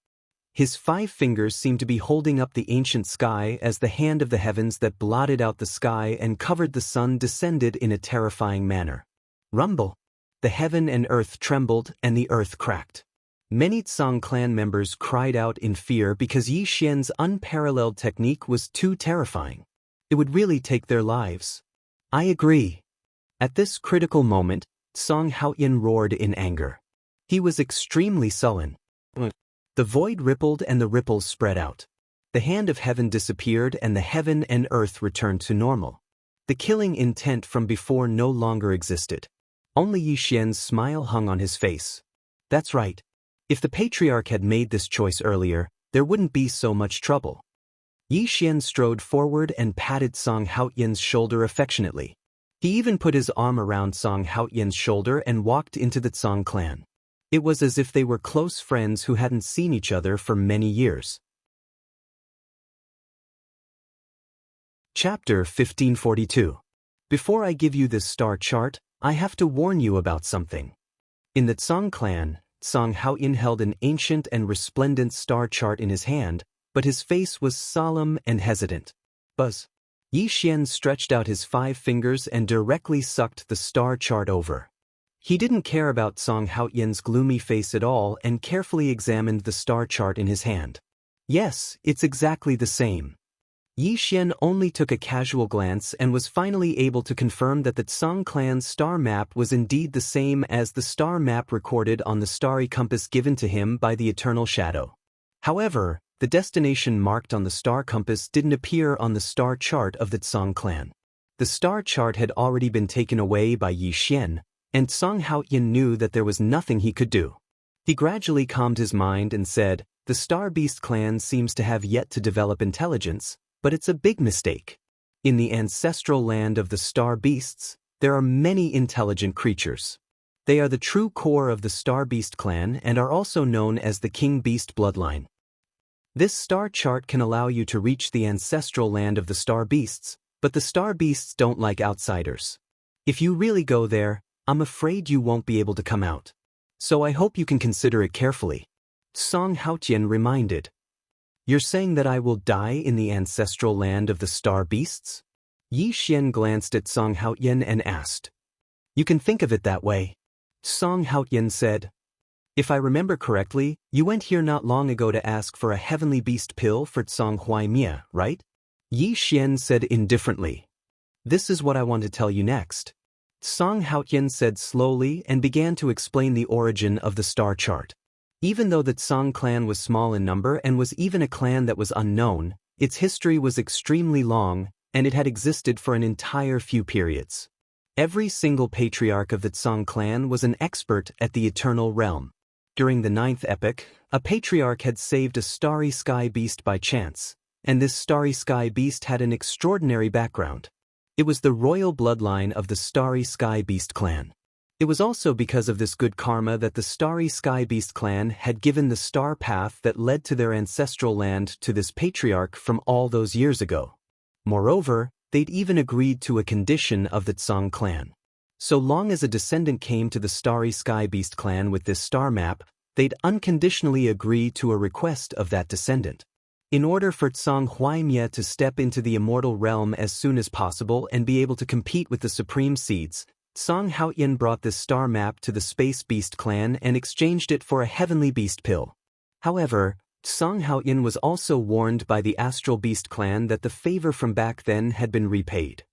His 5 fingers seemed to be holding up the ancient sky as the hand of the heavens that blotted out the sky and covered the sun descended in a terrifying manner. Rumble. The heaven and earth trembled and the earth cracked. Many Tsang clan members cried out in fear because Yi Xian's unparalleled technique was too terrifying. It would really take their lives. I agree. At this critical moment, Song Haoyan roared in anger. He was extremely sullen. The void rippled and the ripples spread out. The hand of heaven disappeared and the heaven and earth returned to normal. The killing intent from before no longer existed. Only Yi Xian's smile hung on his face. That's right. If the patriarch had made this choice earlier, there wouldn't be so much trouble. Yi Xian strode forward and patted Song Haoyan's shoulder affectionately. He even put his arm around Song Haoyan's shoulder and walked into the Tsang clan. It was as if they were close friends who hadn't seen each other for many years. Chapter 1542. Before I give you this star chart, I have to warn you about something. In the Tsang clan, Song Haoyan held an ancient and resplendent star chart in his hand, but his face was solemn and hesitant. Buzz. Yi Xian stretched out his 5 fingers and directly sucked the star chart over. He didn't care about Song Haoyan's gloomy face at all and carefully examined the star chart in his hand. Yes, it's exactly the same. Yi Xian only took a casual glance and was finally able to confirm that the Tsang clan's star map was indeed the same as the star map recorded on the starry compass given to him by the Eternal Shadow. However, the destination marked on the star compass didn't appear on the star chart of the Tsang clan. The star chart had already been taken away by Yi Xian, and Song Haoyan knew that there was nothing he could do. He gradually calmed his mind and said, the Star Beast clan seems to have yet to develop intelligence, but it's a big mistake. In the ancestral land of the Star Beasts, there are many intelligent creatures. They are the true core of the Star Beast clan and are also known as the King Beast bloodline. This star chart can allow you to reach the ancestral land of the Star Beasts, but the Star Beasts don't like outsiders. If you really go there, I'm afraid you won't be able to come out. So I hope you can consider it carefully. Song Haotian reminded. You're saying that I will die in the ancestral land of the star beasts? Yi Xian glanced at Song Haotian and asked. You can think of it that way. Song Haotian said. If I remember correctly, you went here not long ago to ask for a heavenly beast pill for Tsang Huaimia, right? Yi Xian said indifferently. This is what I want to tell you next. Song Haotian said slowly and began to explain the origin of the star chart. Even though the Tsang clan was small in number and was even a clan that was unknown, its history was extremely long, and it had existed for an entire few periods. Every single patriarch of the Tsang clan was an expert at the eternal realm. During the 9th epoch, a patriarch had saved a starry sky beast by chance, and this starry sky beast had an extraordinary background. It was the royal bloodline of the starry sky beast clan. It was also because of this good karma that the starry sky beast clan had given the star path that led to their ancestral land to this patriarch from all those years ago. Moreover, they'd even agreed to a condition of the Tsang clan. So long as a descendant came to the starry sky beast clan with this star map, they'd unconditionally agree to a request of that descendant. In order for Tsang Huaimia to step into the immortal realm as soon as possible and be able to compete with the supreme seeds, Song Haotian brought this star map to the space beast clan and exchanged it for a heavenly beast pill. However, Song Haotian was also warned by the astral beast clan that the favor from back then had been repaid.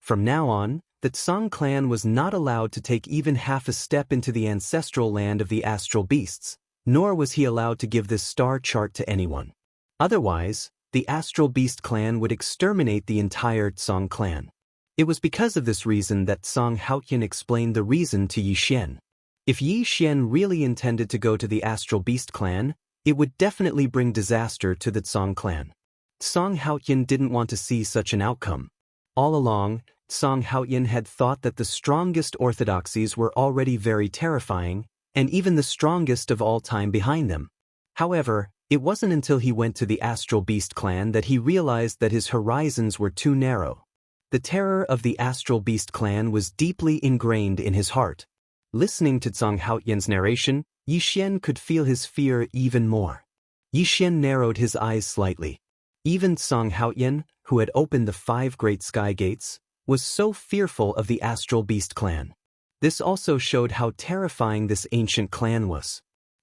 From now on, the Tsang clan was not allowed to take even half a step into the ancestral land of the astral beasts, nor was he allowed to give this star chart to anyone. Otherwise, the astral beast clan would exterminate the entire Tsang clan. It was because of this reason that Song Haotian explained the reason to Yi Xian. If Yi Xian really intended to go to the astral beast clan, it would definitely bring disaster to the Tsang clan. Song Haotian didn't want to see such an outcome. All along, Song Haotian had thought that the strongest orthodoxies were already very terrifying, and even the strongest of all time behind them. However, it wasn't until he went to the Astral Beast clan that he realized that his horizons were too narrow. The terror of the Astral Beast clan was deeply ingrained in his heart. Listening to Song Haotian's narration, Yi Xian could feel his fear even more. Yi Xian narrowed his eyes slightly. Even Song Haotian, who had opened the 5 great sky gates, was so fearful of the Astral Beast clan. This also showed how terrifying this ancient clan was.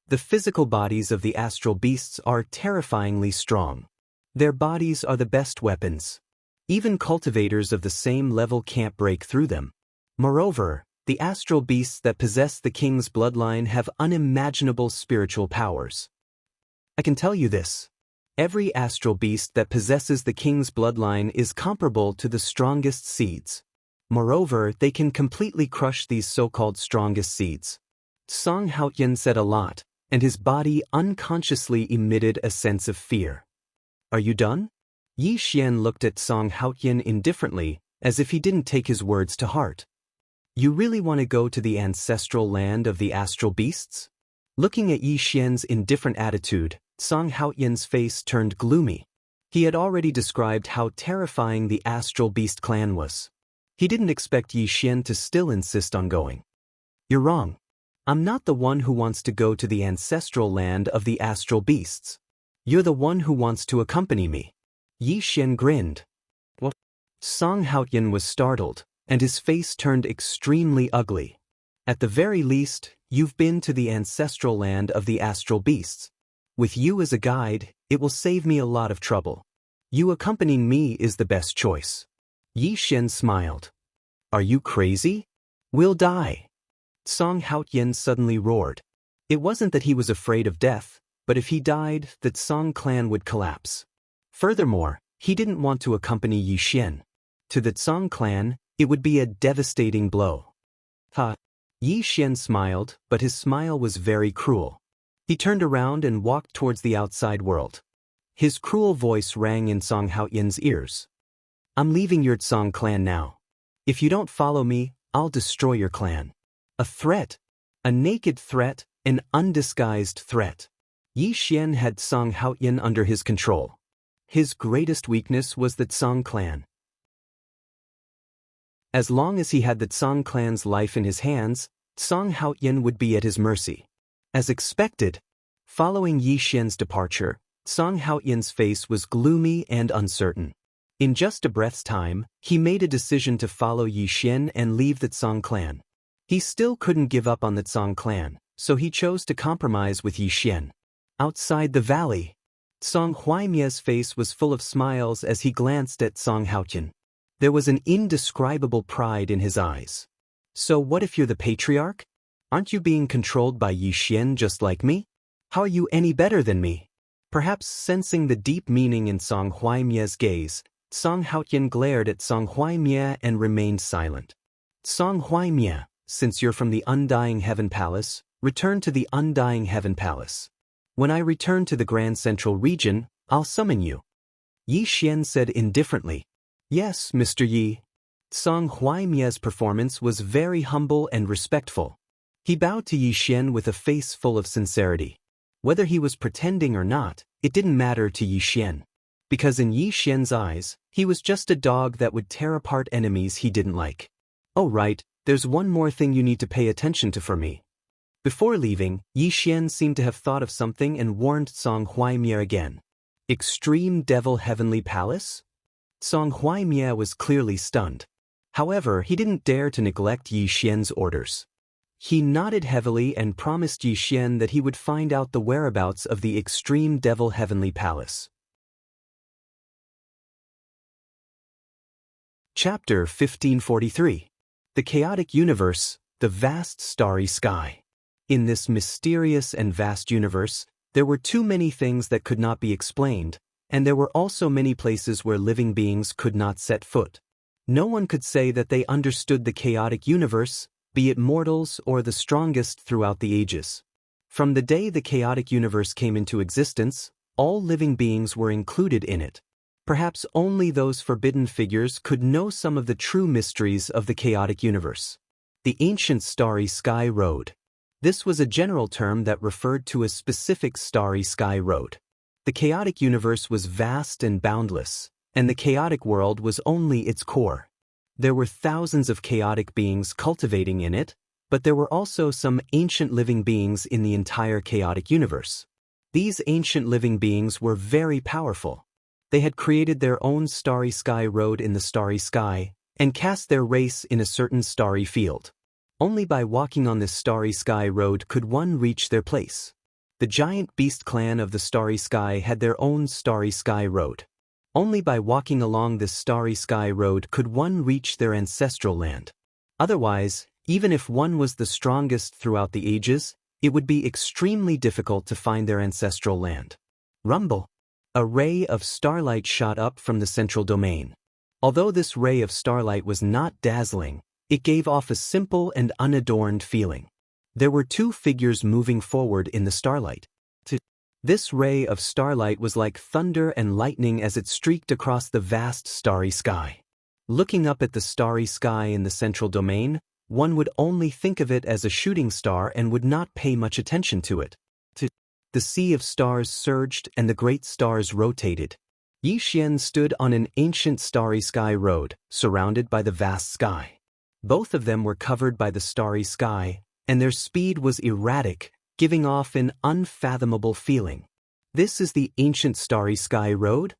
The physical bodies of the astral beasts are terrifyingly strong. Their bodies are the best weapons. Even cultivators of the same level can't break through them. Moreover, the astral beasts that possess the king's bloodline have unimaginable spiritual powers. I can tell you this. Every astral beast that possesses the king's bloodline is comparable to the strongest seeds. Moreover, they can completely crush these so-called strongest seeds. Song Haotian said a lot, and his body unconsciously emitted a sense of fear. Are you done? Yi Xian looked at Song Haotian indifferently, as if he didn't take his words to heart. You really want to go to the ancestral land of the astral beasts? Looking at Yi Xian's indifferent attitude, Song Haotian's face turned gloomy. He had already described how terrifying the astral beast clan was. He didn't expect Yi Xian to still insist on going. You're wrong. I'm not the one who wants to go to the ancestral land of the astral beasts. You're the one who wants to accompany me. Yi Xian grinned. What? Song Haotian was startled, and his face turned extremely ugly. At the very least, you've been to the ancestral land of the astral beasts. With you as a guide, it will save me a lot of trouble. You accompanying me is the best choice. Yi Xian smiled. Are you crazy? We'll die. Song Haotian suddenly roared. It wasn't that he was afraid of death, but if he died, the Tsang clan would collapse. Furthermore, he didn't want to accompany Yi Xian. To the Tsang clan, it would be a devastating blow. Ha! Yi Xian smiled, but his smile was very cruel. He turned around and walked towards the outside world. His cruel voice rang in Song Haotian's ears. I'm leaving your Tsang clan now. If you don't follow me, I'll destroy your clan. A threat. A naked threat, an undisguised threat. Yi Xian had Song Haotian under his control. His greatest weakness was the Tsang clan. As long as he had the Tsang clan's life in his hands, Song Haoyan would be at his mercy. As expected, following Yi Xian's departure, Song Haoyan's face was gloomy and uncertain. In just a breath's time, he made a decision to follow Yi Xian and leave the Tsang clan. He still couldn't give up on the Tsang clan, so he chose to compromise with Yi Xian. Outside the valley, Song Huaimia's face was full of smiles as he glanced at Song Haoyan. There was an indescribable pride in his eyes. So what if you're the patriarch? Aren't you being controlled by Yi Xian just like me? How are you any better than me? Perhaps sensing the deep meaning in Song Huaimia's gaze, Song Haoyan glared at Song Huaimia and remained silent. Song Huaimia, since you're from the Undying Heaven Palace, return to the Undying Heaven Palace. When I return to the Grand Central Region, I'll summon you. Yi Xian said indifferently. Yes, Mr. Yi. Song Huaimia's performance was very humble and respectful. He bowed to Yi Xian with a face full of sincerity. Whether he was pretending or not, it didn't matter to Yi Xian. Because in Yi Xian's eyes, he was just a dog that would tear apart enemies he didn't like. Oh right, there's one more thing you need to pay attention to for me. Before leaving, Yi Xian seemed to have thought of something and warned Song Huaimia again. Extreme Devil Heavenly Palace? Song Huaimia was clearly stunned. However, he didn't dare to neglect Yi Xian's orders. He nodded heavily and promised Yi Xian that he would find out the whereabouts of the Extreme Devil Heavenly Palace. Chapter 1543. The Chaotic Universe, the Vast Starry Sky. In this mysterious and vast universe, there were too many things that could not be explained, and there were also many places where living beings could not set foot. No one could say that they understood the chaotic universe, be it mortals or the strongest throughout the ages. From the day the chaotic universe came into existence, all living beings were included in it. Perhaps only those forbidden figures could know some of the true mysteries of the chaotic universe. The ancient starry sky road. This was a general term that referred to a specific starry sky road. The chaotic universe was vast and boundless, and the chaotic world was only its core. There were thousands of chaotic beings cultivating in it, but there were also some ancient living beings in the entire chaotic universe. These ancient living beings were very powerful. They had created their own starry sky road in the starry sky, and cast their race in a certain starry field. Only by walking on this starry sky road could one reach their place. The giant beast clan of the starry sky had their own starry sky road. Only by walking along this starry sky road could one reach their ancestral land. Otherwise, even if one was the strongest throughout the ages, it would be extremely difficult to find their ancestral land. Rumble. A ray of starlight shot up from the central domain. Although this ray of starlight was not dazzling, it gave off a simple and unadorned feeling. There were two figures moving forward in the starlight. This ray of starlight was like thunder and lightning as it streaked across the vast starry sky. Looking up at the starry sky in the central domain, one would only think of it as a shooting star and would not pay much attention to it. The sea of stars surged and the great stars rotated. Yi Xian stood on an ancient starry sky road, surrounded by the vast sky. Both of them were covered by the starry sky, and their speed was erratic, giving off an unfathomable feeling. This is the ancient starry sky road?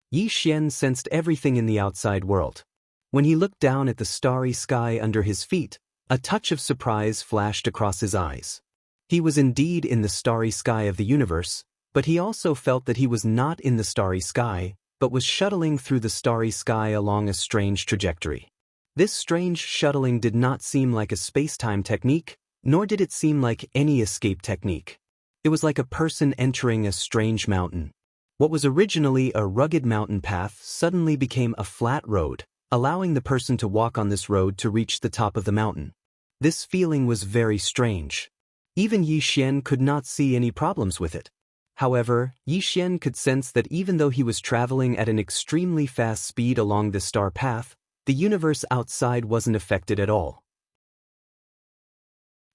Yi Xian sensed everything in the outside world. When he looked down at the starry sky under his feet, a touch of surprise flashed across his eyes. He was indeed in the starry sky of the universe, but he also felt that he was not in the starry sky, but was shuttling through the starry sky along a strange trajectory. This strange shuttling did not seem like a space-time technique, nor did it seem like any escape technique. It was like a person entering a strange mountain. What was originally a rugged mountain path suddenly became a flat road, allowing the person to walk on this road to reach the top of the mountain. This feeling was very strange. Even Yi Xian could not see any problems with it. However, Yi Xian could sense that even though he was traveling at an extremely fast speed along this star path, the universe outside wasn't affected at all.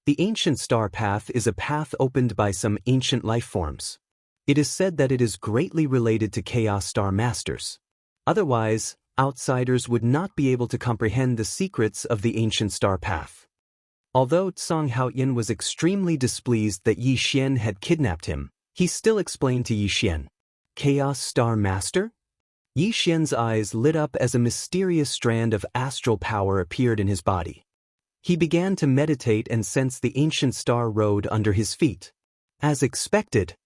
The ancient star path is a path opened by some ancient life forms. It is said that it is greatly related to Chaos Star Masters. Otherwise, outsiders would not be able to comprehend the secrets of the ancient star path. Although Song Haoyan was extremely displeased that Yi Xian had kidnapped him, he still explained to Yi Xian, "Chaos Star Master?" Yi Xian's eyes lit up as a mysterious strand of astral power appeared in his body. He began to meditate and sense the ancient star road under his feet. As expected,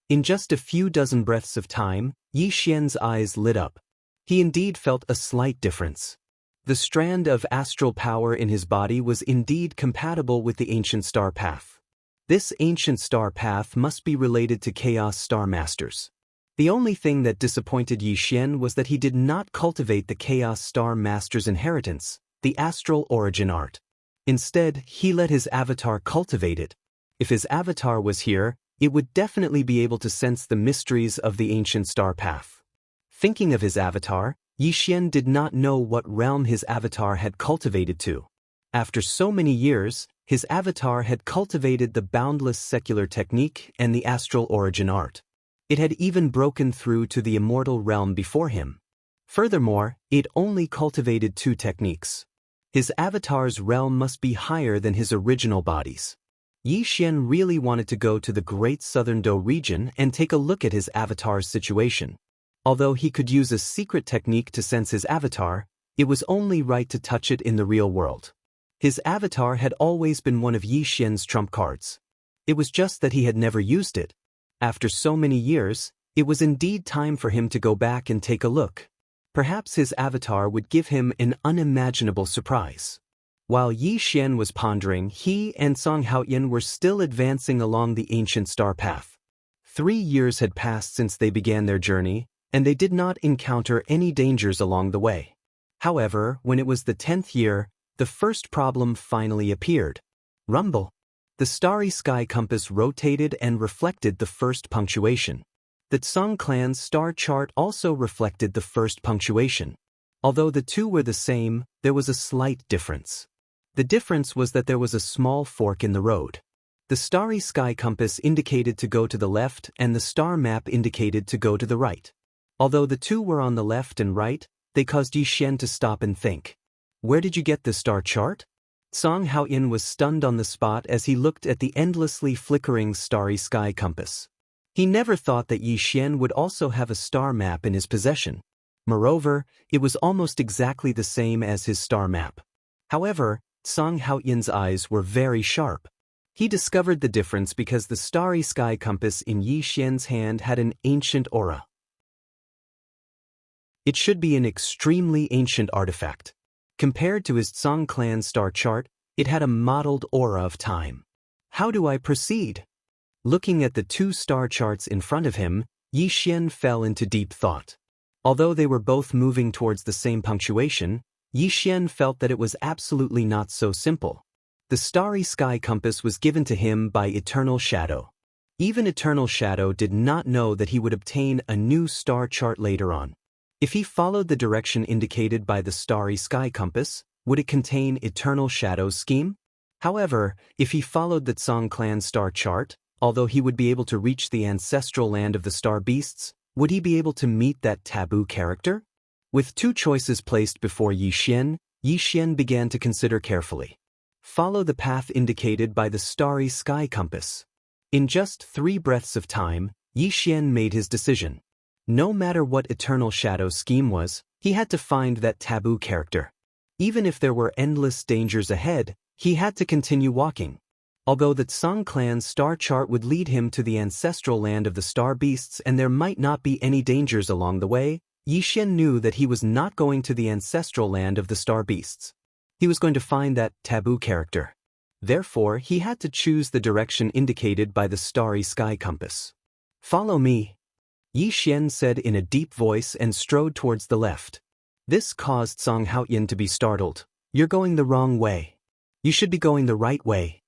in just a few dozen breaths of time, Yi Xian's eyes lit up. He indeed felt a slight difference. The strand of astral power in his body was indeed compatible with the ancient star path. This ancient star path must be related to Chaos Star Masters. The only thing that disappointed Yi Xian was that he did not cultivate the Chaos Star Master's inheritance, the astral origin art. Instead, he let his avatar cultivate it. If his avatar was here, it would definitely be able to sense the mysteries of the ancient star path. Thinking of his avatar, Yi Xian did not know what realm his avatar had cultivated to. After so many years, his avatar had cultivated the boundless secular technique and the astral origin art. It had even broken through to the immortal realm before him. Furthermore, it only cultivated 2 techniques. His avatar's realm must be higher than his original body's. Yi Xian really wanted to go to the Great Southern Do region and take a look at his avatar's situation. Although he could use a secret technique to sense his avatar, it was only right to touch it in the real world. His avatar had always been one of Yi Xian's trump cards. It was just that he had never used it. After so many years, it was indeed time for him to go back and take a look. Perhaps his avatar would give him an unimaginable surprise. While Yi Xian was pondering, he and Song Haoyan were still advancing along the ancient star path. 3 years had passed since they began their journey, and they did not encounter any dangers along the way. However, when it was the 10th year, the first problem finally appeared. Rumble. The starry sky compass rotated and reflected the first punctuation. The Tsung clan's star chart also reflected the first punctuation. Although the 2 were the same, there was a slight difference. The difference was that there was a small fork in the road. The starry sky compass indicated to go to the left and the star map indicated to go to the right. Although the 2 were on the left and right, they caused Yi Xian to stop and think. Where did you get the star chart? Song Haoyan was stunned on the spot as he looked at the endlessly flickering starry sky compass. He never thought that Yi Xian would also have a star map in his possession. Moreover, it was almost exactly the same as his star map. However, Song Haoyan's eyes were very sharp. He discovered the difference because the starry sky compass in Yi Xian's hand had an ancient aura. It should be an extremely ancient artifact. Compared to his Tsung clan star chart, it had a mottled aura of time. How do I proceed? Looking at the 2 star charts in front of him, Yi Xian fell into deep thought. Although they were both moving towards the same punctuation, Yi Xian felt that it was absolutely not so simple. The starry sky compass was given to him by Eternal Shadow. Even Eternal Shadow did not know that he would obtain a new star chart later on. If he followed the direction indicated by the starry sky compass, would it contain Eternal Shadow's scheme? However, if he followed the Tsung clan star chart, although he would be able to reach the ancestral land of the star beasts, would he be able to meet that taboo character? With 2 choices placed before Yi Xian began to consider carefully. Follow the path indicated by the starry sky compass. In just 3 breaths of time, Yi Xian made his decision. No matter what Eternal Shadow's scheme was, he had to find that taboo character. Even if there were endless dangers ahead, he had to continue walking. Although the Tsung clan's star chart would lead him to the ancestral land of the star beasts and there might not be any dangers along the way, Yi Xian knew that he was not going to the ancestral land of the star beasts. He was going to find that taboo character. Therefore, he had to choose the direction indicated by the starry sky compass. Follow me, Yi Xian said in a deep voice and strode towards the left. This caused Song Haoyan to be startled. You're going the wrong way. You should be going the right way.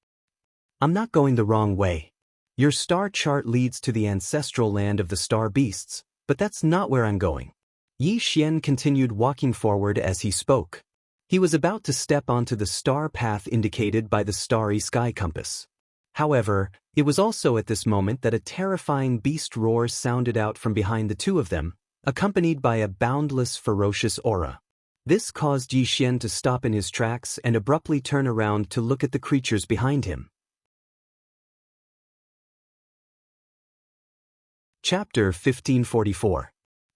I'm not going the wrong way. Your star chart leads to the ancestral land of the star beasts, but that's not where I'm going. Yi Xian continued walking forward as he spoke. He was about to step onto the star path indicated by the starry sky compass. However, it was also at this moment that a terrifying beast roar sounded out from behind the 2 of them, accompanied by a boundless, ferocious aura. This caused Yi Xian to stop in his tracks and abruptly turn around to look at the creatures behind him. Chapter 1544.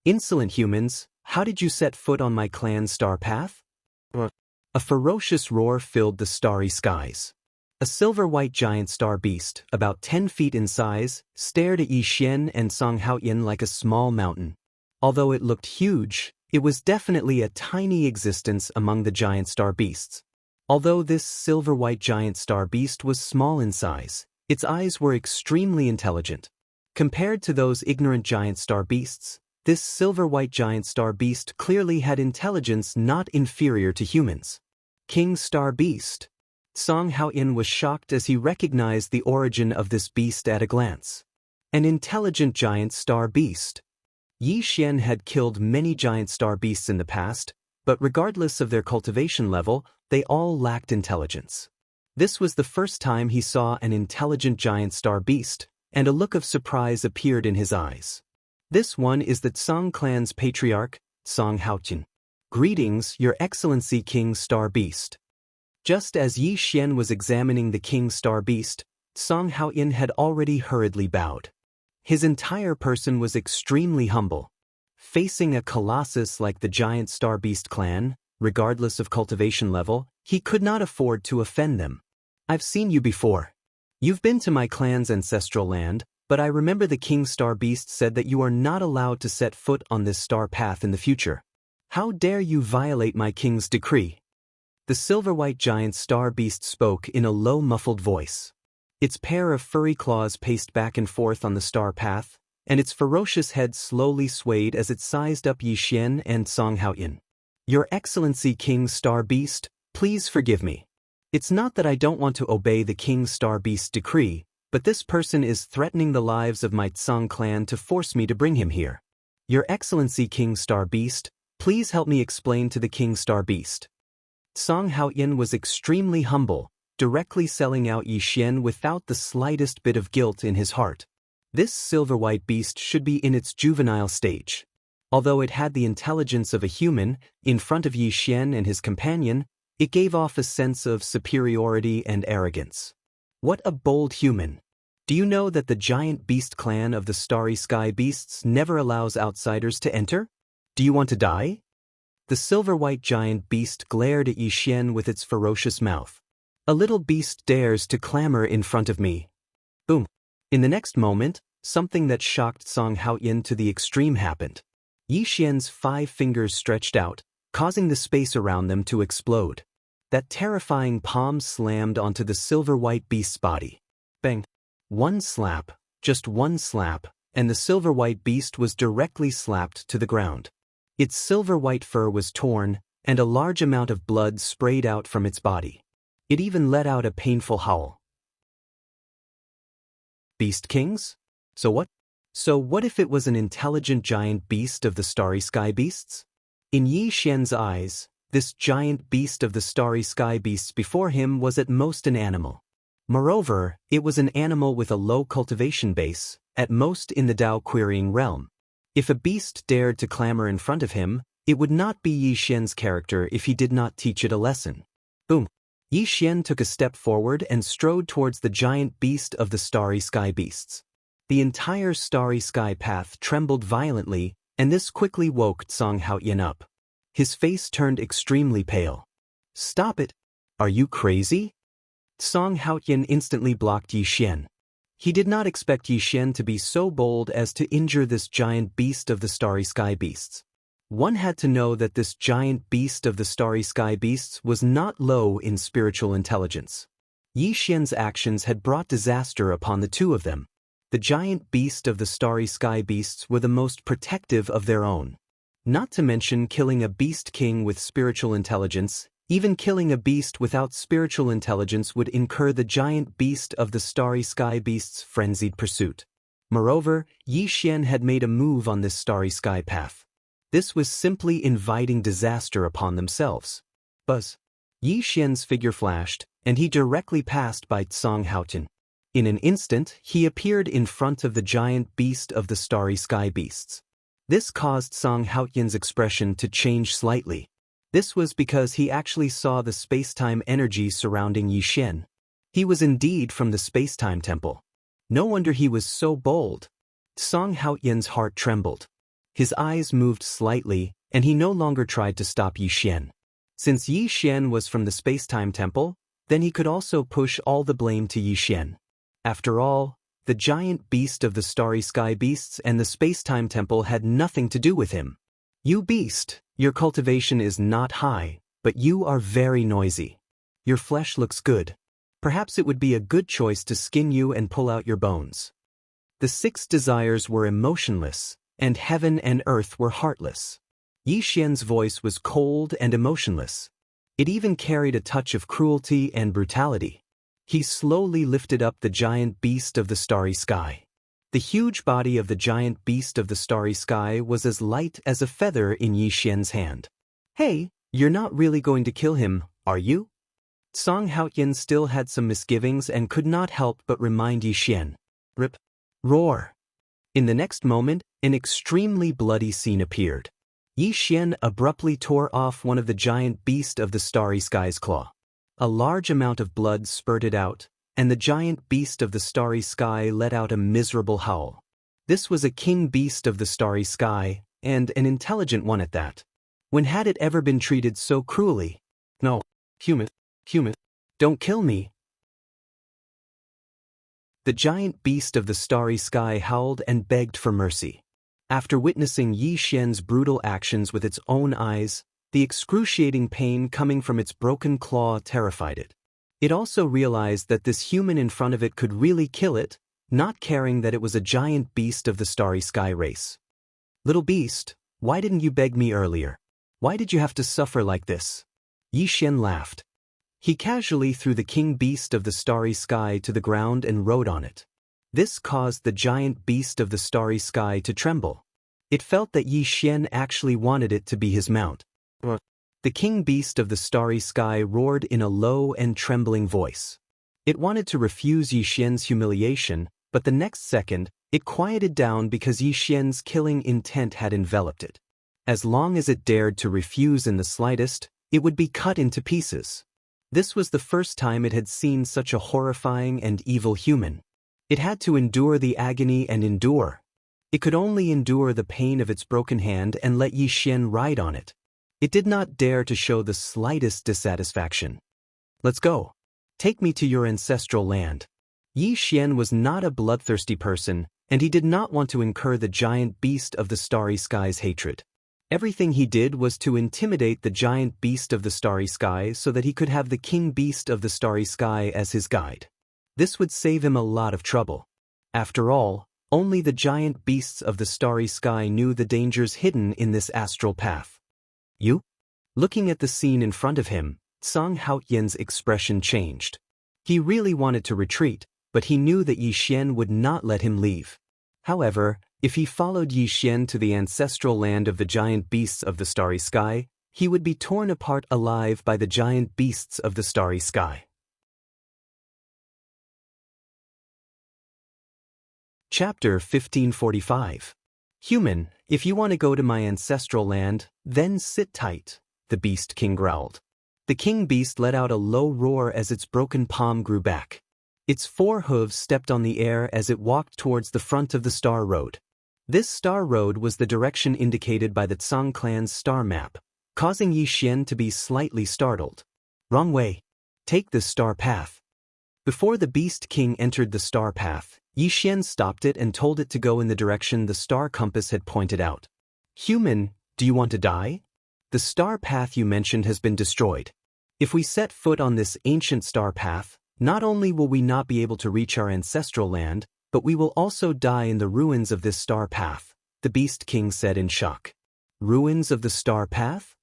Insolent humans, how did you set foot on my clan's star path? A ferocious roar filled the starry skies. A silver-white giant star beast, about 10 feet in size, stared at Yi Xian and Song Haoyan like a small mountain. Although it looked huge, it was definitely a tiny existence among the giant star beasts. Although this silver-white giant star beast was small in size, its eyes were extremely intelligent. Compared to those ignorant giant star beasts, this silver-white giant star beast clearly had intelligence not inferior to humans. King Star Beast. Song Haoyan was shocked as he recognized the origin of this beast at a glance. An intelligent giant star beast. Yi Xian had killed many giant star beasts in the past, but regardless of their cultivation level, they all lacked intelligence. This was the first time he saw an intelligent giant star beast, and a look of surprise appeared in his eyes. This one is the Tsang clan's patriarch, Song Haoyan. Greetings, Your Excellency King Star Beast. Just as Yi Xian was examining the King Star Beast, Song Haoyan had already hurriedly bowed. His entire person was extremely humble. Facing a colossus like the giant Star Beast clan, regardless of cultivation level, he could not afford to offend them. I've seen you before. You've been to my clan's ancestral land, but I remember the King Star Beast said that you are not allowed to set foot on this star path in the future. How dare you violate my king's decree? The silver-white giant star beast spoke in a low muffled voice. Its pair of furry claws paced back and forth on the star path, and its ferocious head slowly swayed as it sized up Yi Xian and Song Haoyan. Your Excellency King Star Beast, please forgive me. It's not that I don't want to obey the King Star Beast's decree, but this person is threatening the lives of my Tsang clan to force me to bring him here. Your Excellency King Star Beast, please help me explain to the King Star Beast. Song Haoyan was extremely humble, directly selling out Yi Xian without the slightest bit of guilt in his heart. This silver-white beast should be in its juvenile stage. Although it had the intelligence of a human, in front of Yi Xian and his companion, it gave off a sense of superiority and arrogance. What a bold human! Do you know that the giant beast clan of the Starry Sky Beasts never allows outsiders to enter? Do you want to die? The silver-white giant beast glared at Yi Xian with its ferocious mouth. A little beast dares to clamor in front of me. Boom. In the next moment, something that shocked Song Haoyan to the extreme happened. Yi Xian's 5 fingers stretched out, causing the space around them to explode. That terrifying palm slammed onto the silver-white beast's body. Bang. One slap, just one slap, and the silver-white beast was directly slapped to the ground. Its silver-white fur was torn, and a large amount of blood sprayed out from its body. It even let out a painful howl. Beast Kings? So what if it was an intelligent giant beast of the Starry Sky Beasts? In Yi Xian's eyes, this giant beast of the Starry Sky Beasts before him was at most an animal. Moreover, it was an animal with a low cultivation base, at most in the Dao querying realm. If a beast dared to clamor in front of him, it would not be Yi Xian's character if he did not teach it a lesson. Boom. Yi Xian took a step forward and strode towards the giant beast of the Starry Sky Beasts. The entire Starry Sky path trembled violently, and this quickly woke Song Haoyan up. His face turned extremely pale. Stop it! Are you crazy? Song Haoyan instantly blocked Yi Xian. He did not expect Yi Xian to be so bold as to injure this giant beast of the Starry Sky Beasts. One had to know that this giant beast of the Starry Sky Beasts was not low in spiritual intelligence. Yi Xian's actions had brought disaster upon the two of them. The giant beast of the Starry Sky Beasts were the most protective of their own. Not to mention killing a beast king with spiritual intelligence, even killing a beast without spiritual intelligence would incur the giant beast of the Starry Sky Beasts' frenzied pursuit. Moreover, Yi Xian had made a move on this Starry Sky path. This was simply inviting disaster upon themselves. Buzz. Yi Xian's figure flashed, and he directly passed by Song Haoyan. In an instant, he appeared in front of the giant beast of the Starry Sky Beasts. This caused Song Haotian's expression to change slightly. This was because he actually saw the space-time energy surrounding Yi Xian. He was indeed from the space-time temple. No wonder he was so bold. Song Haotian's heart trembled. His eyes moved slightly, and he no longer tried to stop Yi Xian. Since Yi Xian was from the space-time temple, then he could also push all the blame to Yi Xian. After all, the giant beast of the starry sky beasts and the space-time temple had nothing to do with him. You beast, your cultivation is not high, but you are very noisy. Your flesh looks good. Perhaps it would be a good choice to skin you and pull out your bones. The 6 desires were emotionless, and heaven and earth were heartless. Yi Xian's voice was cold and emotionless. It even carried a touch of cruelty and brutality. He slowly lifted up the giant beast of the starry sky. The huge body of the giant beast of the starry sky was as light as a feather in Yi Xian's hand. Hey, you're not really going to kill him, are you? Song Haotian still had some misgivings and could not help but remind Yi Xian. Rip. Roar. In the next moment, an extremely bloody scene appeared. Yi Xian abruptly tore off one of the giant beast of the starry sky's claw. A large amount of blood spurted out, and the giant beast of the starry sky let out a miserable howl. This was a king beast of the starry sky, and an intelligent one at that. When had it ever been treated so cruelly? No, human, don't kill me. The giant beast of the starry sky howled and begged for mercy. After witnessing Yi Xian's brutal actions with its own eyes, the excruciating pain coming from its broken claw terrified it. It also realized that this human in front of it could really kill it, not caring that it was a giant beast of the starry sky race. Little beast, why didn't you beg me earlier? Why did you have to suffer like this? Yi Xian laughed. He casually threw the king beast of the starry sky to the ground and rode on it. This caused the giant beast of the starry sky to tremble. It felt that Yi Xian actually wanted it to be his mount. The king beast of the starry sky roared in a low and trembling voice. It wanted to refuse Yi Xian's humiliation, but the next second, it quieted down because Yi Xian's killing intent had enveloped it. As long as it dared to refuse in the slightest, it would be cut into pieces. This was the first time it had seen such a horrifying and evil human. It had to endure the agony and endure. It could only endure the pain of its broken hand and let Yi Xian ride on it. It did not dare to show the slightest dissatisfaction. Let's go. Take me to your ancestral land. Yi Xian was not a bloodthirsty person, and he did not want to incur the giant beast of the starry sky's hatred. Everything he did was to intimidate the giant beast of the starry sky so that he could have the king beast of the starry sky as his guide. This would save him a lot of trouble. After all, only the giant beasts of the starry sky knew the dangers hidden in this astral path. You? Looking at the scene in front of him, Song Haotian's expression changed. He really wanted to retreat, but he knew that Yi Xian would not let him leave. However, if he followed Yi Xian to the ancestral land of the giant beasts of the starry sky, he would be torn apart alive by the giant beasts of the starry sky. Chapter 1545. Human, if you want to go to my ancestral land, then sit tight, the beast king growled. The king beast let out a low roar as its broken palm grew back. Its 4 hooves stepped on the air as it walked towards the front of the star road. This star road was the direction indicated by the Tsang clan's star map, causing Yi Xian to be slightly startled. Wrong way. Take the star path. Before the beast king entered the star path, Yi Xian stopped it and told it to go in the direction the star compass had pointed out. Human, do you want to die? The star path you mentioned has been destroyed. If we set foot on this ancient star path, not only will we not be able to reach our ancestral land, but we will also die in the ruins of this star path, the Beast King said in shock. Ruins of the star path?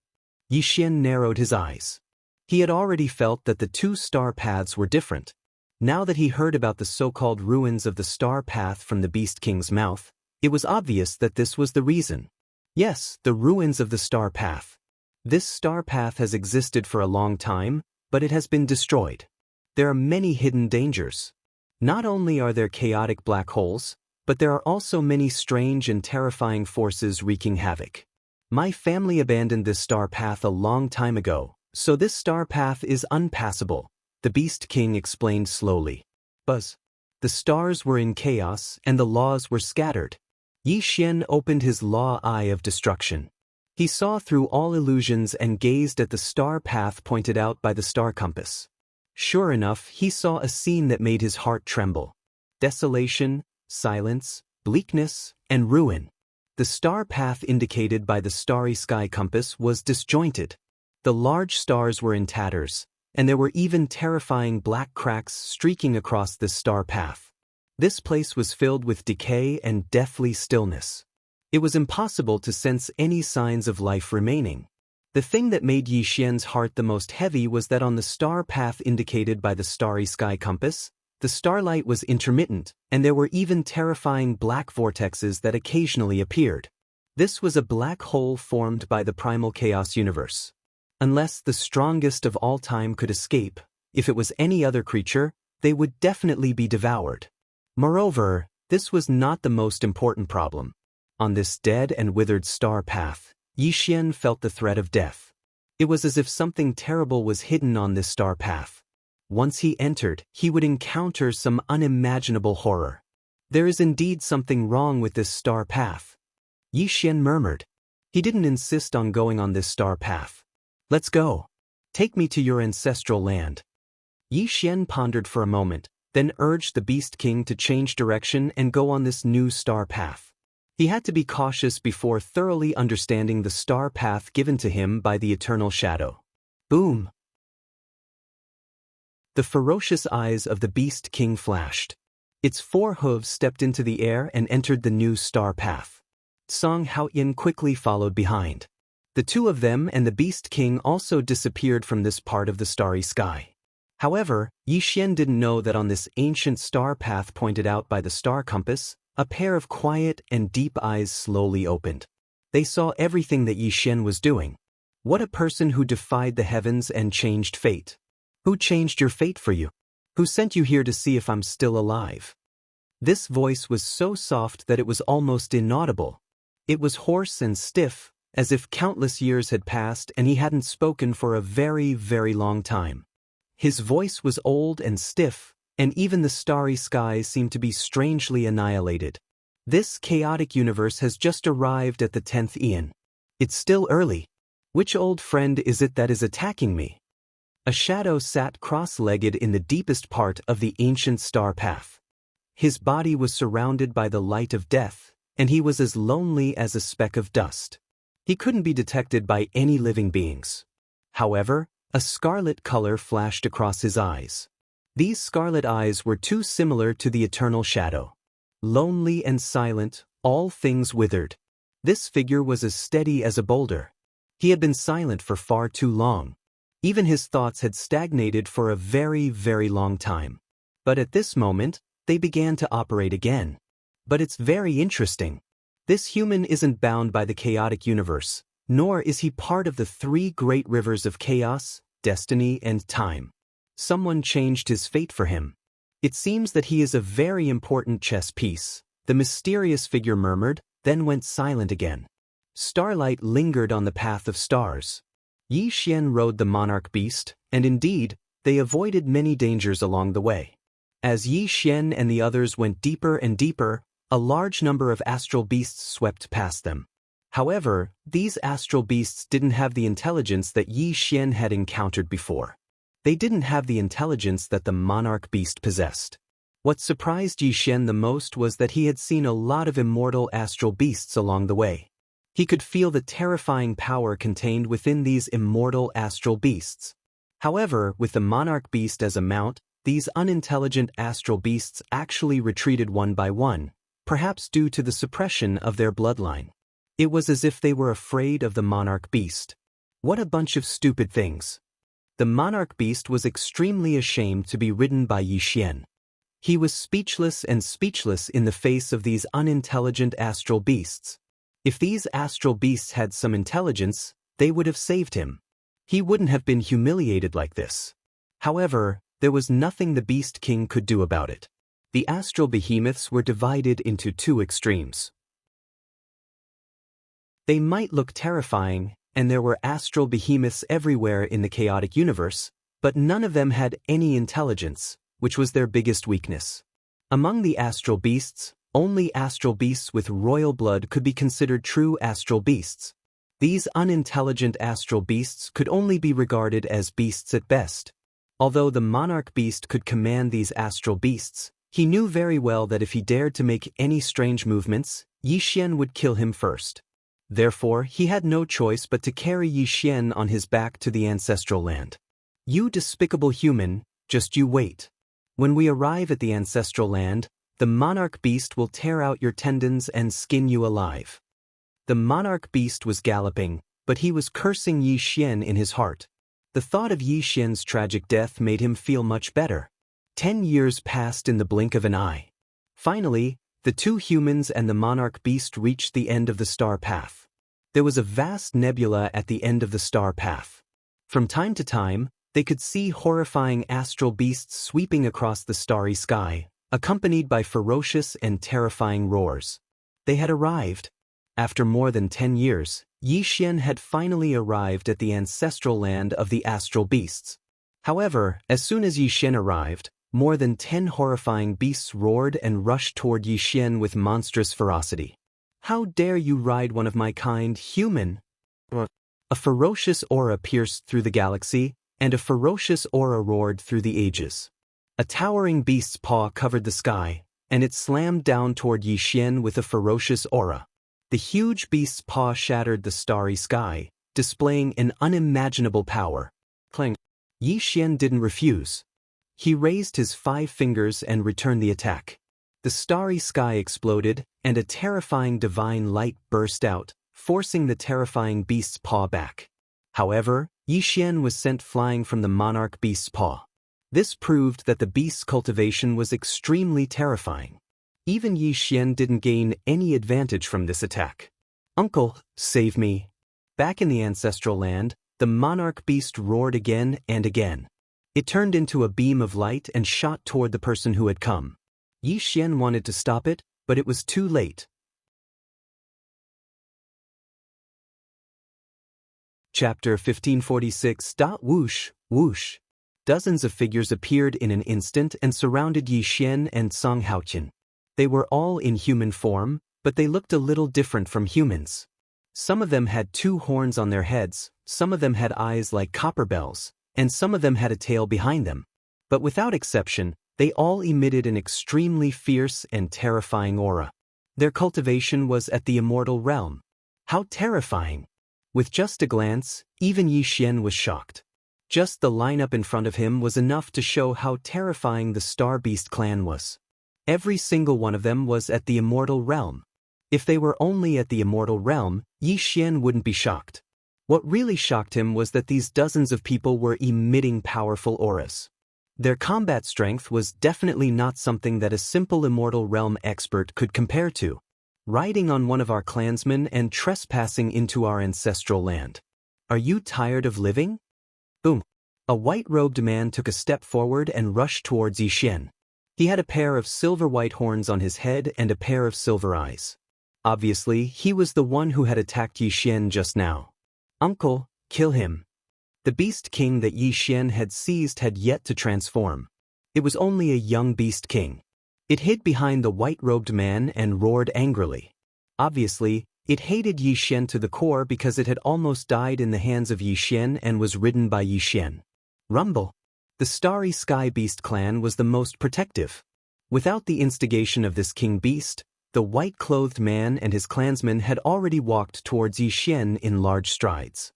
Yi Xian narrowed his eyes. He had already felt that the 2 star paths were different. Now that he heard about the so-called ruins of the star path from the Beast King's mouth, it was obvious that this was the reason. Yes, the ruins of the star path. This star path has existed for a long time, but it has been destroyed. There are many hidden dangers. Not only are there chaotic black holes, but there are also many strange and terrifying forces wreaking havoc. My family abandoned this star path a long time ago, so this star path is unpassable, the Beast King explained slowly. Buzz. The stars were in chaos and the laws were scattered. Yi Xian opened his law eye of destruction. He saw through all illusions and gazed at the star path pointed out by the star compass. Sure enough, he saw a scene that made his heart tremble. Desolation, silence, bleakness, and ruin. The star path indicated by the starry sky compass was disjointed. The large stars were in tatters, and there were even terrifying black cracks streaking across this star path. This place was filled with decay and deathly stillness. It was impossible to sense any signs of life remaining. The thing that made Yi Xian's heart the most heavy was that on the star path indicated by the starry sky compass, the starlight was intermittent, and there were even terrifying black vortexes that occasionally appeared. This was a black hole formed by the primal chaos universe. Unless the strongest of all time could escape, if it was any other creature, they would definitely be devoured. Moreover, this was not the most important problem. On this dead and withered star path, Yi Xian felt the threat of death. It was as if something terrible was hidden on this star path. Once he entered, he would encounter some unimaginable horror. There is indeed something wrong with this star path. Yi Xian murmured. He didn't insist on going on this star path. Let's go. Take me to your ancestral land. Yi Xian pondered for a moment, then urged the Beast King to change direction and go on this new star path. He had to be cautious before thoroughly understanding the star path given to him by the eternal shadow. Boom! The ferocious eyes of the Beast King flashed. Its 4 hooves stepped into the air and entered the new star path. Song Haoyan quickly followed behind. The two of them and the Beast King also disappeared from this part of the starry sky. However, Yi Xian didn't know that on this ancient star path pointed out by the star compass, a pair of quiet and deep eyes slowly opened. They saw everything that Yi Xian was doing. What a person who defied the heavens and changed fate. Who changed your fate for you? Who sent you here to see if I'm still alive? This voice was so soft that it was almost inaudible. It was hoarse and stiff, as if countless years had passed and he hadn't spoken for a very, very long time. His voice was old and stiff, and even the starry skies seemed to be strangely annihilated. This chaotic universe has just arrived at the 10th Eon. It's still early. Which old friend is it that is attacking me? A shadow sat cross-legged in the deepest part of the ancient star path. His body was surrounded by the light of death, and he was as lonely as a speck of dust. He couldn't be detected by any living beings. However, a scarlet color flashed across his eyes. These scarlet eyes were too similar to the eternal shadow. Lonely and silent, all things withered. This figure was as steady as a boulder. He had been silent for far too long. Even his thoughts had stagnated for a very, very long time. But at this moment, they began to operate again. But it's very interesting. This human isn't bound by the chaotic universe, nor is he part of the 3 great rivers of chaos, destiny, and time. Someone changed his fate for him. It seems that he is a very important chess piece, the mysterious figure murmured, then went silent again. Starlight lingered on the path of stars. Yi Xian rode the monarch beast, and indeed, they avoided many dangers along the way. As Yi Xian and the others went deeper and deeper, a large number of astral beasts swept past them. However, these astral beasts didn't have the intelligence that Yi Xian had encountered before. They didn't have the intelligence that the monarch beast possessed. What surprised Yi Xian the most was that he had seen a lot of immortal astral beasts along the way. He could feel the terrifying power contained within these immortal astral beasts. However, with the monarch beast as a mount, these unintelligent astral beasts actually retreated one by one, perhaps due to the suppression of their bloodline. It was as if they were afraid of the monarch beast. What a bunch of stupid things. The monarch beast was extremely ashamed to be ridden by Yi Xian. He was speechless in the face of these unintelligent astral beasts. If these astral beasts had some intelligence, they would have saved him. He wouldn't have been humiliated like this. However, there was nothing the Beast King could do about it. The astral behemoths were divided into two extremes. They might look terrifying, and there were astral behemoths everywhere in the chaotic universe, but none of them had any intelligence, which was their biggest weakness. Among the astral beasts, only astral beasts with royal blood could be considered true astral beasts. These unintelligent astral beasts could only be regarded as beasts at best. Although the monarch beast could command these astral beasts, he knew very well that if he dared to make any strange movements, Yi Xian would kill him first. Therefore, he had no choice but to carry Yi Xian on his back to the ancestral land. You despicable human, just you wait. When we arrive at the ancestral land, the monarch beast will tear out your tendons and skin you alive. The monarch beast was galloping, but he was cursing Yi Xian in his heart. The thought of Yi Xian's tragic death made him feel much better. 10 years passed in the blink of an eye. Finally, the two humans and the monarch beast reached the end of the star path. There was a vast nebula at the end of the star path. From time to time, they could see horrifying astral beasts sweeping across the starry sky, accompanied by ferocious and terrifying roars. They had arrived. After more than 10 years, Yi Xian had finally arrived at the ancestral land of the astral beasts. However, as soon as Yi Xian arrived, more than 10 horrifying beasts roared and rushed toward Yi Xian with monstrous ferocity. "How dare you ride one of my kind, human?" A ferocious aura pierced through the galaxy, and a ferocious aura roared through the ages. A towering beast's paw covered the sky, and it slammed down toward Yi Xian with a ferocious aura. The huge beast's paw shattered the starry sky, displaying an unimaginable power. Clang! Yi Xian didn't refuse. He raised his 5 fingers and returned the attack. The starry sky exploded, and a terrifying divine light burst out, forcing the terrifying beast's paw back. However, Yi Xian was sent flying from the monarch beast's paw. This proved that the beast's cultivation was extremely terrifying. Even Yi Xian didn't gain any advantage from this attack. "Uncle, save me." Back in the ancestral land, the monarch beast roared again and again. It turned into a beam of light and shot toward the person who had come. Yi Xian wanted to stop it, but it was too late. Chapter 1546. Whoosh, whoosh. Dozens of figures appeared in an instant and surrounded Yi Xian and Song Haoqian. They were all in human form, but they looked a little different from humans. Some of them had 2 horns on their heads, some of them had eyes like copper bells, and some of them had a tail behind them. But without exception, they all emitted an extremely fierce and terrifying aura. Their cultivation was at the immortal realm. How terrifying! With just a glance, even Yi Xian was shocked. Just the lineup in front of him was enough to show how terrifying the Star Beast clan was. Every single one of them was at the immortal realm. If they were only at the immortal realm, Yi Xian wouldn't be shocked. What really shocked him was that these dozens of people were emitting powerful auras. Their combat strength was definitely not something that a simple immortal realm expert could compare to. Riding on one of our clansmen and trespassing into our ancestral land. Are you tired of living? Boom. A white-robed man took a step forward and rushed towards Yi Xian. He had a pair of silver-white horns on his head and a pair of silver eyes. Obviously, he was the one who had attacked Yi Xian just now. "Uncle, kill him." The beast king that Yi Xian had seized had yet to transform. It was only a young beast king. It hid behind the white-robed man and roared angrily. Obviously, it hated Yi Xian to the core because it had almost died in the hands of Yi Xian and was ridden by Yi Xian. Rumble. The Starry Sky Beast clan was the most protective. Without the instigation of this king beast, the white-clothed man and his clansmen had already walked towards Yi Xian in large strides.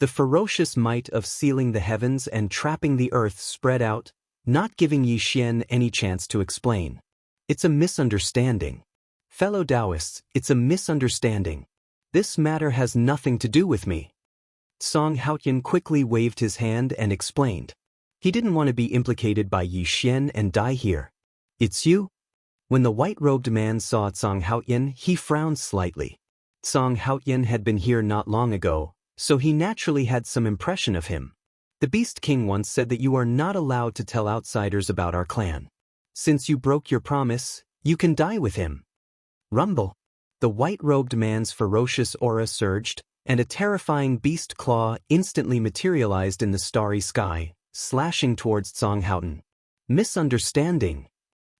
The ferocious might of sealing the heavens and trapping the earth spread out, not giving Yi Xian any chance to explain. "It's a misunderstanding. Fellow Taoists, it's a misunderstanding. This matter has nothing to do with me." Song Haoqian quickly waved his hand and explained. He didn't want to be implicated by Yi Xian and die here. "It's you?" When the white-robed man saw Song Haoqian, he frowned slightly. Song Haoqian had been here not long ago, so he naturally had some impression of him. "The Beast King once said that you are not allowed to tell outsiders about our clan." Since you broke your promise, you can die with him. Rumble. The white-robed man's ferocious aura surged, and a terrifying beast claw instantly materialized in the starry sky, slashing towards Song Haoyan. Misunderstanding.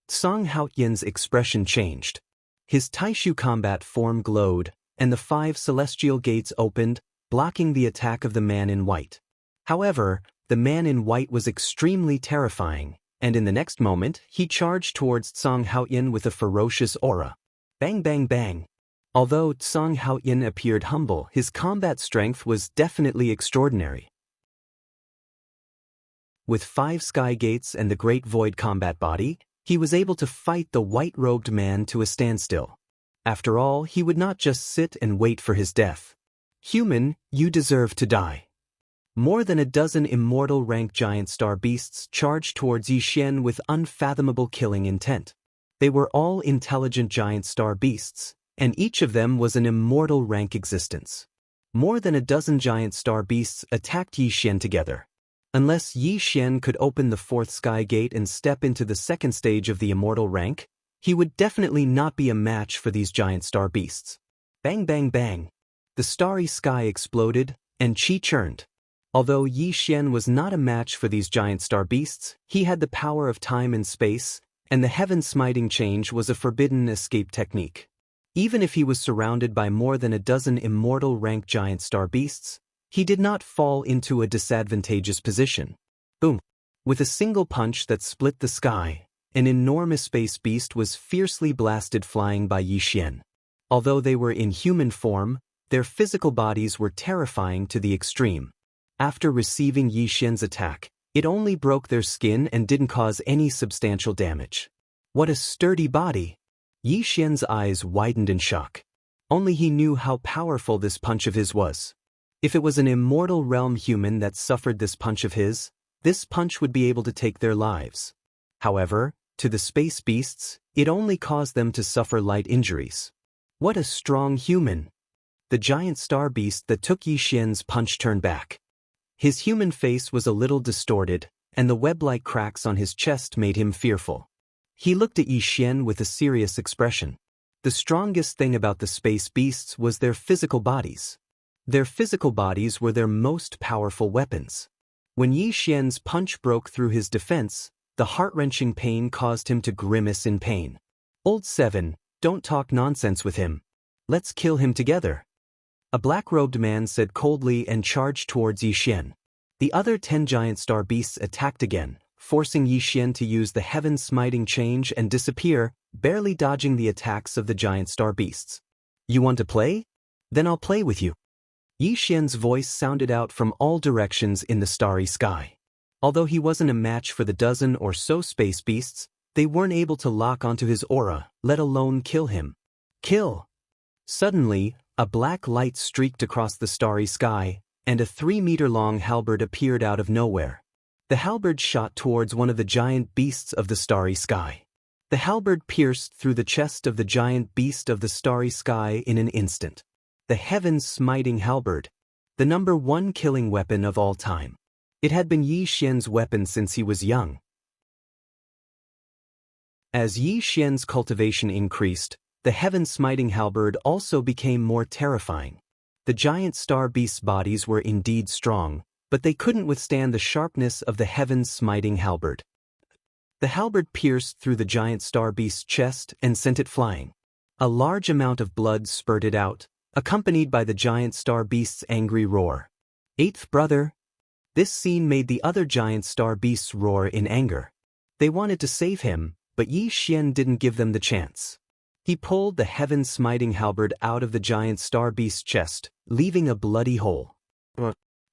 Song Haoyan's expression changed. His Taishu combat form glowed, and the 5 celestial gates opened, blocking the attack of the man in white. However, the man in white was extremely terrifying, and in the next moment he charged towards Song Haoyan with a ferocious aura. Bang bang bang. Although Song Haoyan appeared humble, his combat strength was definitely extraordinary. With 5 sky gates and the great void combat body, he was able to fight the white-robed man to a standstill. After all, he would not just sit and wait for his death. Human, you deserve to die. More than a dozen immortal rank giant star beasts charged towards Yi Xian with unfathomable killing intent. They were all intelligent giant star beasts, and each of them was an immortal rank existence. More than a dozen giant star beasts attacked Yi Xian together. Unless Yi Xian could open the 4th sky gate and step into the 2nd stage of the immortal rank, he would definitely not be a match for these giant star beasts. Bang bang bang. The starry sky exploded, and Qi churned. Although Yi Xian was not a match for these giant star beasts, he had the power of time and space, and the heaven-smiting change was a forbidden escape technique. Even if he was surrounded by more than a dozen immortal rank giant star beasts, he did not fall into a disadvantageous position. Boom! With a single punch that split the sky, an enormous space beast was fiercely blasted flying by Yi Xian. Although they were in human form, their physical bodies were terrifying to the extreme. After receiving Yi Xian's attack, it only broke their skin and didn't cause any substantial damage. What a sturdy body! Yi Xian's eyes widened in shock. Only he knew how powerful this punch of his was. If it was an immortal realm human that suffered this punch of his, this punch would be able to take their lives. However, to the space beasts, it only caused them to suffer light injuries. What a strong human! The giant star beast that took Yi Xian's punch turned back. His human face was a little distorted, and the web-like cracks on his chest made him fearful. He looked at Yi Xian with a serious expression. The strongest thing about the space beasts was their physical bodies. Their physical bodies were their most powerful weapons. When Yi Xian's punch broke through his defense, the heart-wrenching pain caused him to grimace in pain. Old 7, don't talk nonsense with him. Let's kill him together. A black-robed man said coldly and charged towards Yi Xian. The other 10 giant star beasts attacked again, forcing Yi Xian to use the heaven-smiting change and disappear, barely dodging the attacks of the giant star beasts. You want to play? Then I'll play with you. Yi Xian's voice sounded out from all directions in the starry sky. Although he wasn't a match for the dozen or so space beasts, they weren't able to lock onto his aura, let alone kill him. Kill! Suddenly, a black light streaked across the starry sky, and a 3-meter-long halberd appeared out of nowhere. The halberd shot towards one of the giant beasts of the starry sky. The halberd pierced through the chest of the giant beast of the starry sky in an instant. The heaven-smiting halberd, the #1 killing weapon of all time. It had been Yi Xian's weapon since he was young. As Yi Xian's cultivation increased, the heaven-smiting halberd also became more terrifying. The giant star beasts' bodies were indeed strong, but they couldn't withstand the sharpness of the heaven-smiting halberd. The halberd pierced through the giant star beast's chest and sent it flying. A large amount of blood spurted out, accompanied by the giant star beast's angry roar. Eighth brother! This scene made the other giant star beasts roar in anger. They wanted to save him, but Yi Xian didn't give them the chance. He pulled the heaven-smiting halberd out of the giant star beast's chest, leaving a bloody hole.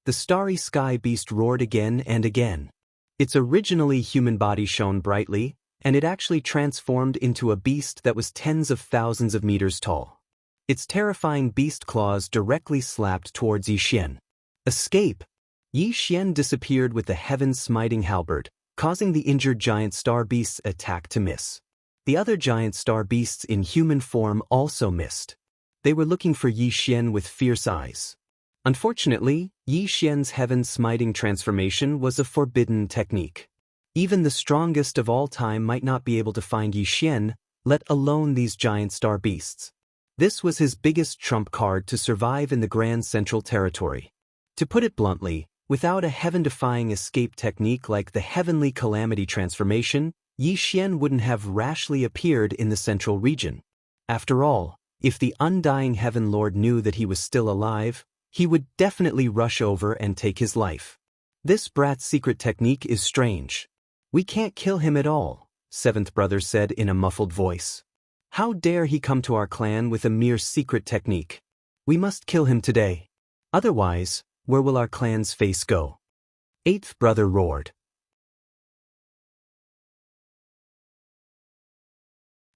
The starry sky beast roared again and again. Its originally human body shone brightly, and it actually transformed into a beast that was tens of thousands of meters tall. Its terrifying beast claws directly slapped towards Yi Xian. Escape! Yi Xian disappeared with the heaven-smiting halberd, causing the injured giant star beast's attack to miss. The other giant star beasts in human form also missed. They were looking for Yi Xian with fierce eyes. Unfortunately, Yi Xian's heaven-smiting transformation was a forbidden technique. Even the strongest of all time might not be able to find Yi Xian, let alone these giant star beasts. This was his biggest trump card to survive in the Grand Central Territory. To put it bluntly, without a heaven-defying escape technique like the Heavenly Calamity Transformation, Yi Xian wouldn't have rashly appeared in the Central region. After all, if the Undying Heaven Lord knew that he was still alive, he would definitely rush over and take his life. This brat's secret technique is strange. We can't kill him at all, seventh brother said in a muffled voice. How dare he come to our clan with a mere secret technique? We must kill him today. Otherwise, where will our clan's face go? Eighth brother roared.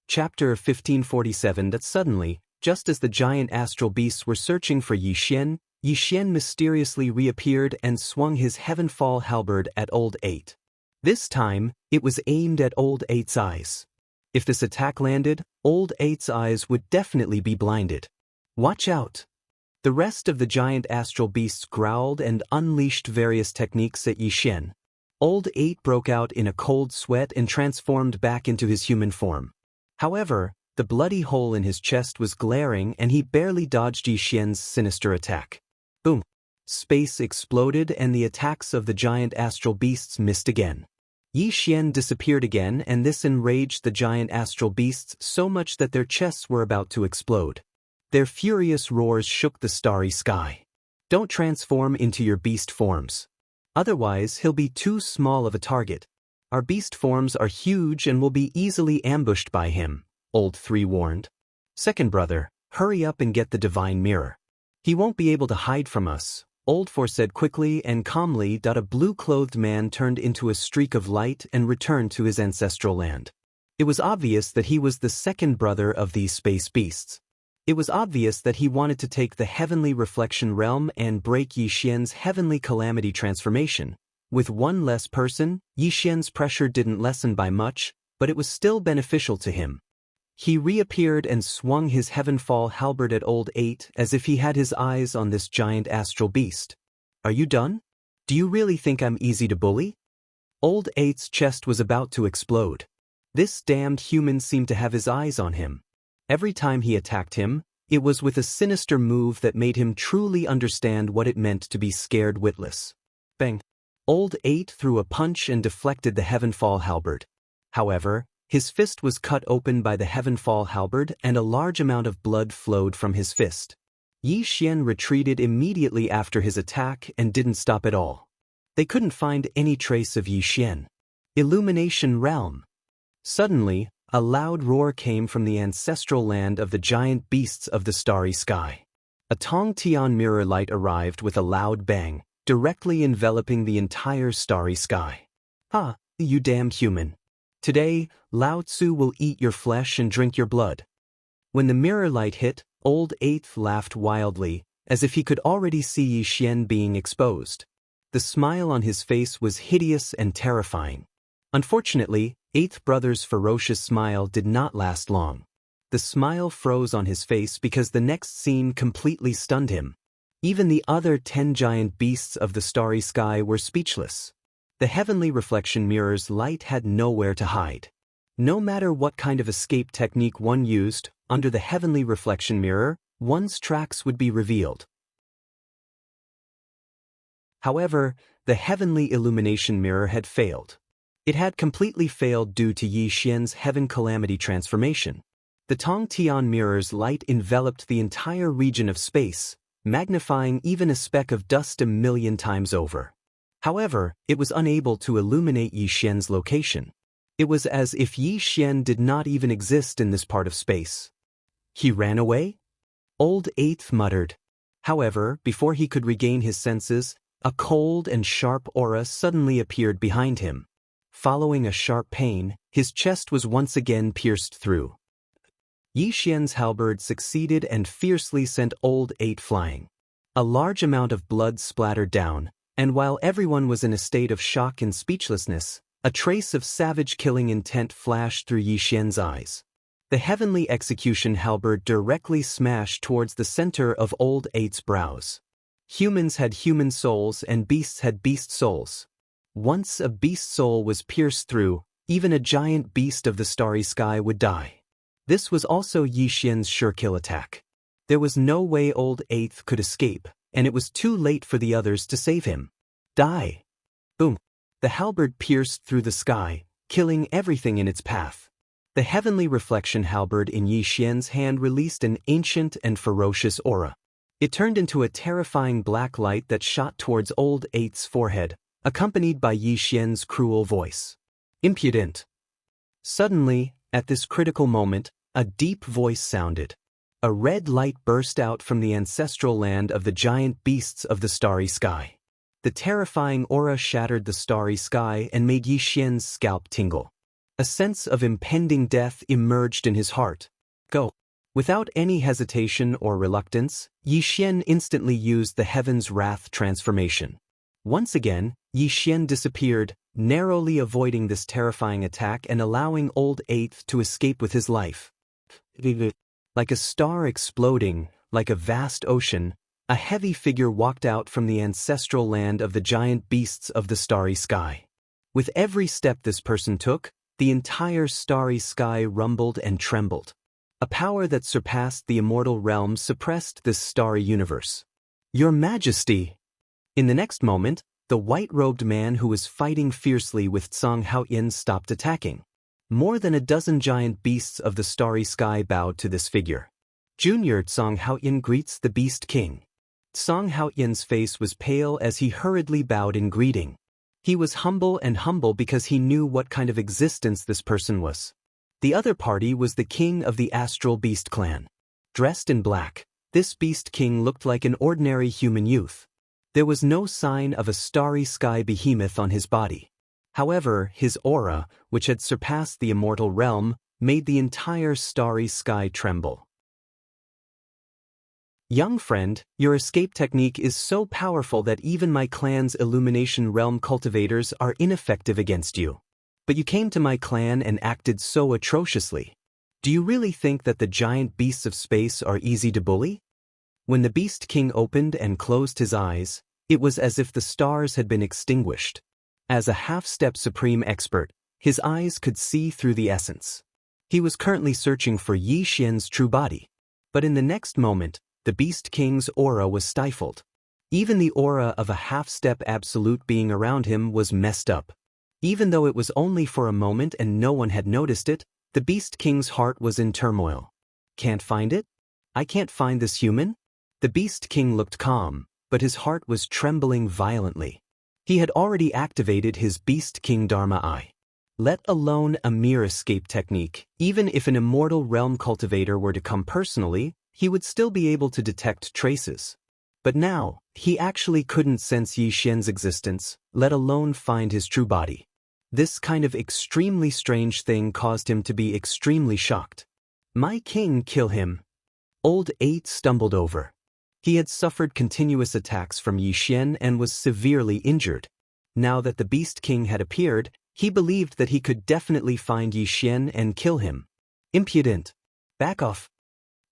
Chapter 1547. That suddenly, just as the giant astral beasts were searching for Yi Xian mysteriously reappeared and swung his heavenfall halberd at Old Eight. This time, it was aimed at Old Eight's eyes. If this attack landed, Old Eight's eyes would definitely be blinded. Watch out! The rest of the giant astral beasts growled and unleashed various techniques at Yi Xian. Old Eight broke out in a cold sweat and transformed back into his human form. However, the bloody hole in his chest was glaring and he barely dodged Yi Xian's sinister attack. Boom! Space exploded and the attacks of the giant astral beasts missed again. Yi Xian disappeared again, and this enraged the giant astral beasts so much that their chests were about to explode. Their furious roars shook the starry sky. Don't transform into your beast forms. Otherwise, he'll be too small of a target. Our beast forms are huge and will be easily ambushed by him, Old Three warned. Second brother, hurry up and get the divine mirror. He won't be able to hide from us, Old Four said quickly and calmly. A blue-clothed man turned into a streak of light and returned to his ancestral land. It was obvious that he was the second brother of these space beasts. It was obvious that he wanted to take the heavenly reflection realm and break Yi Xian's heavenly calamity transformation. With one less person, Yi Xian's pressure didn't lessen by much, but it was still beneficial to him. He reappeared and swung his heavenfall halberd at Old Eight as if he had his eyes on this giant astral beast. Are you done? Do you really think I'm easy to bully? Old Eight's chest was about to explode. This damned human seemed to have his eyes on him. Every time he attacked him, it was with a sinister move that made him truly understand what it meant to be scared witless. Bang! Old Eight threw a punch and deflected the heavenfall halberd. However, his fist was cut open by the heavenfall halberd and a large amount of blood flowed from his fist. Yi Xian retreated immediately after his attack and didn't stop at all. They couldn't find any trace of Yi Xian. Illumination realm. Suddenly, a loud roar came from the ancestral land of the giant beasts of the starry sky. A Tong Tian mirror light arrived with a loud bang, directly enveloping the entire starry sky. Ah, you damned human. Today, Lao Tzu will eat your flesh and drink your blood. When the mirror light hit, Old Eighth laughed wildly, as if he could already see Yi Xian being exposed. The smile on his face was hideous and terrifying. Unfortunately, Eighth Brother's ferocious smile did not last long. The smile froze on his face because the next scene completely stunned him. Even the other 10 giant beasts of the starry sky were speechless. The heavenly reflection mirror's light had nowhere to hide. No matter what kind of escape technique one used, under the heavenly reflection mirror, one's tracks would be revealed. However, the heavenly illumination mirror had failed. It had completely failed due to Yi Xian's heaven calamity transformation. The Tong Tian mirror's light enveloped the entire region of space, magnifying even a speck of dust 1,000,000 times over. However, it was unable to illuminate Yi Xian's location. It was as if Yi Xian did not even exist in this part of space. He ran away? Old Eighth muttered. However, before he could regain his senses, a cold and sharp aura suddenly appeared behind him. Following a sharp pain, his chest was once again pierced through. Yi Xian's halberd succeeded and fiercely sent Old Eight flying. A large amount of blood splattered down, and while everyone was in a state of shock and speechlessness, a trace of savage killing intent flashed through Yi Xian's eyes. The heavenly execution halberd directly smashed towards the center of Old Eight's brows. Humans had human souls and beasts had beast souls. Once a beast soul was pierced through, even a giant beast of the starry sky would die. This was also Yi Xian's sure kill attack. There was no way Old Eighth could escape, and it was too late for the others to save him. Die! Boom! The halberd pierced through the sky, killing everything in its path. The heavenly reflection halberd in Yi Xian's hand released an ancient and ferocious aura. It turned into a terrifying black light that shot towards Old Eighth's forehead, accompanied by Yi Xian's cruel voice. Impudent! Suddenly, at this critical moment, a deep voice sounded. A red light burst out from the ancestral land of the giant beasts of the starry sky. The terrifying aura shattered the starry sky and made Yi Xian's scalp tingle. A sense of impending death emerged in his heart. Go! Without any hesitation or reluctance, Yi Xian instantly used the Heaven's Wrath transformation. Once again, Yi Xian disappeared, narrowly avoiding this terrifying attack and allowing Old Eighth to escape with his life. Like a star exploding, like a vast ocean, a heavy figure walked out from the ancestral land of the giant beasts of the starry sky. With every step this person took, the entire starry sky rumbled and trembled. A power that surpassed the immortal realms suppressed this starry universe. Your Majesty! In the next moment, the white-robed man who was fighting fiercely with Song Haoyin stopped attacking. More than a dozen giant beasts of the starry sky bowed to this figure. Junior Song Haoyin greets the Beast King. Song Haoyin's face was pale as he hurriedly bowed in greeting. He was humble because he knew what kind of existence this person was. The other party was the king of the Astral Beast clan. Dressed in black, this Beast King looked like an ordinary human youth. There was no sign of a starry sky behemoth on his body. However, his aura, which had surpassed the immortal realm, made the entire starry sky tremble. Young friend, your escape technique is so powerful that even my clan's illumination realm cultivators are ineffective against you. But you came to my clan and acted so atrociously. Do you really think that the giant beasts of space are easy to bully? When the Beast King opened and closed his eyes, it was as if the stars had been extinguished. As a half-step supreme expert, his eyes could see through the essence. He was currently searching for Yi Xian's true body. But in the next moment, the Beast King's aura was stifled. Even the aura of a half-step absolute being around him was messed up. Even though it was only for a moment and no one had noticed it, the Beast King's heart was in turmoil. Can't find it? I can't find this human? The Beast King looked calm, but his heart was trembling violently. He had already activated his Beast King Dharma Eye. Let alone a mere escape technique, even if an immortal realm cultivator were to come personally, he would still be able to detect traces. But now, he actually couldn't sense Yi Xian's existence, let alone find his true body. This kind of extremely strange thing caused him to be extremely shocked. My king, kill him. Old Eight stumbled over. He had suffered continuous attacks from Yi Xian and was severely injured. Now that the Beast King had appeared, he believed that he could definitely find Yi Xian and kill him. Impudent! Back off!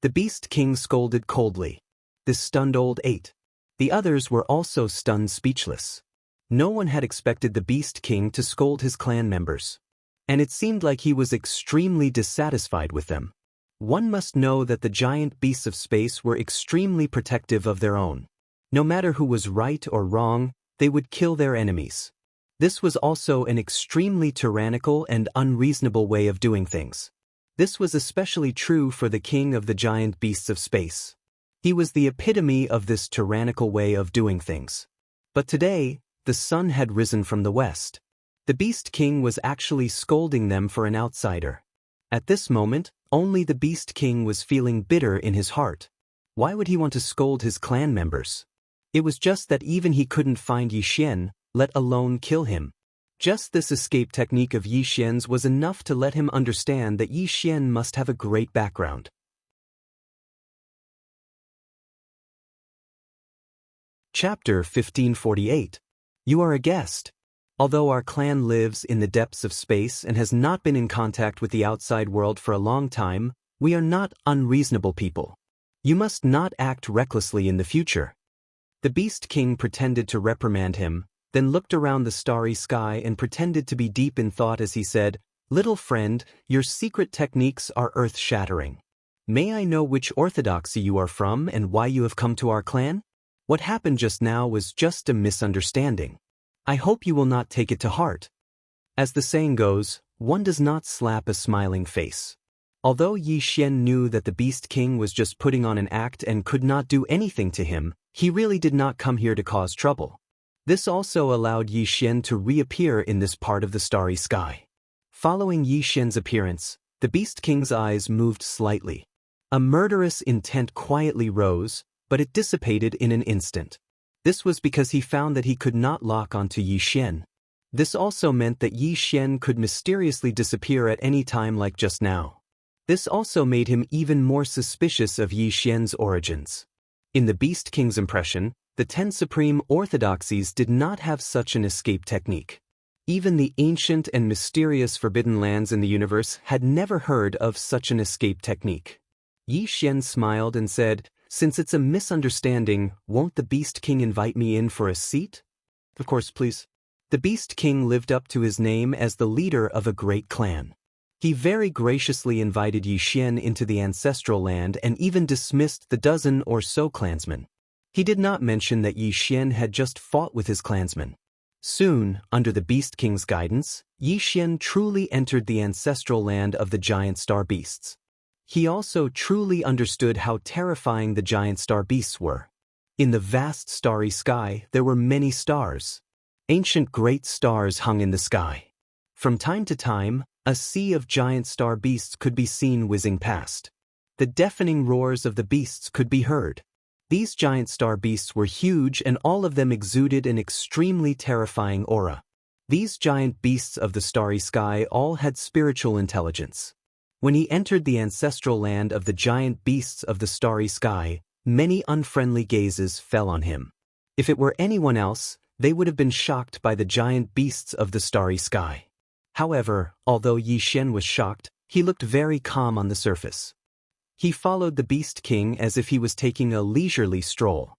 The Beast King scolded coldly. This stunned Old Eight. The others were also stunned speechless. No one had expected the Beast King to scold his clan members. And it seemed like he was extremely dissatisfied with them. One must know that the giant beasts of space were extremely protective of their own. No matter who was right or wrong, they would kill their enemies. This was also an extremely tyrannical and unreasonable way of doing things. This was especially true for the king of the giant beasts of space. He was the epitome of this tyrannical way of doing things. But today, the sun had risen from the west. The Beast King was actually scolding them for an outsider. At this moment, only the Beast King was feeling bitter in his heart. Why would he want to scold his clan members? It was just that even he couldn't find Yi Xian, let alone kill him. Just this escape technique of Yi Xian's was enough to let him understand that Yi Xian must have a great background. Chapter 1548. You are a guest. Although our clan lives in the depths of space and has not been in contact with the outside world for a long time, we are not unreasonable people. You must not act recklessly in the future. The Beast King pretended to reprimand him, then looked around the starry sky and pretended to be deep in thought as he said, "Little friend, your secret techniques are earth-shattering. May I know which orthodoxy you are from and why you have come to our clan? What happened just now was just a misunderstanding. I hope you will not take it to heart." As the saying goes, one does not slap a smiling face. Although Yi Xian knew that the Beast King was just putting on an act and could not do anything to him, he really did not come here to cause trouble. This also allowed Yi Xian to reappear in this part of the starry sky. Following Yi Xian's appearance, the Beast King's eyes moved slightly. A murderous intent quietly rose, but it dissipated in an instant. This was because he found that he could not lock onto Yi Xian. This also meant that Yi Xian could mysteriously disappear at any time like just now. This also made him even more suspicious of Yi Xian's origins. In the Beast King's impression, the 10 supreme orthodoxies did not have such an escape technique. Even the ancient and mysterious forbidden lands in the universe had never heard of such an escape technique. Yi Xian smiled and said, "Since it's a misunderstanding, won't the Beast King invite me in for a seat?" "Of course, please." The Beast King lived up to his name as the leader of a great clan. He very graciously invited Yi Xian into the ancestral land and even dismissed the dozen or so clansmen. He did not mention that Yi Xian had just fought with his clansmen. Soon, under the Beast King's guidance, Yi Xian truly entered the ancestral land of the giant star beasts. He also truly understood how terrifying the giant star beasts were. In the vast starry sky, there were many stars. Ancient great stars hung in the sky. From time to time, a sea of giant star beasts could be seen whizzing past. The deafening roars of the beasts could be heard. These giant star beasts were huge and all of them exuded an extremely terrifying aura. These giant beasts of the starry sky all had spiritual intelligence. When he entered the ancestral land of the giant beasts of the starry sky, many unfriendly gazes fell on him. If it were anyone else, they would have been shocked by the giant beasts of the starry sky. However, although Yi Xian was shocked, he looked very calm on the surface. He followed the Beast King as if he was taking a leisurely stroll.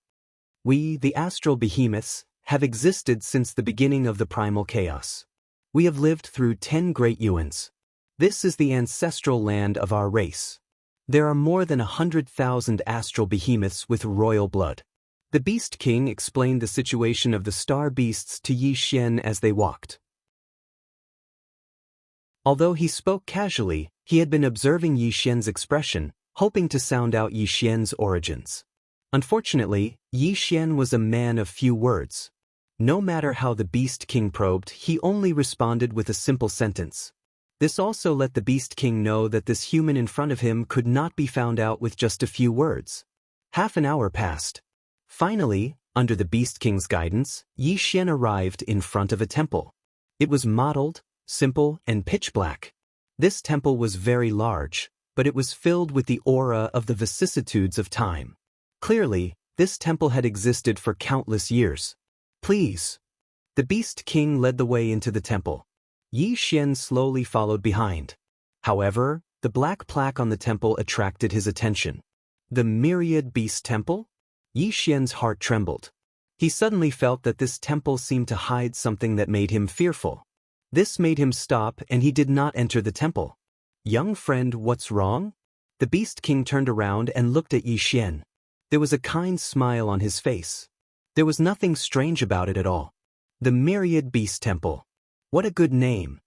"We, the astral behemoths, have existed since the beginning of the primal chaos. We have lived through 10 great eons. This is the ancestral land of our race. There are more than 100,000 astral behemoths with royal blood." The Beast King explained the situation of the star beasts to Yi Xian as they walked. Although he spoke casually, he had been observing Yi Xian's expression, hoping to sound out Yi Xian's origins. Unfortunately, Yi Xian was a man of few words. No matter how the Beast King probed, he only responded with a simple sentence. This also let the Beast King know that this human in front of him could not be found out with just a few words. Half an hour passed. Finally, under the Beast King's guidance, Yi Xian arrived in front of a temple. It was modeled, simple, and pitch black. This temple was very large, but it was filled with the aura of the vicissitudes of time. Clearly, this temple had existed for countless years. "Please." The Beast King led the way into the temple. Yi Xian slowly followed behind. However, the black plaque on the temple attracted his attention. The Myriad Beast Temple? Yi Xian's heart trembled. He suddenly felt that this temple seemed to hide something that made him fearful. This made him stop and he did not enter the temple. "Young friend, what's wrong?" The Beast King turned around and looked at Yi Xian. There was a kind smile on his face. There was nothing strange about it at all. The Myriad Beast Temple. What a good name.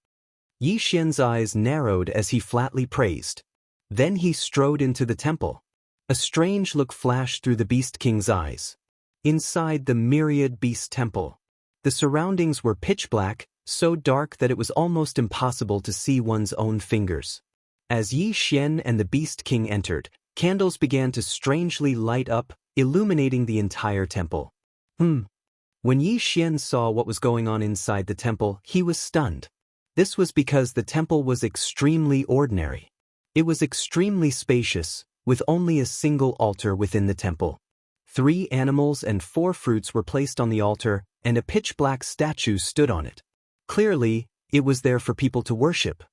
Yi Xian's eyes narrowed as he flatly praised. Then he strode into the temple. A strange look flashed through the Beast King's eyes. Inside the Myriad Beast Temple, the surroundings were pitch black, so dark that it was almost impossible to see one's own fingers. As Yi Xian and the Beast King entered, candles began to strangely light up, illuminating the entire temple. When Yi Xian saw what was going on inside the temple, he was stunned. This was because the temple was extremely ordinary. It was extremely spacious, with only a single altar within the temple. 3 animals and 4 fruits were placed on the altar, and a pitch-black statue stood on it. Clearly, it was there for people to worship.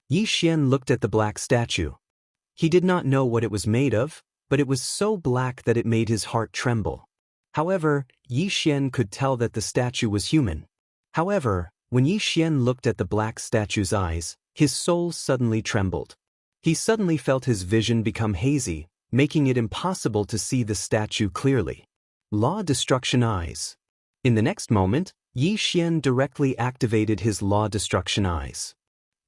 Yi Xian looked at the black statue. He did not know what it was made of, but it was so black that it made his heart tremble. However, Yi Xian could tell that the statue was human. However, when Yi Xian looked at the black statue's eyes, his soul suddenly trembled. He suddenly felt his vision become hazy, making it impossible to see the statue clearly. Law Destruction Eyes. In the next moment, Yi Xian directly activated his Law Destruction Eyes.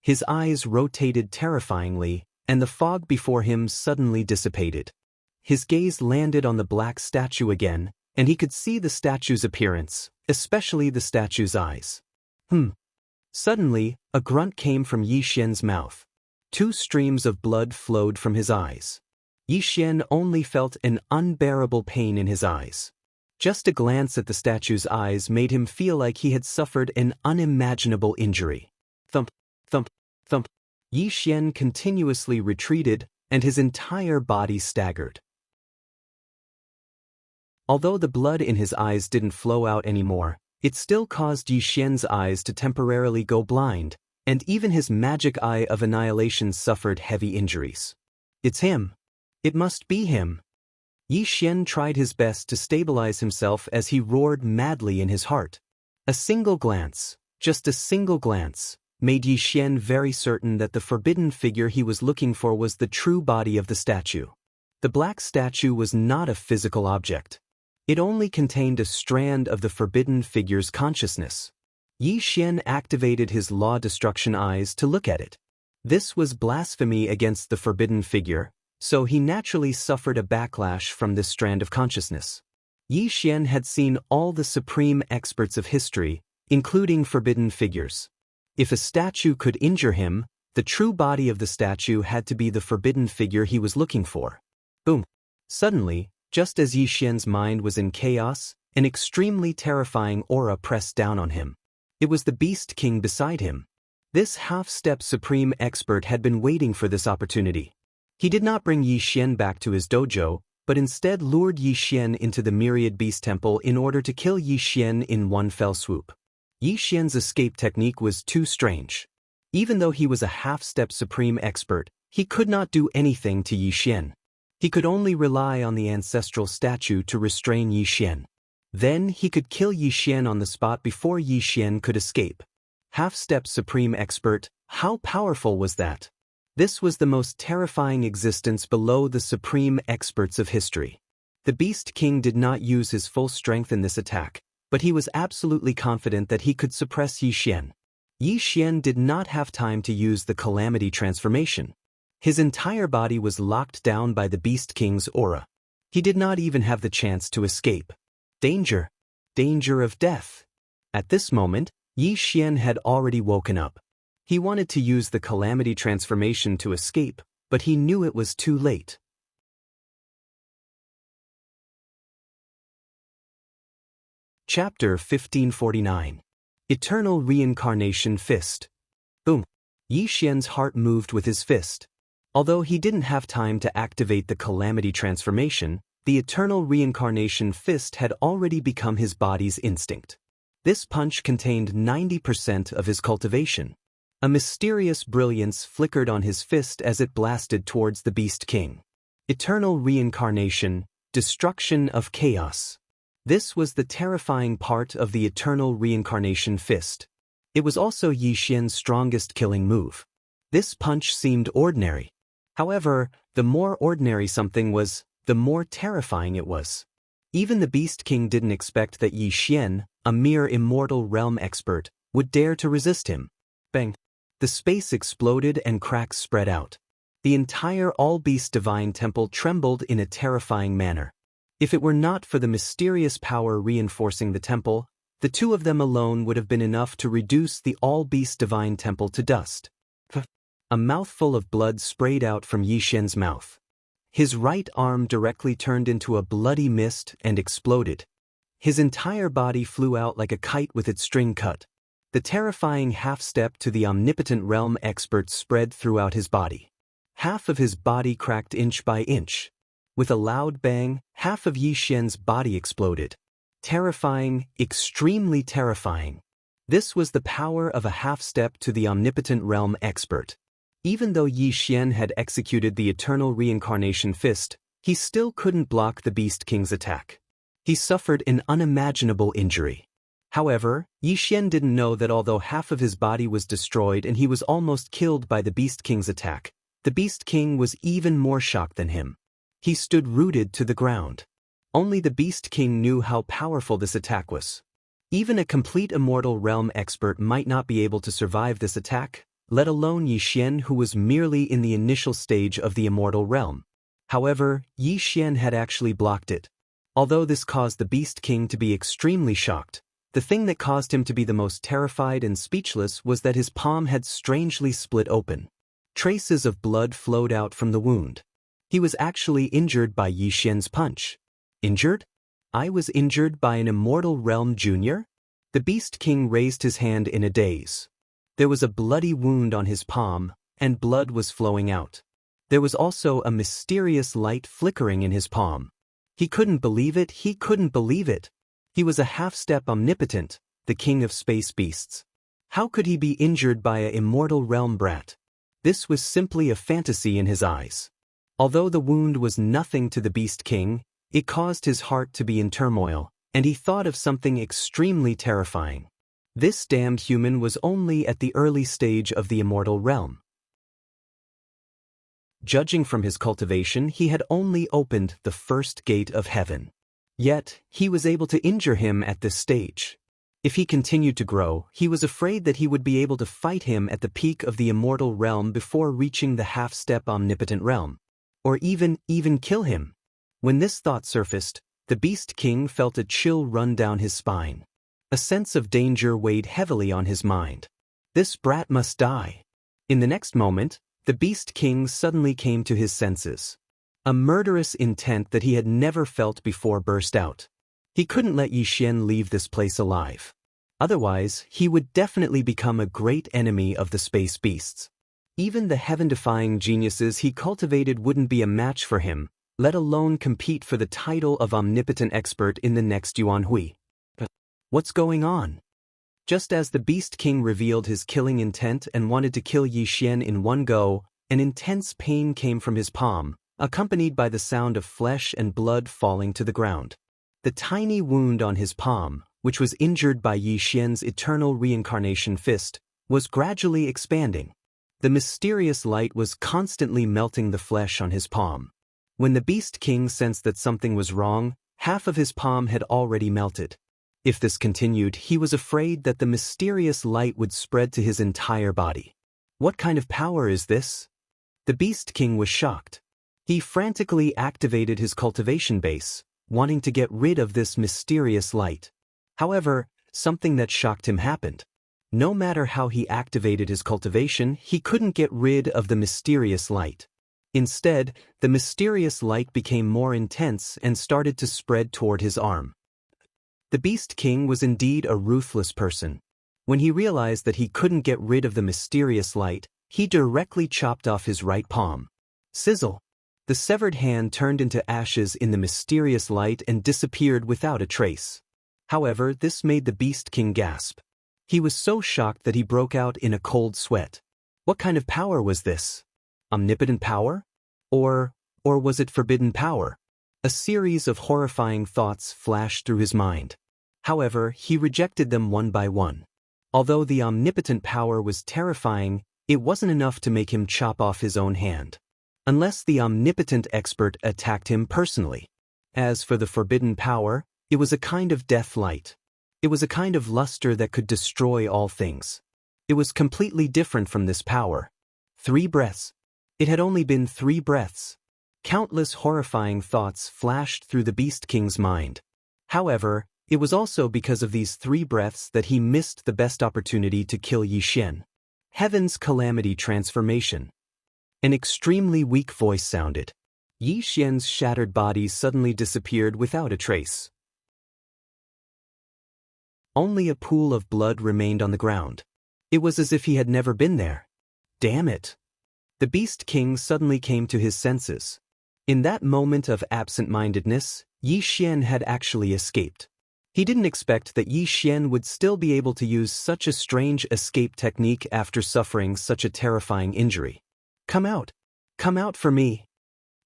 His eyes rotated terrifyingly, and the fog before him suddenly dissipated. His gaze landed on the black statue again, and he could see the statue's appearance, especially the statue's eyes. Suddenly, a grunt came from Yi Xian's mouth. 2 streams of blood flowed from his eyes. Yi Xian only felt an unbearable pain in his eyes. Just a glance at the statue's eyes made him feel like he had suffered an unimaginable injury. Thump, thump, thump. Yi Xian continuously retreated, and his entire body staggered. Although the blood in his eyes didn't flow out anymore, it still caused Yi Xian's eyes to temporarily go blind, and even his magic eye of annihilation suffered heavy injuries. It's him. It must be him. Yi Xian tried his best to stabilize himself as he roared madly in his heart. A single glance, just a single glance, made Yi Xian very certain that the forbidden figure he was looking for was the true body of the statue. The black statue was not a physical object. It only contained a strand of the forbidden figure's consciousness. Yi Xian activated his Law Destruction Eyes to look at it. This was blasphemy against the forbidden figure, so he naturally suffered a backlash from this strand of consciousness. Yi Xian had seen all the supreme experts of history, including forbidden figures. If a statue could injure him, the true body of the statue had to be the forbidden figure he was looking for. Boom! Suddenly, just as Yi Xian's mind was in chaos, an extremely terrifying aura pressed down on him. It was the Beast King beside him. This half-step supreme expert had been waiting for this opportunity. He did not bring Yi Xian back to his dojo, but instead lured Yi Xian into the Myriad Beast Temple in order to kill Yi Xian in one fell swoop. Yi Xian's escape technique was too strange. Even though he was a half-step supreme expert, he could not do anything to Yi Xian. He could only rely on the ancestral statue to restrain Yi Xian. Then he could kill Yi Xian on the spot before Yi Xian could escape. Half-step supreme expert, how powerful was that? This was the most terrifying existence below the supreme experts of history. The Beast King did not use his full strength in this attack, but he was absolutely confident that he could suppress Yi Xian. Yi Xian did not have time to use the Calamity transformation. His entire body was locked down by the Beast King's aura. He did not even have the chance to escape. Danger! Danger of death! At this moment, Yi Xian had already woken up. He wanted to use the Calamity transformation to escape, but he knew it was too late. Chapter 1549. Eternal Reincarnation Fist. Boom! Yi Xian's heart moved with his fist. Although he didn't have time to activate the Calamity transformation, the Eternal Reincarnation Fist had already become his body's instinct. This punch contained 90% of his cultivation. A mysterious brilliance flickered on his fist as it blasted towards the Beast King. Eternal Reincarnation, Destruction of Chaos. This was the terrifying part of the Eternal Reincarnation Fist. It was also Yi Xian's strongest killing move. This punch seemed ordinary. However, the more ordinary something was, the more terrifying it was. Even the Beast King didn't expect that Yi Xian, a mere immortal realm expert, would dare to resist him. Bang! The space exploded and cracks spread out. The entire All-Beast Divine Temple trembled in a terrifying manner. If it were not for the mysterious power reinforcing the temple, the two of them alone would have been enough to reduce the All-Beast Divine Temple to dust. A mouthful of blood sprayed out from Yi Xian's mouth. His right arm directly turned into a bloody mist and exploded. His entire body flew out like a kite with its string cut. The terrifying half-step to the omnipotent realm expert spread throughout his body. Half of his body cracked inch by inch. With a loud bang, half of Yi Xian's body exploded. Terrifying, extremely terrifying. This was the power of a half-step to the omnipotent realm expert. Even though Yi Xian had executed the Eternal Reincarnation Fist, he still couldn't block the Beast King's attack. He suffered an unimaginable injury. However, Yi Xian didn't know that although half of his body was destroyed and he was almost killed by the Beast King's attack, the Beast King was even more shocked than him. He stood rooted to the ground. Only the Beast King knew how powerful this attack was. Even a complete Immortal Realm expert might not be able to survive this attack, let alone Yi Xian, who was merely in the initial stage of the Immortal Realm. However, Yi Xian had actually blocked it. Although this caused the Beast King to be extremely shocked, the thing that caused him to be the most terrified and speechless was that his palm had strangely split open. Traces of blood flowed out from the wound. He was actually injured by Yi Xian's punch. Injured? I was injured by an Immortal Realm Junior? The Beast King raised his hand in a daze. There was a bloody wound on his palm, and blood was flowing out. There was also a mysterious light flickering in his palm. He couldn't believe it, he couldn't believe it. He was a half-step omnipotent, the king of space beasts. How could he be injured by an Immortal Realm brat? This was simply a fantasy in his eyes. Although the wound was nothing to the Beast King, it caused his heart to be in turmoil, and he thought of something extremely terrifying. This damned human was only at the early stage of the Immortal Realm. Judging from his cultivation, he had only opened the first gate of heaven. Yet, he was able to injure him at this stage. If he continued to grow, he was afraid that he would be able to fight him at the peak of the Immortal Realm before reaching the half-step omnipotent realm. Or even kill him. When this thought surfaced, the Beast King felt a chill run down his spine. A sense of danger weighed heavily on his mind. This brat must die. In the next moment, the Beast King suddenly came to his senses. A murderous intent that he had never felt before burst out. He couldn't let Yi Xian leave this place alive. Otherwise, he would definitely become a great enemy of the space beasts. Even the heaven-defying geniuses he cultivated wouldn't be a match for him, let alone compete for the title of omnipotent expert in the next Yuanhui. What's going on? Just as the Beast King revealed his killing intent and wanted to kill Yi Xian in one go, an intense pain came from his palm, accompanied by the sound of flesh and blood falling to the ground. The tiny wound on his palm, which was injured by Yi Xian's eternal reincarnation fist, was gradually expanding. The mysterious light was constantly melting the flesh on his palm. When the Beast King sensed that something was wrong, half of his palm had already melted. If this continued, he was afraid that the mysterious light would spread to his entire body. What kind of power is this? The Beast King was shocked. He frantically activated his cultivation base, wanting to get rid of this mysterious light. However, something that shocked him happened. No matter how he activated his cultivation, he couldn't get rid of the mysterious light. Instead, the mysterious light became more intense and started to spread toward his arm. The Beast King was indeed a ruthless person. When he realized that he couldn't get rid of the mysterious light, he directly chopped off his right palm. Sizzle! The severed hand turned into ashes in the mysterious light and disappeared without a trace. However, this made the Beast King gasp. He was so shocked that he broke out in a cold sweat. What kind of power was this? Omnipotent power? Or was it forbidden power? A series of horrifying thoughts flashed through his mind. However, he rejected them one by one. Although the omnipotent power was terrifying, it wasn't enough to make him chop off his own hand. Unless the omnipotent expert attacked him personally. As for the forbidden power, it was a kind of death light. It was a kind of luster that could destroy all things. It was completely different from this power. 3 breaths. It had only been 3 breaths. Countless horrifying thoughts flashed through the Beast King's mind. However, it was also because of these 3 breaths that he missed the best opportunity to kill Yi Xian. Heaven's calamity transformation. An extremely weak voice sounded. Yi Xian's shattered body suddenly disappeared without a trace. Only a pool of blood remained on the ground. It was as if he had never been there. Damn it! The Beast King suddenly came to his senses. In that moment of absent-mindedness, Yi Xian had actually escaped. He didn't expect that Yi Xian would still be able to use such a strange escape technique after suffering such a terrifying injury. Come out! Come out for me!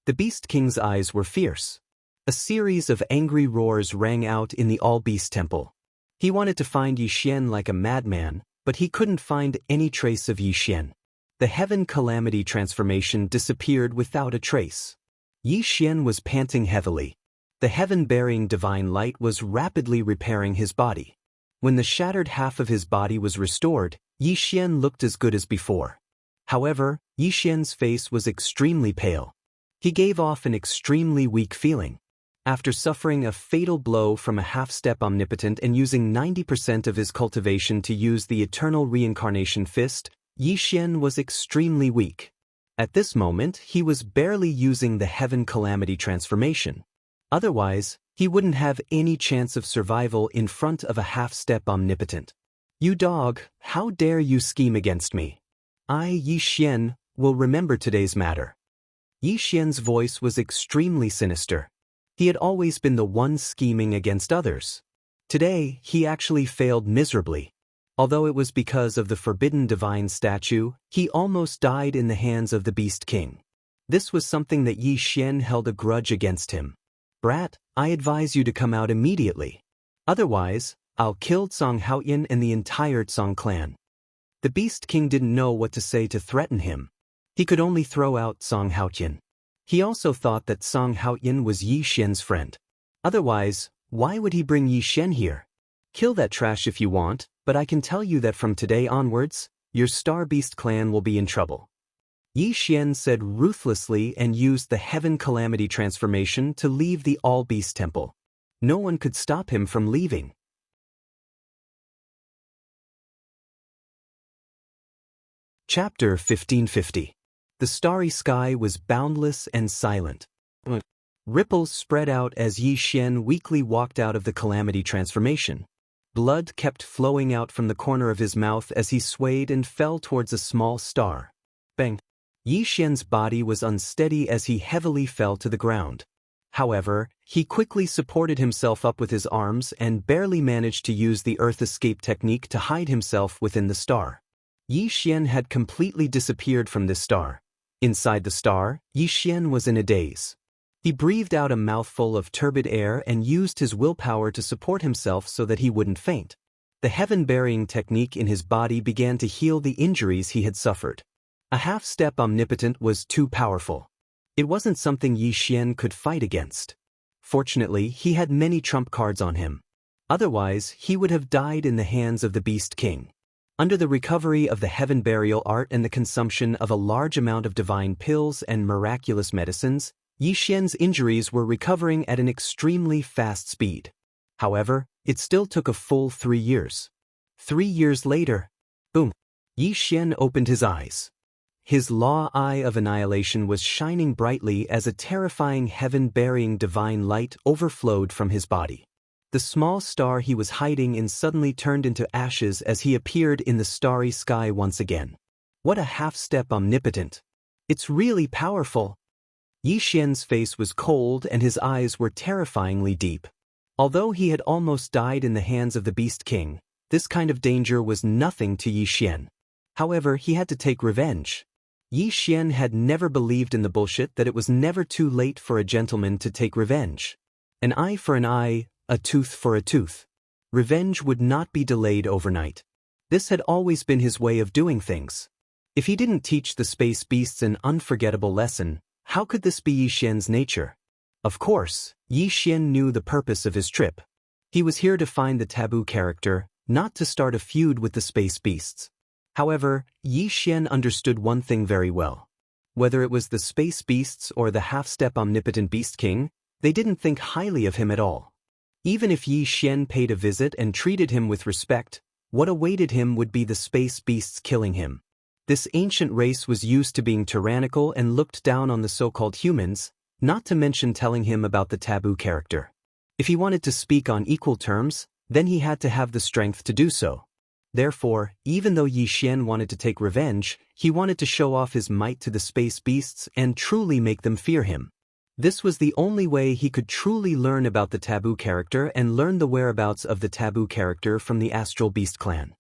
The Beast King's eyes were fierce. A series of angry roars rang out in the All-Beast Temple. He wanted to find Yi Xian like a madman, but he couldn't find any trace of Yi Xian. The heaven calamity transformation disappeared without a trace. Yi Xian was panting heavily. The heaven-bearing divine light was rapidly repairing his body. When the shattered half of his body was restored, Yi Xian looked as good as before. However, Yi Xian's face was extremely pale. He gave off an extremely weak feeling. After suffering a fatal blow from a half-step omnipotent and using 90% of his cultivation to use the eternal reincarnation fist, Yi Xian was extremely weak. At this moment, he was barely using the heaven calamity transformation. Otherwise, he wouldn't have any chance of survival in front of a half-step omnipotent. "You dog, how dare you scheme against me? I, Yi Xian, will remember today's matter." Yi Xian's voice was extremely sinister. He had always been the one scheming against others. Today, he actually failed miserably. Although it was because of the forbidden divine statue, he almost died in the hands of the Beast King. This was something that Yi Xian held a grudge against him. "Brat, I advise you to come out immediately. Otherwise, I'll kill Song Haoyan and the entire Song clan." The Beast King didn't know what to say to threaten him. He could only throw out Song Haoyan. He also thought that Song Haoyan was Yi Xian's friend. Otherwise, why would he bring Yi Xian here? "Kill that trash if you want, but I can tell you that from today onwards, your Star Beast clan will be in trouble." Yi Xian said ruthlessly and used the Heaven Calamity transformation to leave the All-Beast Temple. No one could stop him from leaving. Chapter 1550. The starry sky was boundless and silent. Ripples spread out as Yi Xian weakly walked out of the calamity transformation. Blood kept flowing out from the corner of his mouth as he swayed and fell towards a small star. Bang! Yi Xian's body was unsteady as he heavily fell to the ground. However, he quickly supported himself up with his arms and barely managed to use the earth escape technique to hide himself within the star. Yi Xian had completely disappeared from this star. Inside the star, Yi Xian was in a daze. He breathed out a mouthful of turbid air and used his willpower to support himself so that he wouldn't faint. The heaven-burying technique in his body began to heal the injuries he had suffered. A half-step omnipotent was too powerful. It wasn't something Yi Xian could fight against. Fortunately, he had many trump cards on him. Otherwise, he would have died in the hands of the Beast King. Under the recovery of the heaven burial art and the consumption of a large amount of divine pills and miraculous medicines, Yi Xian's injuries were recovering at an extremely fast speed. However, it still took a full 3 years. 3 years later, boom! Yi Xian opened his eyes. His law eye of annihilation was shining brightly as a terrifying heaven-burying divine light overflowed from his body. The small star he was hiding in suddenly turned into ashes as he appeared in the starry sky once again. What a half-step omnipotent! It's really powerful! Yi Xian's face was cold and his eyes were terrifyingly deep. Although he had almost died in the hands of the Beast King, this kind of danger was nothing to Yi Xian. However, he had to take revenge. Yi Xian had never believed in the bullshit that it was never too late for a gentleman to take revenge. An eye for an eye, a tooth for a tooth. Revenge would not be delayed overnight. This had always been his way of doing things. If he didn't teach the space beasts an unforgettable lesson, how could this be Yi Xian's nature? Of course, Yi Xian knew the purpose of his trip. He was here to find the taboo character, not to start a feud with the space beasts. However, Yi Xian understood one thing very well. Whether it was the space beasts or the half-step omnipotent Beast King, they didn't think highly of him at all. Even if Yi Xian paid a visit and treated him with respect, what awaited him would be the space beasts killing him. This ancient race was used to being tyrannical and looked down on the so-called humans, not to mention telling him about the taboo character. If he wanted to speak on equal terms, then he had to have the strength to do so. Therefore, even though Yi Xian wanted to take revenge, he wanted to show off his might to the space beasts and truly make them fear him. This was the only way he could truly learn about the taboo character and learn the whereabouts of the taboo character from the Astral Beast clan.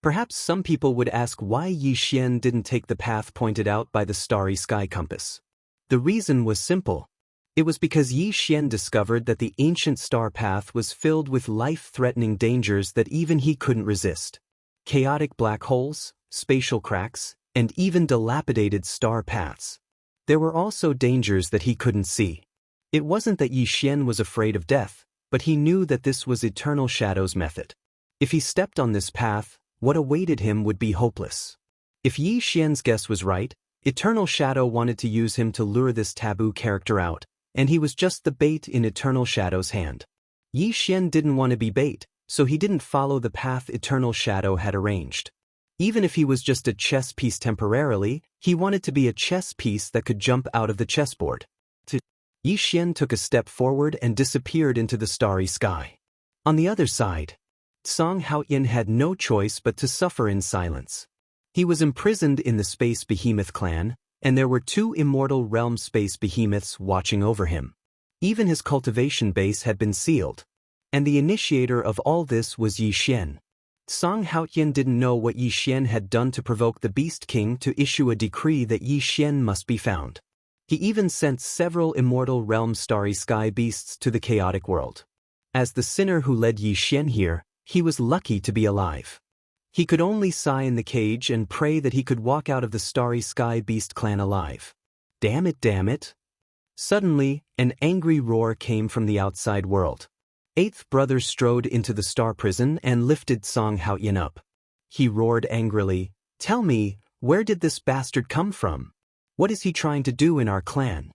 Perhaps some people would ask why Yi Xian didn't take the path pointed out by the starry sky compass. The reason was simple. It was because Yi Xian discovered that the ancient star path was filled with life-threatening dangers that even he couldn't resist. Chaotic black holes, spatial cracks, and even dilapidated star paths. There were also dangers that he couldn't see. It wasn't that Yi Xian was afraid of death, but he knew that this was Eternal Shadow's method. If he stepped on this path, what awaited him would be hopeless. If Yi Xian's guess was right, Eternal Shadow wanted to use him to lure this taboo character out, and he was just the bait in Eternal Shadow's hand. Yi Xian didn't want to be bait, so he didn't follow the path Eternal Shadow had arranged. Even if he was just a chess piece temporarily, he wanted to be a chess piece that could jump out of the chessboard. Yi Xian took a step forward and disappeared into the starry sky. On the other side, Song Haoyan had no choice but to suffer in silence. He was imprisoned in the Space Behemoth clan, and there were 2 Immortal Realm Space Behemoths watching over him. Even his cultivation base had been sealed. And the initiator of all this was Yi Xian. Song Haoyan didn't know what Yi Xian had done to provoke the Beast King to issue a decree that Yi Xian must be found. He even sent several Immortal Realm Starry Sky beasts to the chaotic world. As the sinner who led Yi Xian here, he was lucky to be alive. He could only sigh in the cage and pray that he could walk out of the Starry Sky Beast clan alive. Damn it, damn it. Suddenly, an angry roar came from the outside world. 8th brother strode into the star prison and lifted Song Haoyan up. He roared angrily, "Tell me, where did this bastard come from? What is he trying to do in our clan?"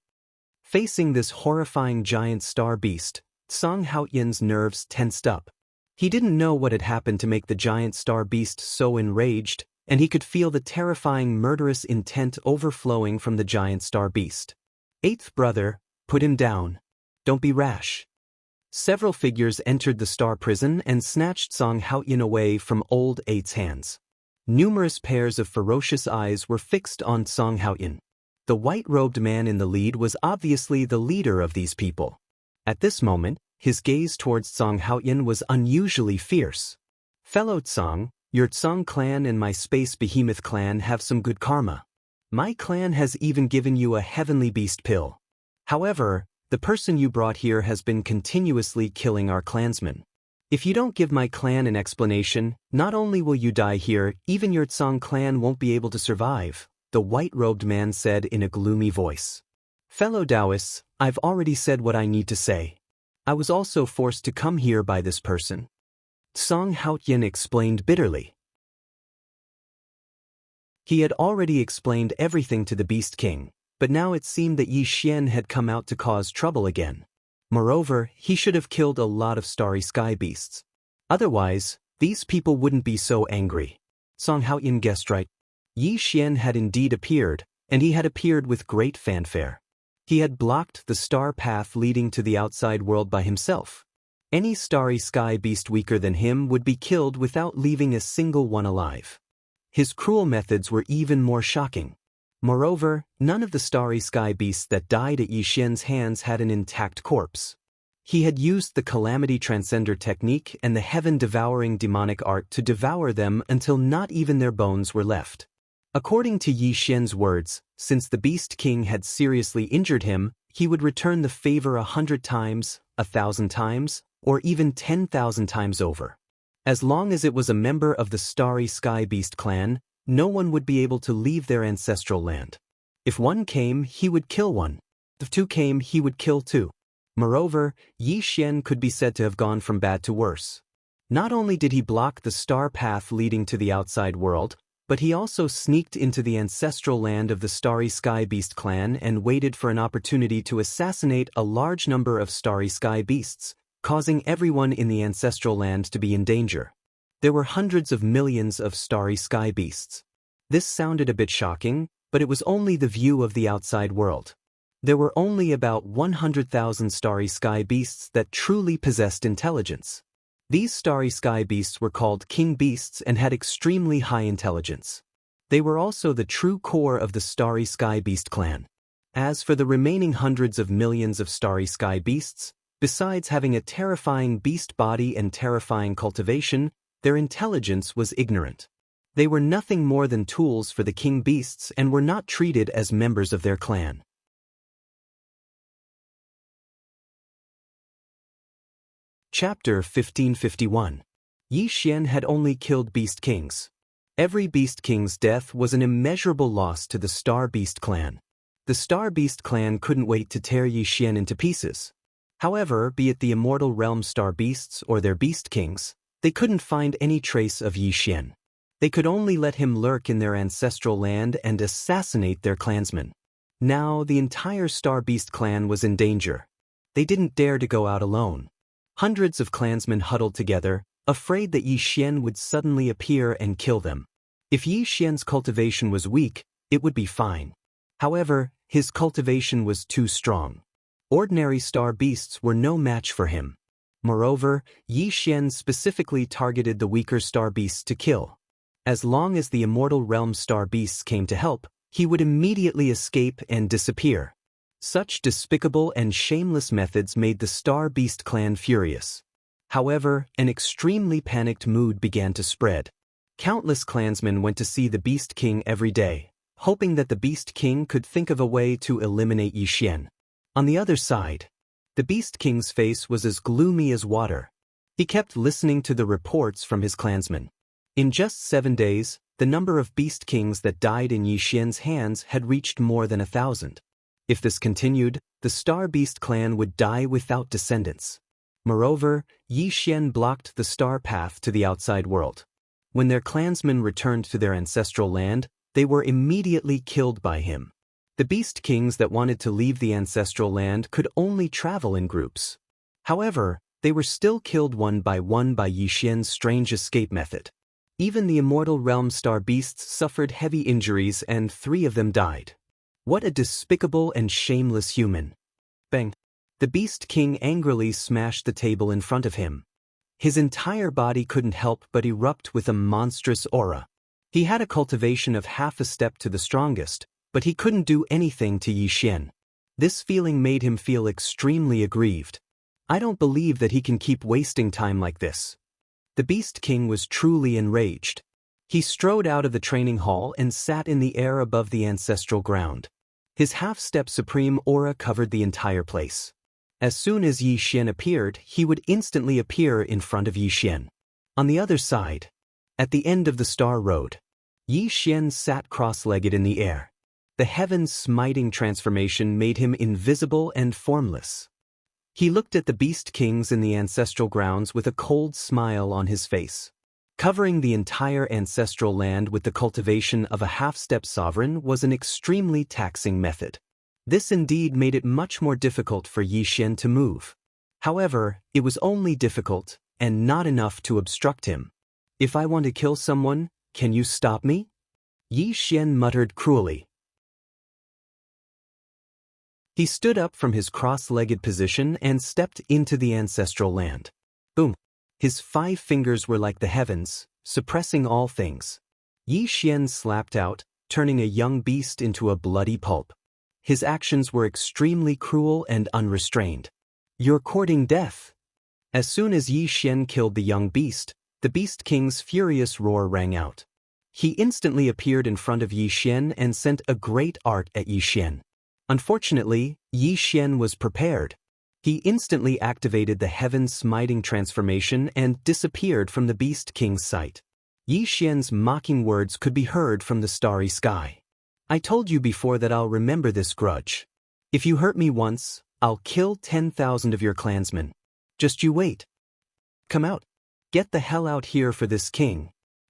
Facing this horrifying giant star beast, Song Haoyan's nerves tensed up. He didn't know what had happened to make the giant star beast so enraged, and he could feel the terrifying murderous intent overflowing from the giant star beast. 8th brother, put him down. Don't be rash. Several figures entered the star prison and snatched Song Haoyan away from old 8's hands. Numerous pairs of ferocious eyes were fixed on Song Haoyan. The white-robed man in the lead was obviously the leader of these people. At this moment, his gaze towards Song Haoyan was unusually fierce. "Fellow Tsang, your Tsang clan and my Space Behemoth clan have some good karma. My clan has even given you a heavenly beast pill. However, the person you brought here has been continuously killing our clansmen. If you don't give my clan an explanation, not only will you die here, even your Tsang clan won't be able to survive," the white-robed man said in a gloomy voice. "Fellow Taoists, I've already said what I need to say. I was also forced to come here by this person," Song Haoyan explained bitterly. He had already explained everything to the Beast King, but now it seemed that Yi Xian had come out to cause trouble again. Moreover, he should have killed a lot of starry sky beasts. Otherwise, these people wouldn't be so angry. Song Haoyan guessed right. Yi Xian had indeed appeared, and he had appeared with great fanfare. He had blocked the star path leading to the outside world by himself. Any starry sky beast weaker than him would be killed without leaving a single one alive. His cruel methods were even more shocking. Moreover, none of the starry sky beasts that died at Yi Xian's hands had an intact corpse. He had used the Calamity Transcender technique and the heaven-devouring demonic art to devour them until not even their bones were left. According to Yi Xian's words, since the Beast King had seriously injured him, he would return the favor 100 times, 1,000 times, or even 10,000 times over. As long as it was a member of the Starry Sky Beast clan, no one would be able to leave their ancestral land. If one came, he would kill one. If 2 came, he would kill 2. Moreover, Yi Xian could be said to have gone from bad to worse. Not only did he block the star path leading to the outside world, but he also sneaked into the ancestral land of the Starry Sky Beast clan and waited for an opportunity to assassinate a large number of Starry Sky Beasts, causing everyone in the ancestral land to be in danger. There were hundreds of millions of Starry Sky Beasts. This sounded a bit shocking, but it was only the view of the outside world. There were only about 100,000 Starry Sky Beasts that truly possessed intelligence. These starry sky beasts were called king beasts and had extremely high intelligence. They were also the true core of the Starry Sky Beast clan. As for the remaining hundreds of millions of starry sky beasts, besides having a terrifying beast body and terrifying cultivation, their intelligence was ignorant. They were nothing more than tools for the king beasts and were not treated as members of their clan. Chapter 1551. Yi Xian had only killed Beast Kings. Every Beast King's death was an immeasurable loss to the Star Beast clan. The Star Beast clan couldn't wait to tear Yi Xian into pieces. However, be it the Immortal Realm Star Beasts or their Beast Kings, they couldn't find any trace of Yi Xian. They could only let him lurk in their ancestral land and assassinate their clansmen. Now, the entire Star Beast clan was in danger. They didn't dare to go out alone. Hundreds of clansmen huddled together, afraid that Yi Xian would suddenly appear and kill them. If Yi Xian's cultivation was weak, it would be fine. However, his cultivation was too strong. Ordinary star beasts were no match for him. Moreover, Yi Xian specifically targeted the weaker star beasts to kill. As long as the Immortal Realm star beasts came to help, he would immediately escape and disappear. Such despicable and shameless methods made the Star Beast clan furious. However, an extremely panicked mood began to spread. Countless clansmen went to see the Beast King every day, hoping that the Beast King could think of a way to eliminate Yi Xian. On the other side, the Beast King's face was as gloomy as water. He kept listening to the reports from his clansmen. In just 7 days, the number of Beast Kings that died in Yi Xian's hands had reached more than 1,000. If this continued, the Star Beast clan would die without descendants. Moreover, Yi Xian blocked the star path to the outside world. When their clansmen returned to their ancestral land, they were immediately killed by him. The Beast Kings that wanted to leave the ancestral land could only travel in groups. However, they were still killed one by Yi Xian's strange escape method. Even the Immortal Realm Star Beasts suffered heavy injuries and 3 of them died. What a despicable and shameless human. Bang! The Beast King angrily smashed the table in front of him. His entire body couldn't help but erupt with a monstrous aura. He had a cultivation of half a step to the strongest, but he couldn't do anything to Yi Xian. This feeling made him feel extremely aggrieved. I don't believe that he can keep wasting time like this. The Beast King was truly enraged. He strode out of the training hall and sat in the air above the ancestral ground. His half-step supreme aura covered the entire place. As soon as Yi Xian appeared, he would instantly appear in front of Yi Xian. On the other side, at the end of the Star Road, Yi Xian sat cross-legged in the air. The heaven's smiting transformation made him invisible and formless. He looked at the Beast Kings in the ancestral grounds with a cold smile on his face. Covering the entire ancestral land with the cultivation of a half-step sovereign was an extremely taxing method. This indeed made it much more difficult for Yi Xian to move. However, it was only difficult, and not enough to obstruct him. If I want to kill someone, can you stop me? Yi Xian muttered cruelly. He stood up from his cross-legged position and stepped into the ancestral land. Boom! His 5 fingers were like the heavens, suppressing all things. Yi Xian slapped out, turning a young beast into a bloody pulp. His actions were extremely cruel and unrestrained. You're courting death. As soon as Yi Xian killed the young beast, the Beast King's furious roar rang out. He instantly appeared in front of Yi Xian and sent a great art at Yi Xian. Unfortunately, Yi Xian was prepared. He instantly activated the heaven smiting transformation and disappeared from the Beast King's sight. Yi Xian's mocking words could be heard from the starry sky. I told you before that I'll remember this grudge. If you hurt me once, I'll kill 10,000 of your clansmen. Just you wait. Come out. Get the hell out here for this king.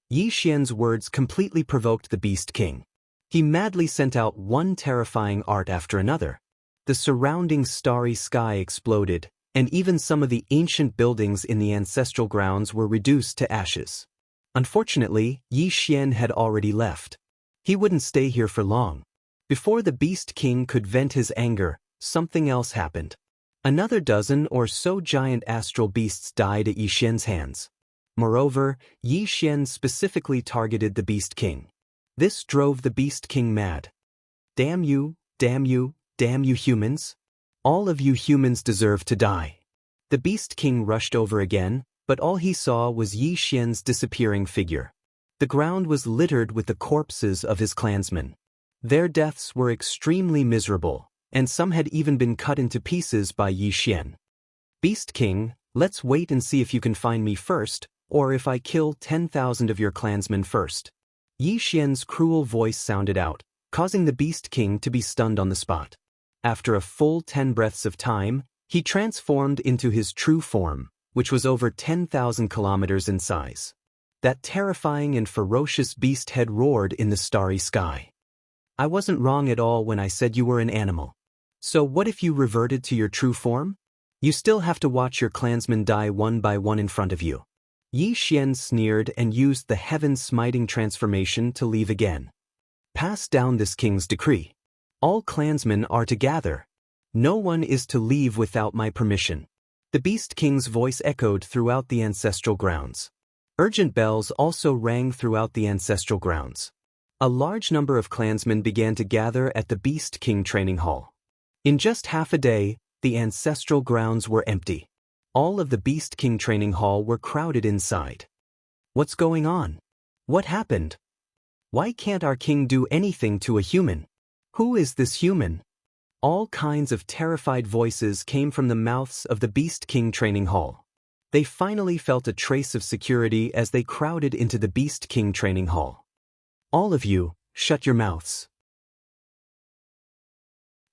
Yi Xian's words completely provoked the Beast King. He madly sent out one terrifying art after another. The surrounding starry sky exploded, and even some of the ancient buildings in the ancestral grounds were reduced to ashes. Unfortunately, Yi Xian had already left. He wouldn't stay here for long. Before the Beast King could vent his anger, something else happened. Another dozen or so giant astral beasts died at Yi Xian's hands. Moreover, Yi Xian specifically targeted the Beast King. This drove the Beast King mad. Damn you, damn you, damn you humans. All of you humans deserve to die. The Beast King rushed over again, but all he saw was Yi Xian's disappearing figure. The ground was littered with the corpses of his clansmen. Their deaths were extremely miserable, and some had even been cut into pieces by Yi Xian. Beast King, Let's wait and see if you can find me first, or if I kill 10,000 of your clansmen first. Yi Xian's cruel voice sounded out, causing the Beast King to be stunned on the spot. After a full 10 breaths of time, he transformed into his true form, which was over 10,000 kilometers in size. That terrifying and ferocious beast head roared in the starry sky. I wasn't wrong at all when I said you were an animal. So what if you reverted to your true form? You still have to watch your clansmen die one by one in front of you. Yi Xian sneered and used the heaven-smiting transformation to leave again. Pass down this king's decree. All clansmen are to gather. No one is to leave without my permission. The Beast King's voice echoed throughout the ancestral grounds. Urgent bells also rang throughout the ancestral grounds. A large number of clansmen began to gather at the Beast King training hall. In just half a day, the ancestral grounds were empty. All of the Beast King training hall were crowded inside. What's going on? What happened? Why can't our king do anything to a human? Who is this human? All kinds of terrified voices came from the mouths of the Beast King training hall. They finally felt a trace of security as they crowded into the Beast King training hall. All of you, shut your mouths.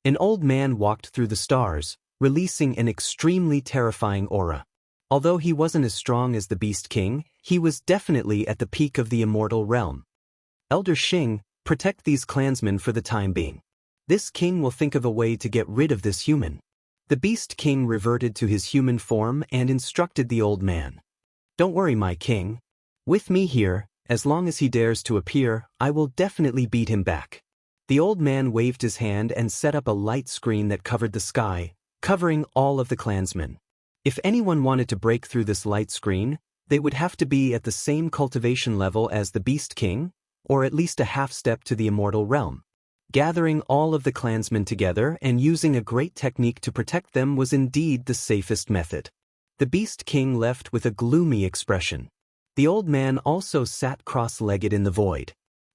An old man walked through the stars, releasing an extremely terrifying aura. Although he wasn't as strong as the Beast King, he was definitely at the peak of the immortal realm. Elder Xing, protect these clansmen for the time being. This king will think of a way to get rid of this human. The Beast King reverted to his human form and instructed the old man. Don't worry, my king. With me here, as long as he dares to appear, I will definitely beat him back. The old man waved his hand and set up a light screen that covered the sky, covering all of the clansmen. If anyone wanted to break through this light screen, they would have to be at the same cultivation level as the Beast King, or at least a half step to the immortal realm. Gathering all of the clansmen together and using a great technique to protect them was indeed the safest method. The Beast King left with a gloomy expression. The old man also sat cross-legged in the void.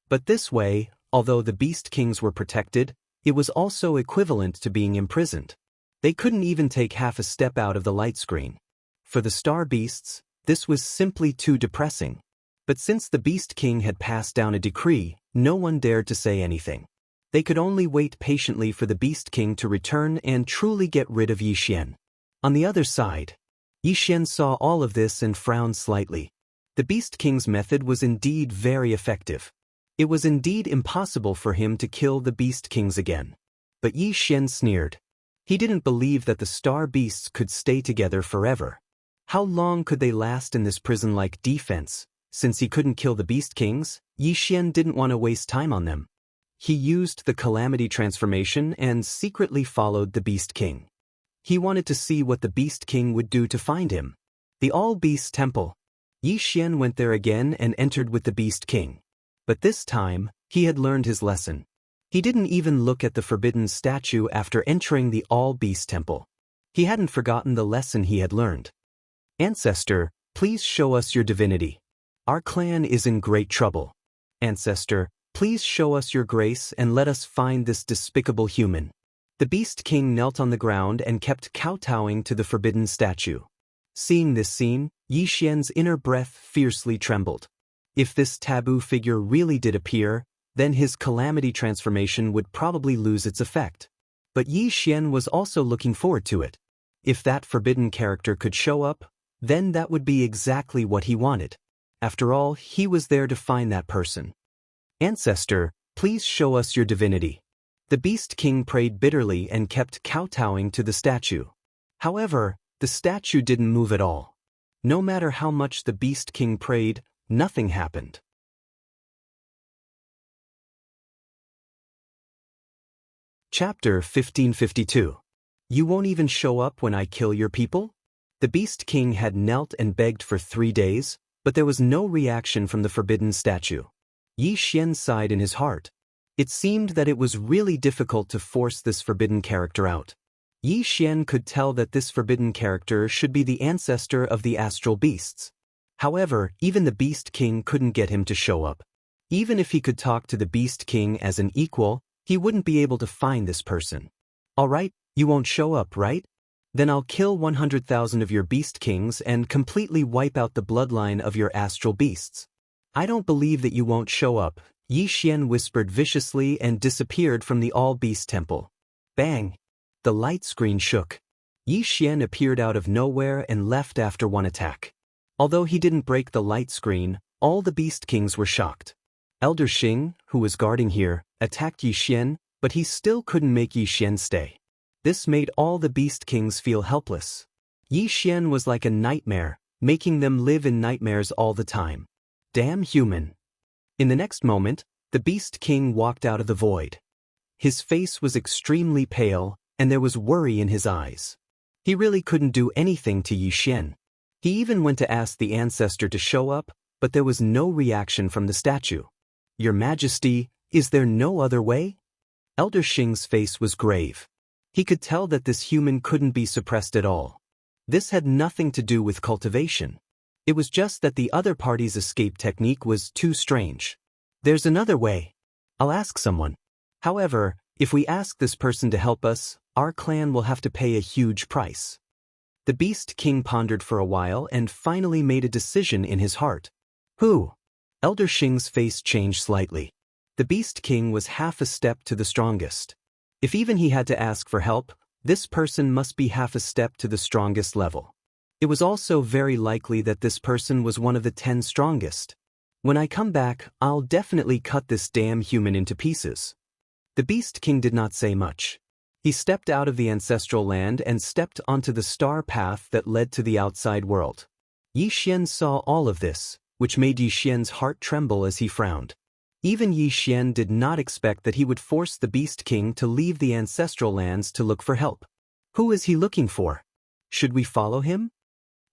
But this way, although the Beast Kings were protected, it was also equivalent to being imprisoned. They couldn't even take half a step out of the light screen. For the star beasts, this was simply too depressing. But since the Beast King had passed down a decree, no one dared to say anything. They could only wait patiently for the Beast King to return and truly get rid of Yi Xian. On the other side, Yi Xian saw all of this and frowned slightly. The Beast King's method was indeed very effective. It was indeed impossible for him to kill the Beast Kings again. But Yi Xian sneered. He didn't believe that the star beasts could stay together forever. How long could they last in this prison-like defense? Since he couldn't kill the Beast Kings, Yi Xian didn't want to waste time on them. He used the Calamity transformation and secretly followed the Beast King. He wanted to see what the Beast King would do to find him. The All-Beast Temple. Yi Xian went there again and entered with the Beast King. But this time, he had learned his lesson. He didn't even look at the forbidden statue after entering the All-Beast Temple. He hadn't forgotten the lesson he had learned. Ancestor, please show us your divinity. Our clan is in great trouble. Ancestor, please show us your grace and let us find this despicable human. The Beast King knelt on the ground and kept kowtowing to the forbidden statue. Seeing this scene, Yi Xian's inner breath fiercely trembled. If this taboo figure really did appear, then his Calamity transformation would probably lose its effect. But Yi Xian was also looking forward to it. If that forbidden character could show up, then that would be exactly what he wanted. After all, he was there to find that person. Ancestor, please show us your divinity. The Beast King prayed bitterly and kept kowtowing to the statue. However, the statue didn't move at all. No matter how much the Beast King prayed, nothing happened. Chapter 1552. You won't even show up when I kill your people? The Beast King had knelt and begged for 3 days, but there was no reaction from the forbidden statue. Yi Xian sighed in his heart. It seemed that it was really difficult to force this forbidden character out. Yi Xian could tell that this forbidden character should be the ancestor of the astral beasts. However, even the Beast King couldn't get him to show up. Even if he could talk to the Beast King as an equal, he wouldn't be able to find this person. All right, you won't show up, right? Then I'll kill 100,000 of your beast kings and completely wipe out the bloodline of your astral beasts. I don't believe that you won't show up, Yi Xian whispered viciously and disappeared from the all-beast temple. Bang! The light screen shook. Yi Xian appeared out of nowhere and left after one attack. Although he didn't break the light screen, all the beast kings were shocked. Elder Xing, who was guarding here, attacked Yi Xian, but he still couldn't make Yi Xian stay. This made all the beast kings feel helpless. Yi Xian was like a nightmare, making them live in nightmares all the time. Damn human. In the next moment, the beast king walked out of the void. His face was extremely pale, and there was worry in his eyes. He really couldn't do anything to Yi Xian. He even went to ask the ancestor to show up, but there was no reaction from the statue. Your Majesty, is there no other way? Elder Xing's face was grave. He could tell that this human couldn't be suppressed at all. This had nothing to do with cultivation. It was just that the other party's escape technique was too strange. There's another way. I'll ask someone. However, if we ask this person to help us, our clan will have to pay a huge price. The Beast King pondered for a while and finally made a decision in his heart. Who? Elder Xing's face changed slightly. The Beast King was half a step to the strongest. If even he had to ask for help, this person must be half a step to the strongest level. It was also very likely that this person was one of the 10 strongest. When I come back, I'll definitely cut this damn human into pieces. The Beast King did not say much. He stepped out of the ancestral land and stepped onto the star path that led to the outside world. Yi Xian saw all of this, which made Yi Xian's heart tremble as he frowned. Even Yi Xian did not expect that he would force the Beast King to leave the ancestral lands to look for help. Who is he looking for? Should we follow him?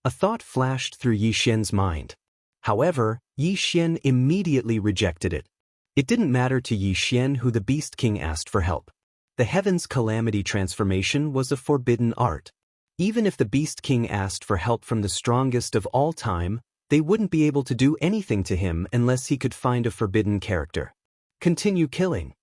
A thought flashed through Yi Xian's mind. However, Yi Xian immediately rejected it. It didn't matter to Yi Xian who the Beast King asked for help. The Heaven's Calamity transformation was a forbidden art. Even if the Beast King asked for help from the strongest of all time, they wouldn't be able to do anything to him unless he could find a forbidden character. Continue killing.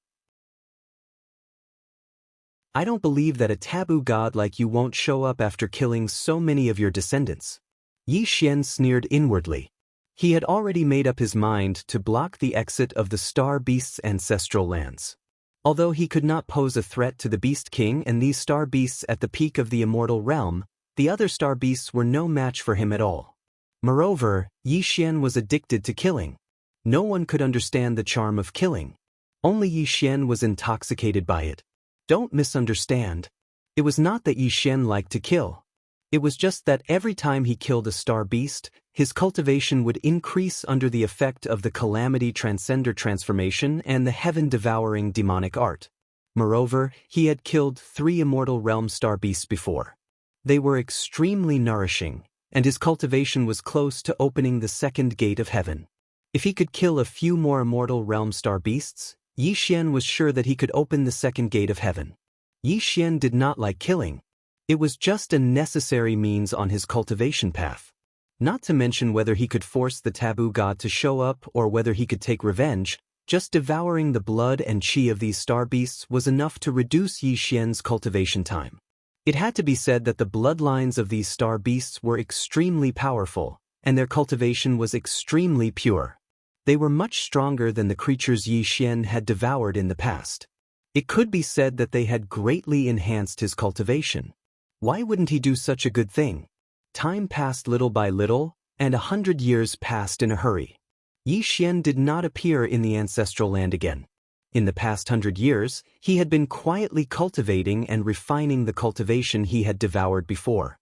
I don't believe that a taboo god like you won't show up after killing so many of your descendants. Yi Xian sneered inwardly. He had already made up his mind to block the exit of the Star Beast's ancestral lands. Although he could not pose a threat to the Beast King and these Star Beasts at the peak of the Immortal realm, the other Star Beasts were no match for him at all. Moreover, Yi Xian was addicted to killing. No one could understand the charm of killing. Only Yi Xian was intoxicated by it. Don't misunderstand. It was not that Yi Xian liked to kill. It was just that every time he killed a star beast, his cultivation would increase under the effect of the Calamity Transcender transformation and the heaven-devouring demonic art. Moreover, he had killed 3 Immortal Realm star beasts before. They were extremely nourishing, and his cultivation was close to opening the second gate of heaven. If he could kill a few more Immortal Realm star beasts, Yi Xian was sure that he could open the second gate of heaven. Yi Xian did not like killing. It was just a necessary means on his cultivation path. Not to mention whether he could force the taboo god to show up or whether he could take revenge, just devouring the blood and chi of these star beasts was enough to reduce Yi Xian's cultivation time. It had to be said that the bloodlines of these star beasts were extremely powerful, and their cultivation was extremely pure. They were much stronger than the creatures Yi Xian had devoured in the past. It could be said that they had greatly enhanced his cultivation. Why wouldn't he do such a good thing? Time passed little by little, and 100 years passed in a hurry. Yi Xian did not appear in the ancestral land again. In the past 100 years, he had been quietly cultivating and refining the cultivation he had devoured before.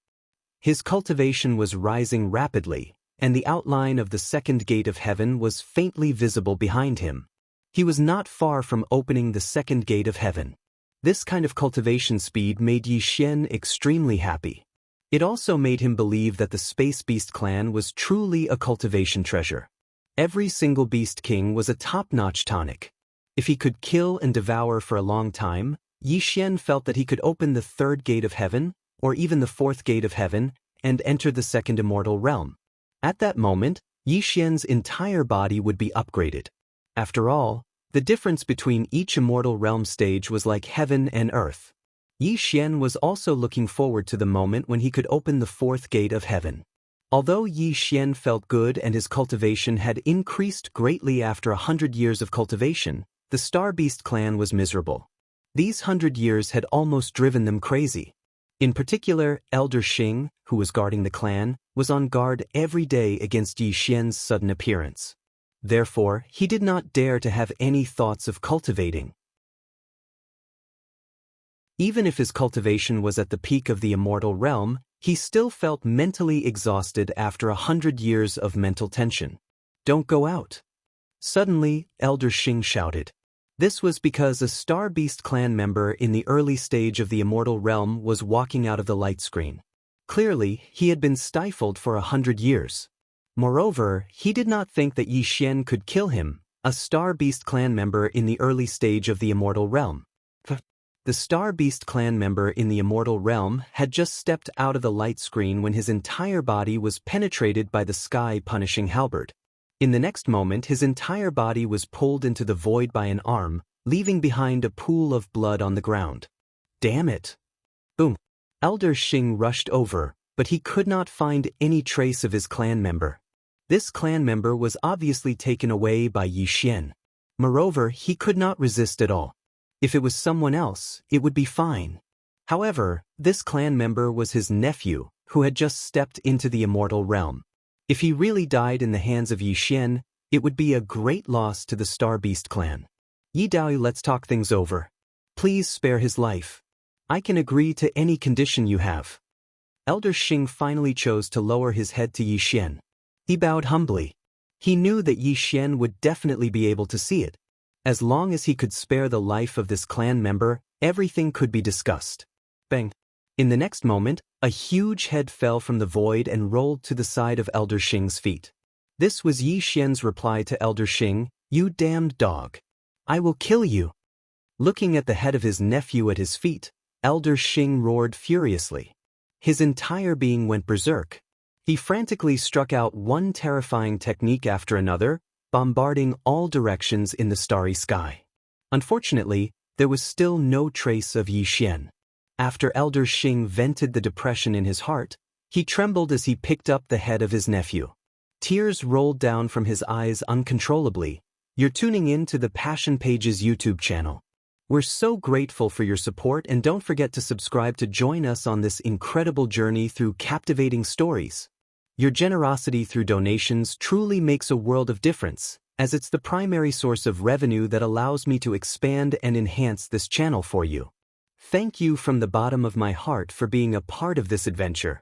His cultivation was rising rapidly, and the outline of the second gate of heaven was faintly visible behind him. He was not far from opening the second gate of heaven. This kind of cultivation speed made Yi Xian extremely happy. It also made him believe that the Space Beast clan was truly a cultivation treasure. Every single Beast King was a top-notch tonic. If he could kill and devour for a long time, Yi Xian felt that he could open the third gate of heaven, or even the fourth gate of heaven, and enter the second immortal realm. At that moment, Yi Xian's entire body would be upgraded. After all, the difference between each immortal realm stage was like heaven and earth. Yi Xian was also looking forward to the moment when he could open the fourth gate of heaven. Although Yi Xian felt good and his cultivation had increased greatly after 100 years of cultivation, the Star Beast clan was miserable. These 100 years had almost driven them crazy. In particular, Elder Xing, who was guarding the clan, was on guard every day against Yi Xian's sudden appearance. Therefore, he did not dare to have any thoughts of cultivating. Even if his cultivation was at the peak of the immortal realm, he still felt mentally exhausted after 100 years of mental tension. "Don't go out." Suddenly, Elder Xing shouted. This was because a Star Beast clan member in the early stage of the immortal realm was walking out of the light screen. Clearly, he had been stifled for 100 years. Moreover, he did not think that Yi Xian could kill him, a Star Beast clan member in the early stage of the immortal realm. The Star Beast clan member in the immortal realm had just stepped out of the light screen when his entire body was penetrated by the sky-punishing halberd. In the next moment, his entire body was pulled into the void by an arm, leaving behind a pool of blood on the ground. Damn it! Boom! Elder Xing rushed over, but he could not find any trace of his clan member. This clan member was obviously taken away by Yi Xian. Moreover, he could not resist at all. If it was someone else, it would be fine. However, this clan member was his nephew, who had just stepped into the immortal realm. If he really died in the hands of Yi Xian, it would be a great loss to the Star Beast clan. Yi Daoyu, let's talk things over. Please spare his life. I can agree to any condition you have. Elder Xing finally chose to lower his head to Yi Xian. He bowed humbly. He knew that Yi Xian would definitely be able to see it. As long as he could spare the life of this clan member, everything could be discussed. Bang! In the next moment, a huge head fell from the void and rolled to the side of Elder Xing's feet. This was Yi Xian's reply to Elder Xing, "You damned dog. I will kill you." Looking at the head of his nephew at his feet, Elder Xing roared furiously. His entire being went berserk. He frantically struck out one terrifying technique after another, bombarding all directions in the starry sky. Unfortunately, there was still no trace of Yi Xian. After Elder Xing vented the depression in his heart, he trembled as he picked up the head of his nephew. Tears rolled down from his eyes uncontrollably. You're tuning in to the Passion Pages YouTube channel. We're so grateful for your support, and don't forget to subscribe to join us on this incredible journey through captivating stories. Your generosity through donations truly makes a world of difference, as it's the primary source of revenue that allows me to expand and enhance this channel for you. Thank you from the bottom of my heart for being a part of this adventure.